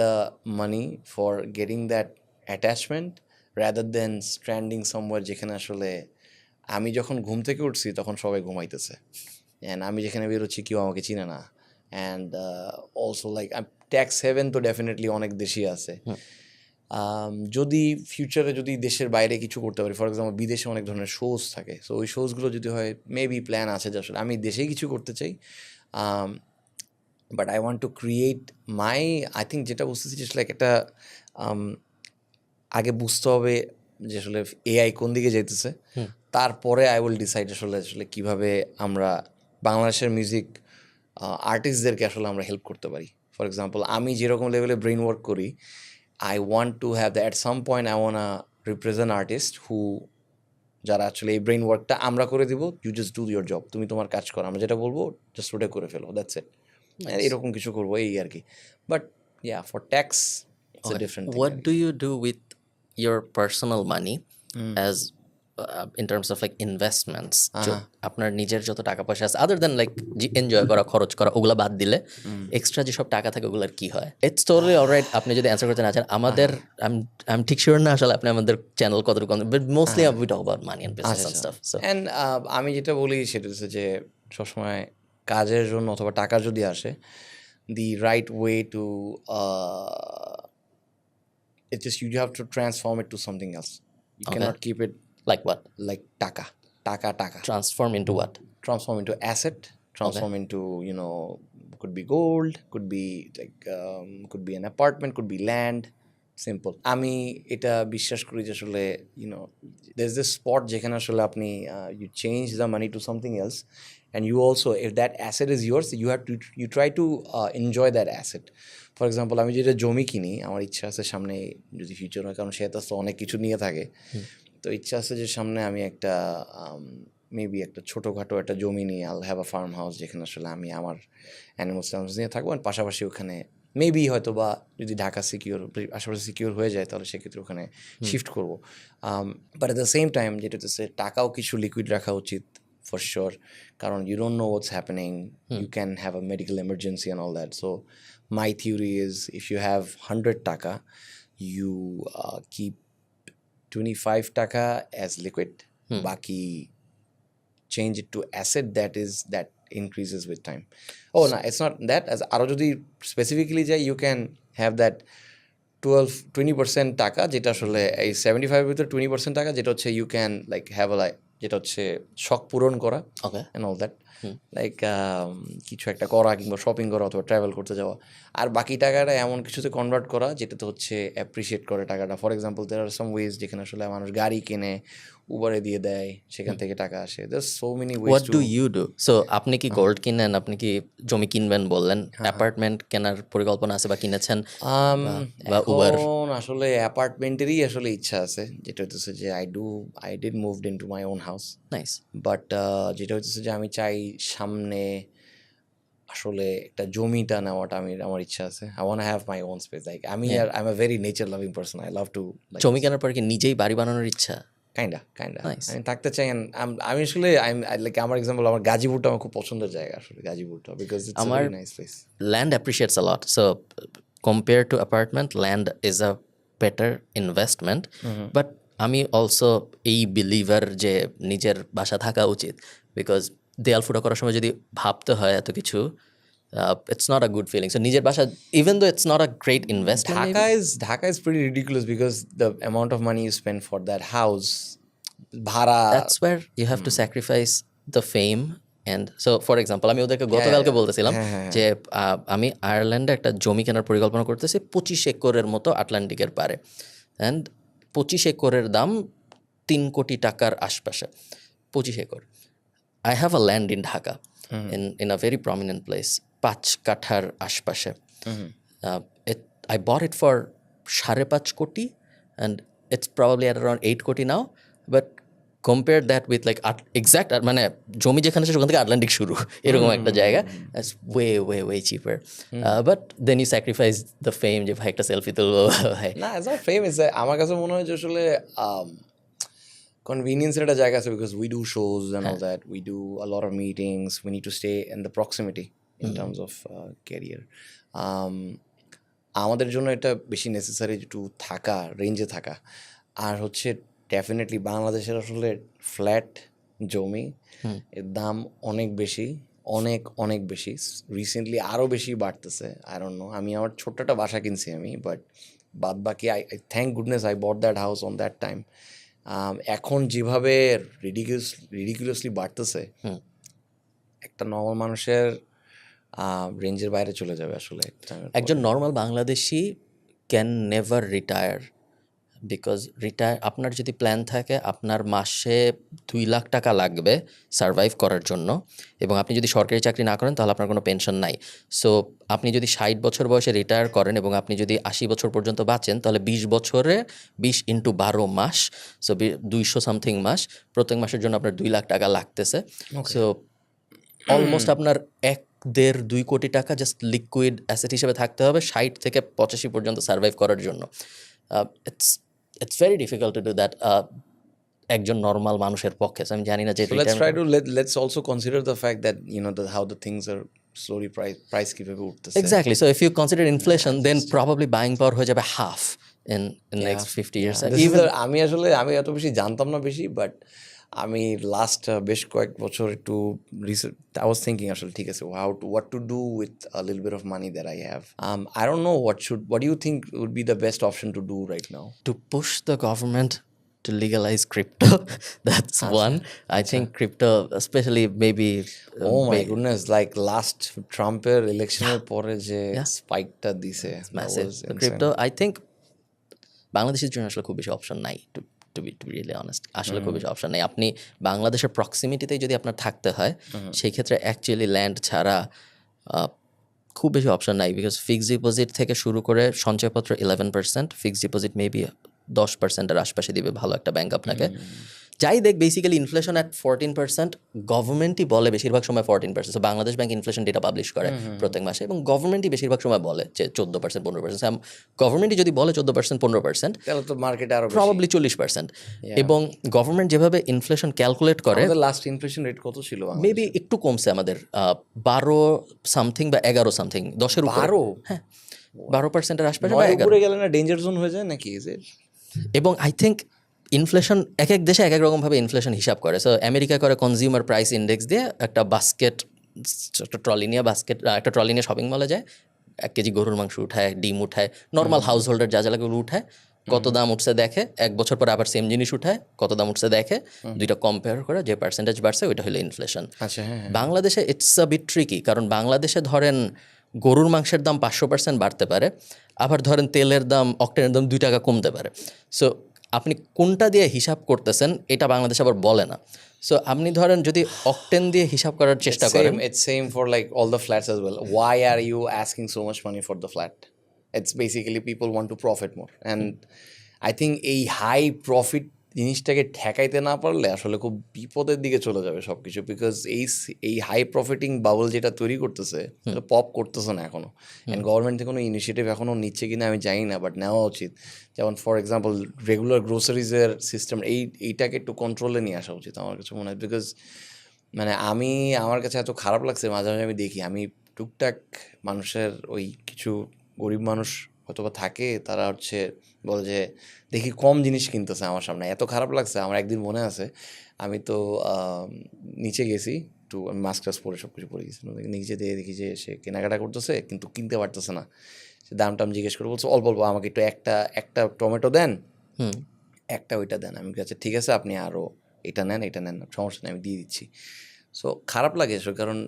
the money for getting that attachment rather than stranding somewhere যেখানে আসলে আমি যখন ঘুম থেকে উঠছি তখন সবাই ঘুমাইতেছে অ্যান্ড আমি যেখানে বেরোচ্ছি কেউ আমাকে চিনে না and also like tax haven তো ডেফিনেটলি অনেক দেশই আছে যদি ফিউচারে যদি দেশের বাইরে কিছু করতে পারি ফর এক্সাম্পল বিদেশে অনেক ধরনের শোজ থাকে সো ওই শোজগুলো যদি হয় মেবি প্ল্যান আছে যে আসলে আমি দেশেই কিছু করতে চাই but I want to create my I think যেটা বুঝতেছি যে লাইক একটা আগে বুঝতে হবে যে আসলে এআই কোন দিকে যাইতেছে তারপরে আই উইল ডিসাইড আসলে আসলে কীভাবে আমরা বাংলাদেশের মিউজিক আর্টিস্টদেরকে আসলে আমরা হেল্প করতে পারি ফর এক্সাম্পল আমি যেরকম লেভেলে ব্রেন ওয়ার্ক করি I want to have the at some point I want represent artist who যারা আসলে এই ব্রেন ওয়ার্কটা আমরা করে দিব you just do your job তুমি তোমার কাজ করো আমরা যেটা বলবো জাস্ট ওটা করে ফেলো দ্যাটস ইট এরকম কিছু করবো এই আর কি but yeah for tax it's a different What do you do with your personal money as in terms of like investments? আপনার নিজের যত টাকা পয়সা আছে আদার দেন লাইক এনজয় করা খরচ করা ওগুলা বাদ দিলে এক্সট্রা যেসব টাকা থাকে ওগুলার কি হয়? ইটস টোটালি অলরাইট আপনি যদি অ্যান্সার করতে না চান আমাদের আমি ঠিক শিওর না আসলে আপনি আমাদের চ্যানেল কতটুকু but mostly we talk about money and business and stuff so and আমি যেটা বলি সেটা হচ্ছে যে সবসময় কাজের জন্য অথবা টাকা যদি আসে the right way to it's just you have to transform it to something else you cannot keep it like what like taka transform into what transform into asset transform into could be gold could be like could be an apartment could be land simple আমি এটা বিশ্বাস করি যে আসলে there's this spot যেখানে আসলে আপনি you change the money to something else and you also if that asset is yours you try to enjoy that asset for example আমি যেটা জমি কিনি আমার ইচ্ছা আছে সামনে যদি ফিউচার হয় কারণ সে তো অনেক কিছু নিয়ে থাকে তো ইচ্ছা আছে যে সামনে আমি একটা মেবি একটা ছোটোখাটো একটা জমি নিয়ে আল হ্যাভ আ ফার্ম হাউস যেখানে আসলে আমি আমার অ্যানিমালস নিয়ে থাকবো আর পাশাপাশি ওখানে মেবি হয়তো বা যদি ঢাকা আশেপাশে সিকিউর হয়ে যায় তাহলে সেক্ষেত্রে ওখানে শিফট করবো but at the same time যেটা হচ্ছে টাকাও কিছু লিকুইড রাখা উচিত for sure কারণ you don't know what's happening you can have a medical emergency and all that so my theory is if you have 100 taka you keep 25 taka as liquid baki change it to asset that increases with time no it's not that as aro jodi specifically jay you can have that 20% টাকা যেটা আসলে এই 75 এর ভিতর 20% টাকা যেটা হচ্ছে you can like have a like যেটা হচ্ছে শখ পূরণ করা and all that লাইক কিছু একটা করা কিংবা শপিং করা অথবা ট্রাভেল করতে যাওয়া আর বাকি টাকাটা এমন কিছুতে কনভার্ট করা যেটাতে হচ্ছে অ্যাপ্রিসিয়েট করে টাকাটা for example there are some ways যেখানে আসলে মানুষ গাড়ি কিনে উবারে দিয়ে দেয় সেখান থেকে টাকা আসে there's so many ways what do you do so আপনি কি গোল্ড কিনেন আপনি কি জমি কিনবেন বললেন অ্যাপার্টমেন্ট কেনার পরিকল্পনা আছে বা কিনেছেন বা উবার এখন আসলে অ্যাপার্টমেন্টেরই আসলে ইচ্ছা আছে যেটা হচ্ছে যে I did moved into my own house nice but যেটা হচ্ছে যে আমি চাই সামনে আসলে একটা জমিটা নেওয়াটা আমার ইচ্ছা আছে I want to have my own space like I'm a very nature loving person I love to like জমি কেনার পর কি নিজেই বাড়ি বানানোর ইচ্ছা কাইন্ডা Nice. আমি থাকতে চাই আমি আসলে লাইক আমার এক্সাম্পল আমার গাজীপুরটা আমার খুব পছন্দের জায়গা আসলে গাজীপুরটা because it's a very nice place land appreciates a lot so compared to apartment land is a better investment but আমি অলসো এই বিলিভার যে নিজের বাসা থাকা উচিত বিকজ দেয়াল ফুটো করার সময় যদি ভাবতে হয় এত কিছু it's not a good feeling so নিজের বাসা even though it's not a great investment Dhaka is pretty ridiculous because the amount of money you spend for that house bhara that's where you have to sacrifice the fame and so for example আমি ওদেরকে গতকালকে বলতেছিলাম যে আমি আয়ারল্যান্ডে একটা জমি কেনার পরিকল্পনা করতেছি 25 একরের মতো আটলান্টিকের পারে, অ্যান্ড 25 একরের দাম 3 কোটি টাকার আশপাশে। 25 acre. I have a land in Dhaka in a very prominent place, 5 কাঠার আশপাশে। I bought it for 5.5 কোটি and it's probably at around 8 কোটি now, but compare that with like exact মানে জমি যেখানে আছে সেখান থেকে আটলান্টিক শুরু, এরকম একটা জায়গা, it's way cheaper. But then you sacrifice the fame যে ভাই একটা সেলফি তুলবো ভাই। না, it's not fame, it's আমার কাছে মনে হয় যে আসলে কনভিনিয়েন্সের একটা জায়গা আছে, because we do shows and all that, we do a lot of meetings, we need to stay in the proximity in terms of career. আমাদের জন্য এটা বেশি নেসেসারি টু থাকা, রেঞ্জে থাকা। আর হচ্ছে ডেফিনেটলি বাংলাদেশের আসলে ফ্ল্যাট জমি এর দাম অনেক বেশি, অনেক বেশি। রিসেন্টলি আরও বেশি বাড়তেছে। আই ডোন্ট নো, আমি আমার ছোট্ট একটা বাসা কিনছি আমি, বাট বাদ বাকি I thank goodness I bought that house on that time. এখন যেভাবে রিডিকুলাসলি বাড়তেছে, একটা নর্মাল মানুষের রেঞ্জের বাইরে চলে যাবে আসলে। একজন normal Bangladeshi can never retire, because আপনার যদি প্ল্যান থাকে আপনার মাসে 2 লাখ টাকা লাগবে সার্ভাইভ করার জন্য, এবং আপনি যদি সরকারি চাকরি না করেন তাহলে আপনার কোনো পেনশন নাই। সো আপনি যদি 60 বছর বয়সে রিটায়ার করেন এবং আপনি যদি 80 বছর পর্যন্ত বাঁচেন, তাহলে 20 বছরে 20 × 12 মাস, সো 200 সামথিং মাস, প্রত্যেক মাসের জন্য আপনার 2 লাখ টাকা লাগতেছে। সো অলমোস্ট আপনার 1.5-2 কোটি টাকা জাস্ট লিকুইড অ্যাসেট হিসেবে থাকতে হবে 60 থেকে 85 পর্যন্ত সার্ভাইভ করার জন্য। It's very difficult to do that একজন নর্মাল মানুষের পক্ষে। আমি জানি না যে let's also consider the fact that how the things are slowly price কিভাবে উঠতেছে। Exactly. So if you consider inflation, then probably buying power হয়ে যাবে half in next 50 years. আমি এত বেশি জানতাম না বেশি, বাট আমি লাস্ট বেশ কয়েক বছর একটু I was thinking আসলে ঠিক আছে what to do with a little bit of money that I have. I don't know what do you think would be the best option to do right now? To push the government to legalize crypto. That's one. I think crypto, especially maybe. Oh my goodness! Like last Trump-এর ইলেকশনের পরে যে স্পাইকটা দিছে, massive. Crypto, I think বাংলাদেশের জন্য আসলে খুব বেশি option নাই, to be really honest. আসলে খুব বেশি অপশন নেই। আপনি বাংলাদেশের প্রক্সিমিটিতেই যদি আপনার থাকতে হয়, সেই ক্ষেত্রে অ্যাকচুয়ালি ল্যান্ড ছাড়া খুব বেশি অপশন নাই, বিকজ ফিক্সড ডিপোজিট থেকে শুরু করে সঞ্চয়পত্র 11%, ফিক্সড ডিপোজিট মেবি 10%-এর আশপাশে দিবে ভালো একটা ব্যাংক আপনাকে। যাই দেখ, বেসিক্যালি ইনফ্লেশন অ্যাট 14%, গভর্নমেন্টই বলে বেশিরভাগ সময় 14%। So Bangladesh bank inflation data publish করে প্রত্যেক মাসে, এবং গভর্নমেন্টই বেশিরভাগ সময় বলে যে 14%, 15%। গভর্নমেন্টই যদি বলে 14%, 15%, তাহলে তো মার্কেটে আরো প্রবাবলি 40%। এবং গভর্নমেন্ট যেভাবে ইনফ্লেশন ক্যালকুলেট করে, লাস্ট ইনফ্লেশন রেট কত ছিল? মেবি একটু কমছে আমাদের, 12 সামথিং বা 11 সামথিং, 10-এর উপরে। 12%-এর আশপাশে বা 11 উপরে গেলে না ডেঞ্জার জোন হয়ে যায় নাকি? এবং আই থিঙ্ক ইনফ্লেশন এক এক দেশে এক এক রকমভাবে ইনফ্লেশন হিসাব করে। সো আমেরিকা করে কনজিউমার প্রাইস ইন্ডেক্স দিয়ে একটা বাস্কেট, একটা ট্রলি নিয়ে শপিং মলে যায়, 1 কেজি গরুর মাংস উঠায়, ডিম উঠায়, নর্মাল হাউস হোল্ডার যা লাগে উঠায়, কত দাম উঠছে দেখে, 1 বছর পর আবার সেম জিনিস উঠায়, কত দাম উঠছে দেখে, দুইটা কম্পেয়ার করে যে পার্সেন্টেজ বাড়ছে ওইটা হলো ইনফ্লেশন। বাংলাদেশে ইটস আ বিট ট্রিকি, কারণ বাংলাদেশে ধরেন গরুর মাংসের দাম 500% বাড়তে পারে, আবার ধরেন তেলের দাম, অক্টেনের দাম 2 টাকা কমতে পারে। সো আপনি কোনটা দিয়ে হিসাব করতেছেন এটা বাংলাদেশ আবার বলে না। সো আপনি ধরেন যদি অক্টেন দিয়ে হিসাব করার চেষ্টা করেন, it's same for like all the flats as well. Why are you asking so much money for the flat? It's basically people want to profit more, and I think এই high profit জিনিসটাকে ঠেকাইতে না পারলে আসলে খুব বিপদের দিকে চলে যাবে সব কিছু, বিকজ এই হাই প্রফিটিং বাবল যেটা তৈরি করতেছে পপ করতেছে না এখনো, অ্যান্ড গভর্নমেন্ট থেকে কোনো ইনিশিয়েটিভ এখনও নিচ্ছে কিনা আমি জানি না, বাট নেওয়া উচিত। যেমন ফর এক্সাম্পল রেগুলার গ্রোসারিজের সিস্টেম, এইটাকে একটু কন্ট্রোলে নিয়ে আসা উচিত আমার কাছে মনে হয়, বিকজ মানে আমার কাছে এত খারাপ লাগছে মাঝে মাঝে আমি দেখি, আমি টুকটাক মানুষের ওই কিছু গরিব মানুষ হয়তোবা থাকে, তারা হচ্ছে বলে যে দেখি কম জিনিস কিনতেছে আমার সামনে, এত খারাপ লাগছে আমার। একদিন মনে আছে আমি তো নিচে গেছি, একটু আমি মাস্ক টাস্ক পরে সব কিছু পরে গেছি, নিচে দিয়ে দেখি যে সে কেনাকাটা করতেছে কিন্তু কিনতে পারতেছে না। সে দাম টাম জিজ্ঞেস করে বলছে অল্প অল্প, আমাকে একটু একটা টমেটো দেন, একটা ওইটা দেন। আমি কাছে ঠিক আছে, আপনি আরও এটা নেন সমস্যা নেই, আমি দিয়ে দিচ্ছি। সো খারাপ লাগে এসব, কারণ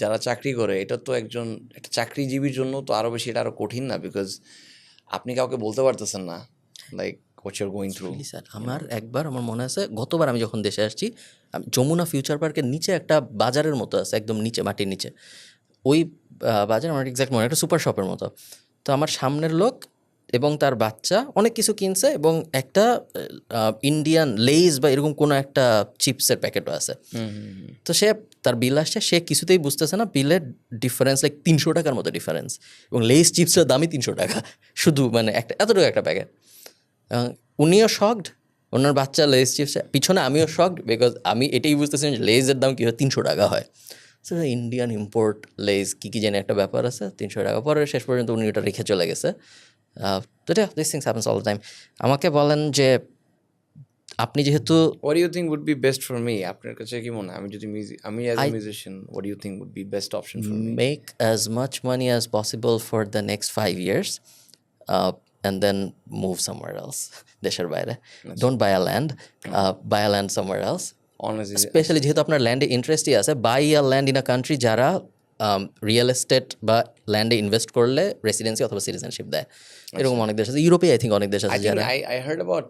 যারা চাকরি করে এটা তো একটা চাকরিজীবীর জন্য তো আরও বেশি, এটা আরও কঠিন না, বিকজ আপনি কাউকে বলতে পারতেছেন না like what you are going through. Sir আমার মনে আছে গতবার আমি যখন দেশে আসছি, যমুনা ফিউচার পার্কের নিচে একটা বাজারের মতো আছে, একদম নিচে, মাটির নিচে। ওই বাজার আমার এক্সাক্ট মনে, একটা সুপার শপের মতো। তো আমার সামনের লোক এবং তার বাচ্চা অনেক কিছু কিনছে, এবং একটা ইন্ডিয়ান লেইজ বা এরকম কোনো একটা চিপসের প্যাকেটও আছে। তো সে তার বিল আসছে, সে কিছুতেই বুঝতেছে না বিলের ডিফারেন্স লাইক 300 টাকার মতো ডিফারেন্স, এবং লেইজ চিপসের দামই 300 টাকা শুধু, মানে একটা এতটুকু একটা প্যাকেট। উনিও শকড, ওনার বাচ্চা লেজ চিপস পিছনে, আমিও শকড, বিকজ আমি এটাই বুঝতেছিলাম যে লেজের দাম কীভাবে 300 টাকা হয়। সো ইন্ডিয়ান ইম্পোর্ট লেজ কী জানি একটা ব্যাপার আছে, 300 টাকা। পরে শেষ পর্যন্ত উনি ওটা রেখে চলে গেছে। তো this things happens all the time. আমাকে বলেন যে আপনি যেহেতু what you think would be best for me? আপনার কাছে কি মনে হয়, আমি as a musician, what you think would be best option for me? Make as much money as possible for the next 5 years, and then move somewhere else, দেশের বাইরে। Don't buy a land, buy a land somewhere else. Honestly, specially যেহেতু আপনার ল্যান্ডে ইন্টারেস্টই আছে, buy a land in a country যারা real estate বা ল্যান্ডে ইনভেস্ট করলে রেসিডেন্সি অথবা সিটিজেনশিপ দেয়। এরকম অনেক দেশ আছে, ইউরোপে আই থিঙ্ক অনেক দেশ I আছে think যারা। I heard about,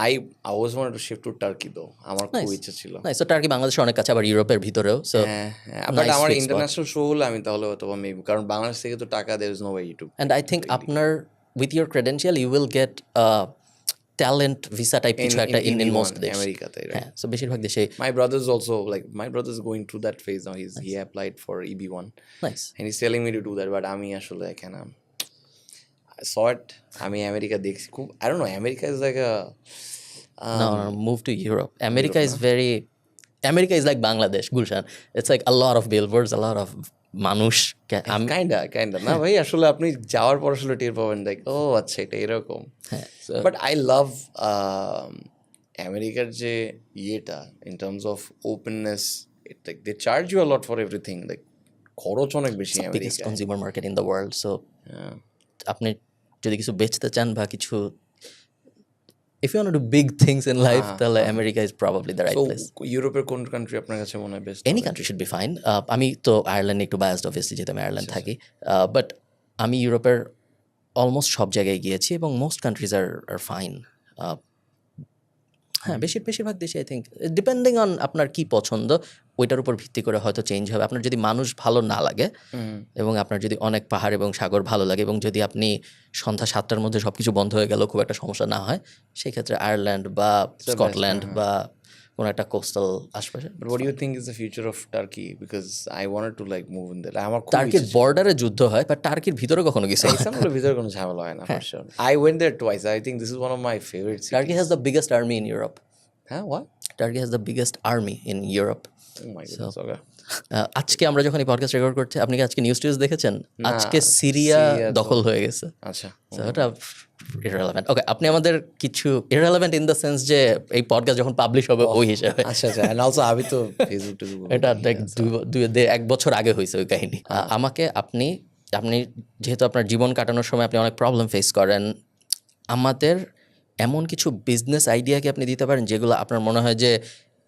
I always wanted to shift to Turkey though. আমার খুব ইচ্ছা ছিল। সো টার্কি বাংলাদেশে অনেক কাছে, আবার ইউরোপের ভিতরেও। সো বাট আমার ইন্টারন্যাশনাল শো হলে আমি তাহলে হয়তো বা মেবি, কারণ বাংলাদেশ থেকে তো টাকা, there is no way to. And I think আপনার with your credential you will get talent visa type কিছু একটা ইন মোস্ট দেশ, আমেরিকাতে, হ্যাঁ। সো বেশিরভাগ দেশে my brother's also like, my brother's going through that phase now. He applied for EB1 nice. and he's telling me to do that, but আমি আসলে I saw it, আমি আমেরিকা দেখছি খুব, I don't know, America is like a No, move to Europe. America is like Bangladesh, Gulshan. It's like a lot of billboards, a lot of মানুষ। Kinda না ভাই, আসলে আপনি যাওয়ার পর আসলে টের পাবেন লাইক, ও আচ্ছা এটা এরকম। বাট আই লাভ আমেরিকার যে ইয়েটা in terms of openness, like they charge you a lot for everything, like খরচ অনেক বেশি biggest America. Consumer market in the world. So আপনি যদি কিছু বেচতে চান বা কিছু, if you want to do big things in life, তাহলে America is probably the right so place. ইউরোপের কোন কান্ট্রি আপনার কাছে মনে হয় best? Any country should be fine. আমি তো আয়ারল্যান্ডে একটু বায়াসড অবভিয়াসলি, যেহেতু আমি আয়ারল্যান্ড থাকি, বাট আমি ইউরোপের অলমোস্ট সব জায়গায় গিয়েছি, এবং মোস্ট কান্ট্রিজ আর ফাইন। হ্যাঁ, বেশিরভাগ দেশে আই থিঙ্ক ডিপেন্ডিং অন আপনার কি পছন্দ, ওইটার উপর ভিত্তি করে হয়তো চেঞ্জ হবে। আপনার যদি মানুষ ভালো না লাগে, এবং আপনার যদি অনেক পাহাড় এবং সাগর ভালো লাগে, এবং যদি আপনি সন্ধ্যা 7টার মধ্যে সব কিছু বন্ধ হয়ে গেল খুব একটা সমস্যা না হয়, সেই ক্ষেত্রে আয়ারল্যান্ড বা স্কটল্যান্ড বা কোনো একটা কোস্টাল আশপাশে। But what do you think is the future of Turkey? Because I wanted to like move in there. আমার খুব টার্কির বর্ডারে যুদ্ধ হয়, বা টার্কির ভিতরে কখনো কিছু হয় না। ইস্তানবুলের ভিতরে কোনো ঝামেলা হয় না, for sure. I went there twice. I think this is one of my favorite cities. Turkey has the biggest army in Europe. হ্যাঁ, what? Turkey has the biggest army in Europe. Oh my goodness, okay. আজকে আমরা যখন এই podcast record করছি, আপনি কি আজকে news দেখেছেন? আজকে সিরিয়া দখল হয়ে গেছে। আচ্ছা, So ওটা irrelevant. ওকে, আপনি আমাদের কিছু irrelevant in the sense যে এই পডকাস্ট যখন পাবলিশ হবে ওই হিসাবে। আচ্ছা, and also আমি তো ফেসবুক এটা এক বছর আগে হয়েছে ওই কাহিনী। আমাকে আপনি যেহেতু আপনার জীবন কাটানোর সময় আপনি অনেক প্রবলেম ফেস করেন, আমাদের এমন কিছু বিজনেস আইডিয়া কি আপনি দিতে পারেন যেগুলো আপনার মনে হয় যে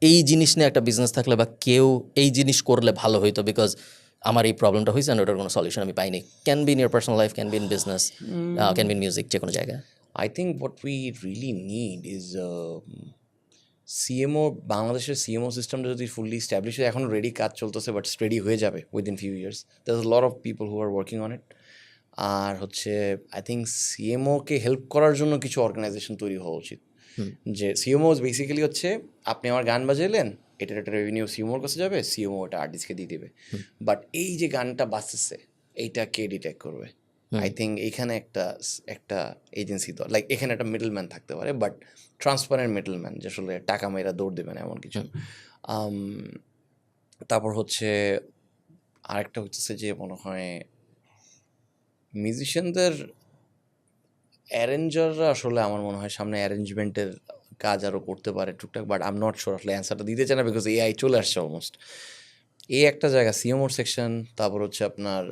এই জিনিস নিয়ে একটা বিজনেস থাকলে বা কেউ এই জিনিস করলে ভালো হইতো, বিকজ আমার এই প্রবলেমটা হয়েছে, ওটার কোনো সলিউশন আমি পাইনি। Can be in your personal life, can be in business, can be in music, যে কোনো জায়গায়। I think what we really need is CMO, বাংলাদেশের CMO সিস্টেমটা যদি ফুললি এস্টাবলিশ হয়, এখন রেডি কাজ চলতেছে, বাট রেডি হয়ে যাবে within few years. There is a lot of people who are working on it. আর হচ্ছে আই থিঙ্ক সিএমওকে হেল্প করার জন্য কিছু অর্গানাইজেশন তৈরি হওয়া উচিত। যে সিএমও বেসিক্যালি হচ্ছে, আপনি আমার গান বাজাইলেন, এটার একটা রেভিনিউ সিএমওর কাছে যাবে, সিএমও ওটা আর্টিস্টকে দিয়ে দেবে। বাট এই যে গানটা বাঁচতেছে, এইটা কে ডিটেক্ট করবে? আই থিঙ্ক এইখানে একটা এজেন্সি তো, লাইক এখানে একটা মিডলম্যান থাকতে পারে, বাট ট্রান্সপারেন্ট মিডলম্যান, যে আসলে টাকা মেয়েরা দৌড় দেবে না এমন কিছু। তারপর হচ্ছে আরেকটা হচ্ছে যে মনে হয় মিউজিশিয়ানদের অ্যারেঞ্জাররা আসলে আমার মনে হয় সামনে অ্যারেঞ্জমেন্টের কাজ আরও করতে পারে টুকটাক, but I am not sure আসলে অ্যান্সারটা দিতে চাই না, বিকজ এআই চলে আসছে অলমোস্ট। এই একটা জায়গা সিএমওর সেকশন, তারপর হচ্ছে আপনার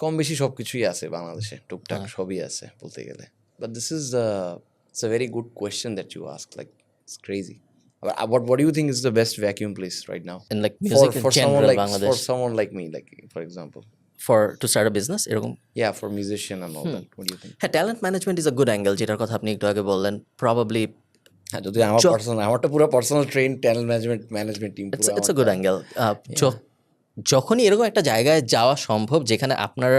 কম বেশি সব কিছুই আছে বাংলাদেশে, টুকটাক সবই আছে বলতে গেলে। But this is it's a very good question that you ask, like it's crazy. What do you think is the best vacuum place right now? in like music in For someone general like Bangladesh someone like me, like for example. for to start a business এরকম Yeah, for musician and all that. What do you think? হ্যাঁ talent management is a good angle যেটার কথা আপনি একটু আগে বললেন probably হ্যাঁ, যদি আমার পার্সোনাল, আমারটা পুরো personal train talent management team পুরো ইটস আ গুড অ্যাঙ্গেল যখনই এরকম একটা জায়গায় যাওয়া সম্ভব যেখানে আপনার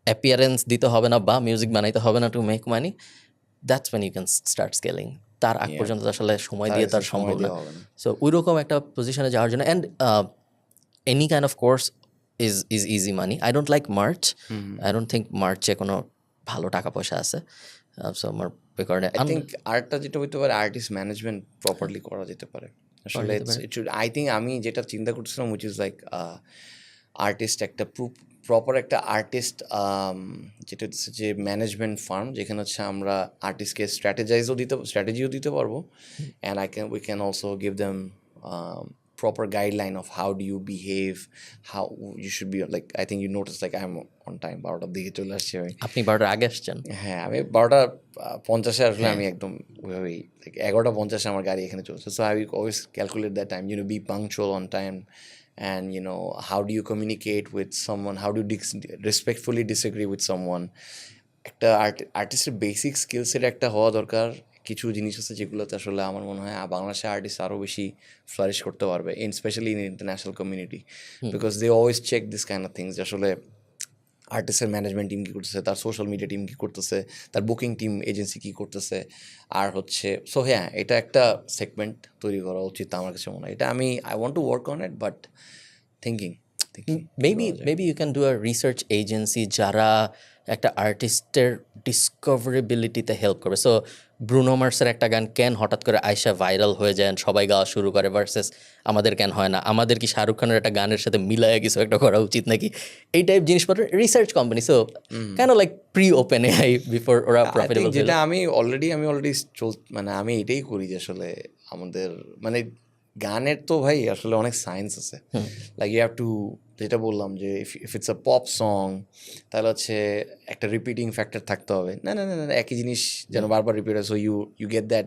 অ্যাপিয়ারেন্স দিতে হবে না বা মিউজিক বানাইতে হবে না to make money that's when you can start scaling তার আগ পর্যন্ত তো আসলে সময় দিয়ে তার সম্ভব না সো ওইরকম একটা পজিশনে যাওয়ার জন্য and any kind of course is easy money I don't like March I don't think মার্চে কোনো ভালো টাকা পয়সা আছে সো আমার এই কারণে আই থিঙ্ক আর্টটা যেটা হইতে পারে আর্টিস্ট ম্যানেজমেন্ট প্রপারলি করা যেতে পারে আসলে আই থিঙ্ক আমি যেটা চিন্তা করতেছিলাম উইচ ইজ লাইক আর্টিস্ট একটা প্রপার একটা আর্টিস্ট যেটা হচ্ছে যে ম্যানেজমেন্ট ফার্ম যেখানে হচ্ছে আমরা আর্টিস্টকে স্ট্র্যাটেজিও দিতে পারবো and we can also give them proper guideline of how do you behave, how you should be like. I think you notice like I'm on time 12টার দিকে চলে আসছি আমি, আপনি 12টার আগে আসছেন। হ্যাঁ আমি 12:50 আসলে আমি একদম ওইভাবেই লাইক 11:50 আমার গাড়ি এখানে চলছে, so I always calculate that time, you know, be punctual on time, and you know, how do you communicate with someone, how do you respectfully disagree with someone. একটা আর্টিস্টের বেসিক স্কিল সেট একটা হওয়া দরকার। কিছু জিনিস আছে যেগুলোতে আসলে আমার মনে হয় বাংলাদেশের আর্টিস্ট আরও বেশি ফ্লারিশ করতে পারবে, in specially in international community, because they always check this kind of things, আসলে আর্টিস্টের ম্যানেজমেন্ট টিম কী করতেছে, তার সোশ্যাল মিডিয়া টিম কী করতেছে, তার বুকিং টিম এজেন্সি কী করতেছে, আর হচ্ছে সো হ্যাঁ এটা একটা সেগমেন্ট তৈরি করা উচিত আমার কাছে মনে হয়। এটা আমি I want to work on it, but thinking maybe you can do a research agency যারা একটা আর্টিস্টের ডিসকভারেবিলিটিতে হেল্প করবে। সো ব্রুনো মার্সের একটা গান ক্যান হঠাৎ করে আয়সা ভাইরাল হয়ে যায়, সবাই গাওয়া শুরু করে, ভার্সেস আমাদের ক্যান হয় না, আমাদের কি শাহরুখ খানের একটা গানের সাথে মিলাইয়া কিছু একটা করা উচিত নাকি, এই টাইপ জিনিসপত্র রিসার্চ কোম্পানি। সো কেন like pre open AI before ওরা প্রফিটেবল। যেটা আমি অলরেডি মানে আমি এটাই করি যে আসলে আমাদের মানে গানের তো ভাই আসলে অনেক সায়েন্স আছে, লাইক ইউ হ্যাভ টু, যেটা বললাম যে if it's a pop song তাহলে হচ্ছে একটা রিপিটিং ফ্যাক্টর থাকতে হবে, না না না না একই জিনিস যেন বারবার রিপিট হয়, so you get that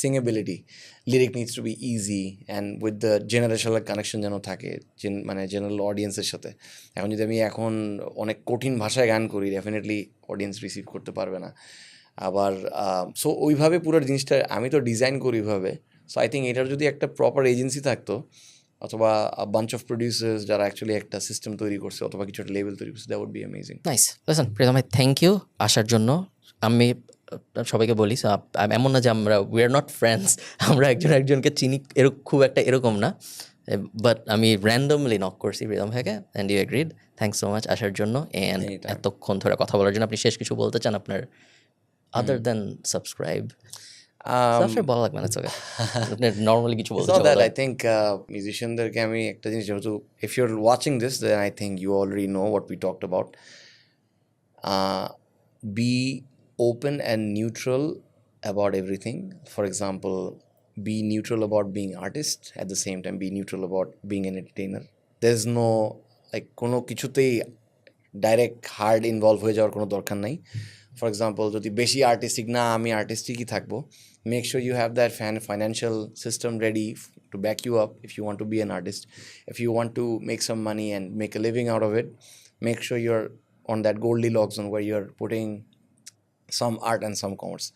singability, lyric needs to be easy and with the generational connection যেন থাকে, মানে জেনারেল অডিয়েন্সের সাথে। এখন যদি আমি এখন অনেক কঠিন ভাষায় গান করি, ডেফিনেটলি অডিয়েন্স রিসিভ করতে পারবে না। আবার সো ওইভাবে পুরো জিনিসটা আমি তো ডিজাইন করি ওইভাবে। সো আই থিঙ্ক এটার যদি একটা প্রপার এজেন্সি থাকতো, অথবা বাঞ্চ অফ প্রডিউসার্স যারা অ্যাকচুয়ালি একটা সিস্টেম তৈরি করছে অথবা কিছু একটা লেভেল তৈরি করছে, that would be amazing. Nice. Listen Pritam ভাই, থ্যাংক ইউ আসার জন্য। আমি সবাইকে বলি, এমন না যে আমরা উই আর নট ফ্রেন্ডস, আমরা একজনকে চিনি খুব একটা এরকম না, বাট আমি র্যান্ডমলি নক করছি প্রীতম ভাইকে and you agreed. Thanks so much আসার জন্য অ্যান্ড এতক্ষণ ধরে কথা বলার জন্য। আপনি শেষ কিছু বলতে চান আপনার, আদার দেন সাবস্ক্রাইব? বলা লাগবে না, নর্মালি কিছু বলতে চান? আই থিঙ্ক মিউজিশিয়ানদেরকে আমি একটা জিনিস, যেহেতু if you are watching this then I think you already know what we talked about. Be open and neutral about everything. For example, be neutral about being artist, at the same time be neutral about being an entertainer. There's no like কোনো কিছুতেই direct hard involve হয়ে যাওয়ার কোনো দরকার নাই। For example, যদি বেশি artistic না আমি আর্টিস্টিকই থাকবো, make sure you have that financial system ready to back you up if you want to be an artist. If you want to make some money and make a living out of it, make sure you're on that Goldilocks zone where you're putting some art and some commerce.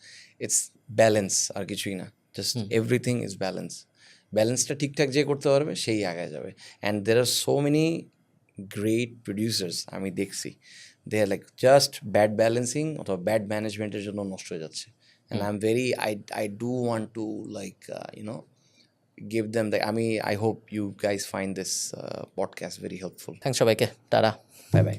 It's balance আর কিছুই না, just everything is balance. ব্যালেন্সটা ঠিকঠাক যে করতে পারবে সেই আগে যাবে। And there are so many great producers আমি দেখছি, they are like just bad balancing অথবা ব্যাড ম্যানেজমেন্টের জন্য নষ্ট হয়ে যাচ্ছে। And I do want to like give them the, I hope you guys find this podcast very helpful. Thanks সবাইকে, tata, bye bye.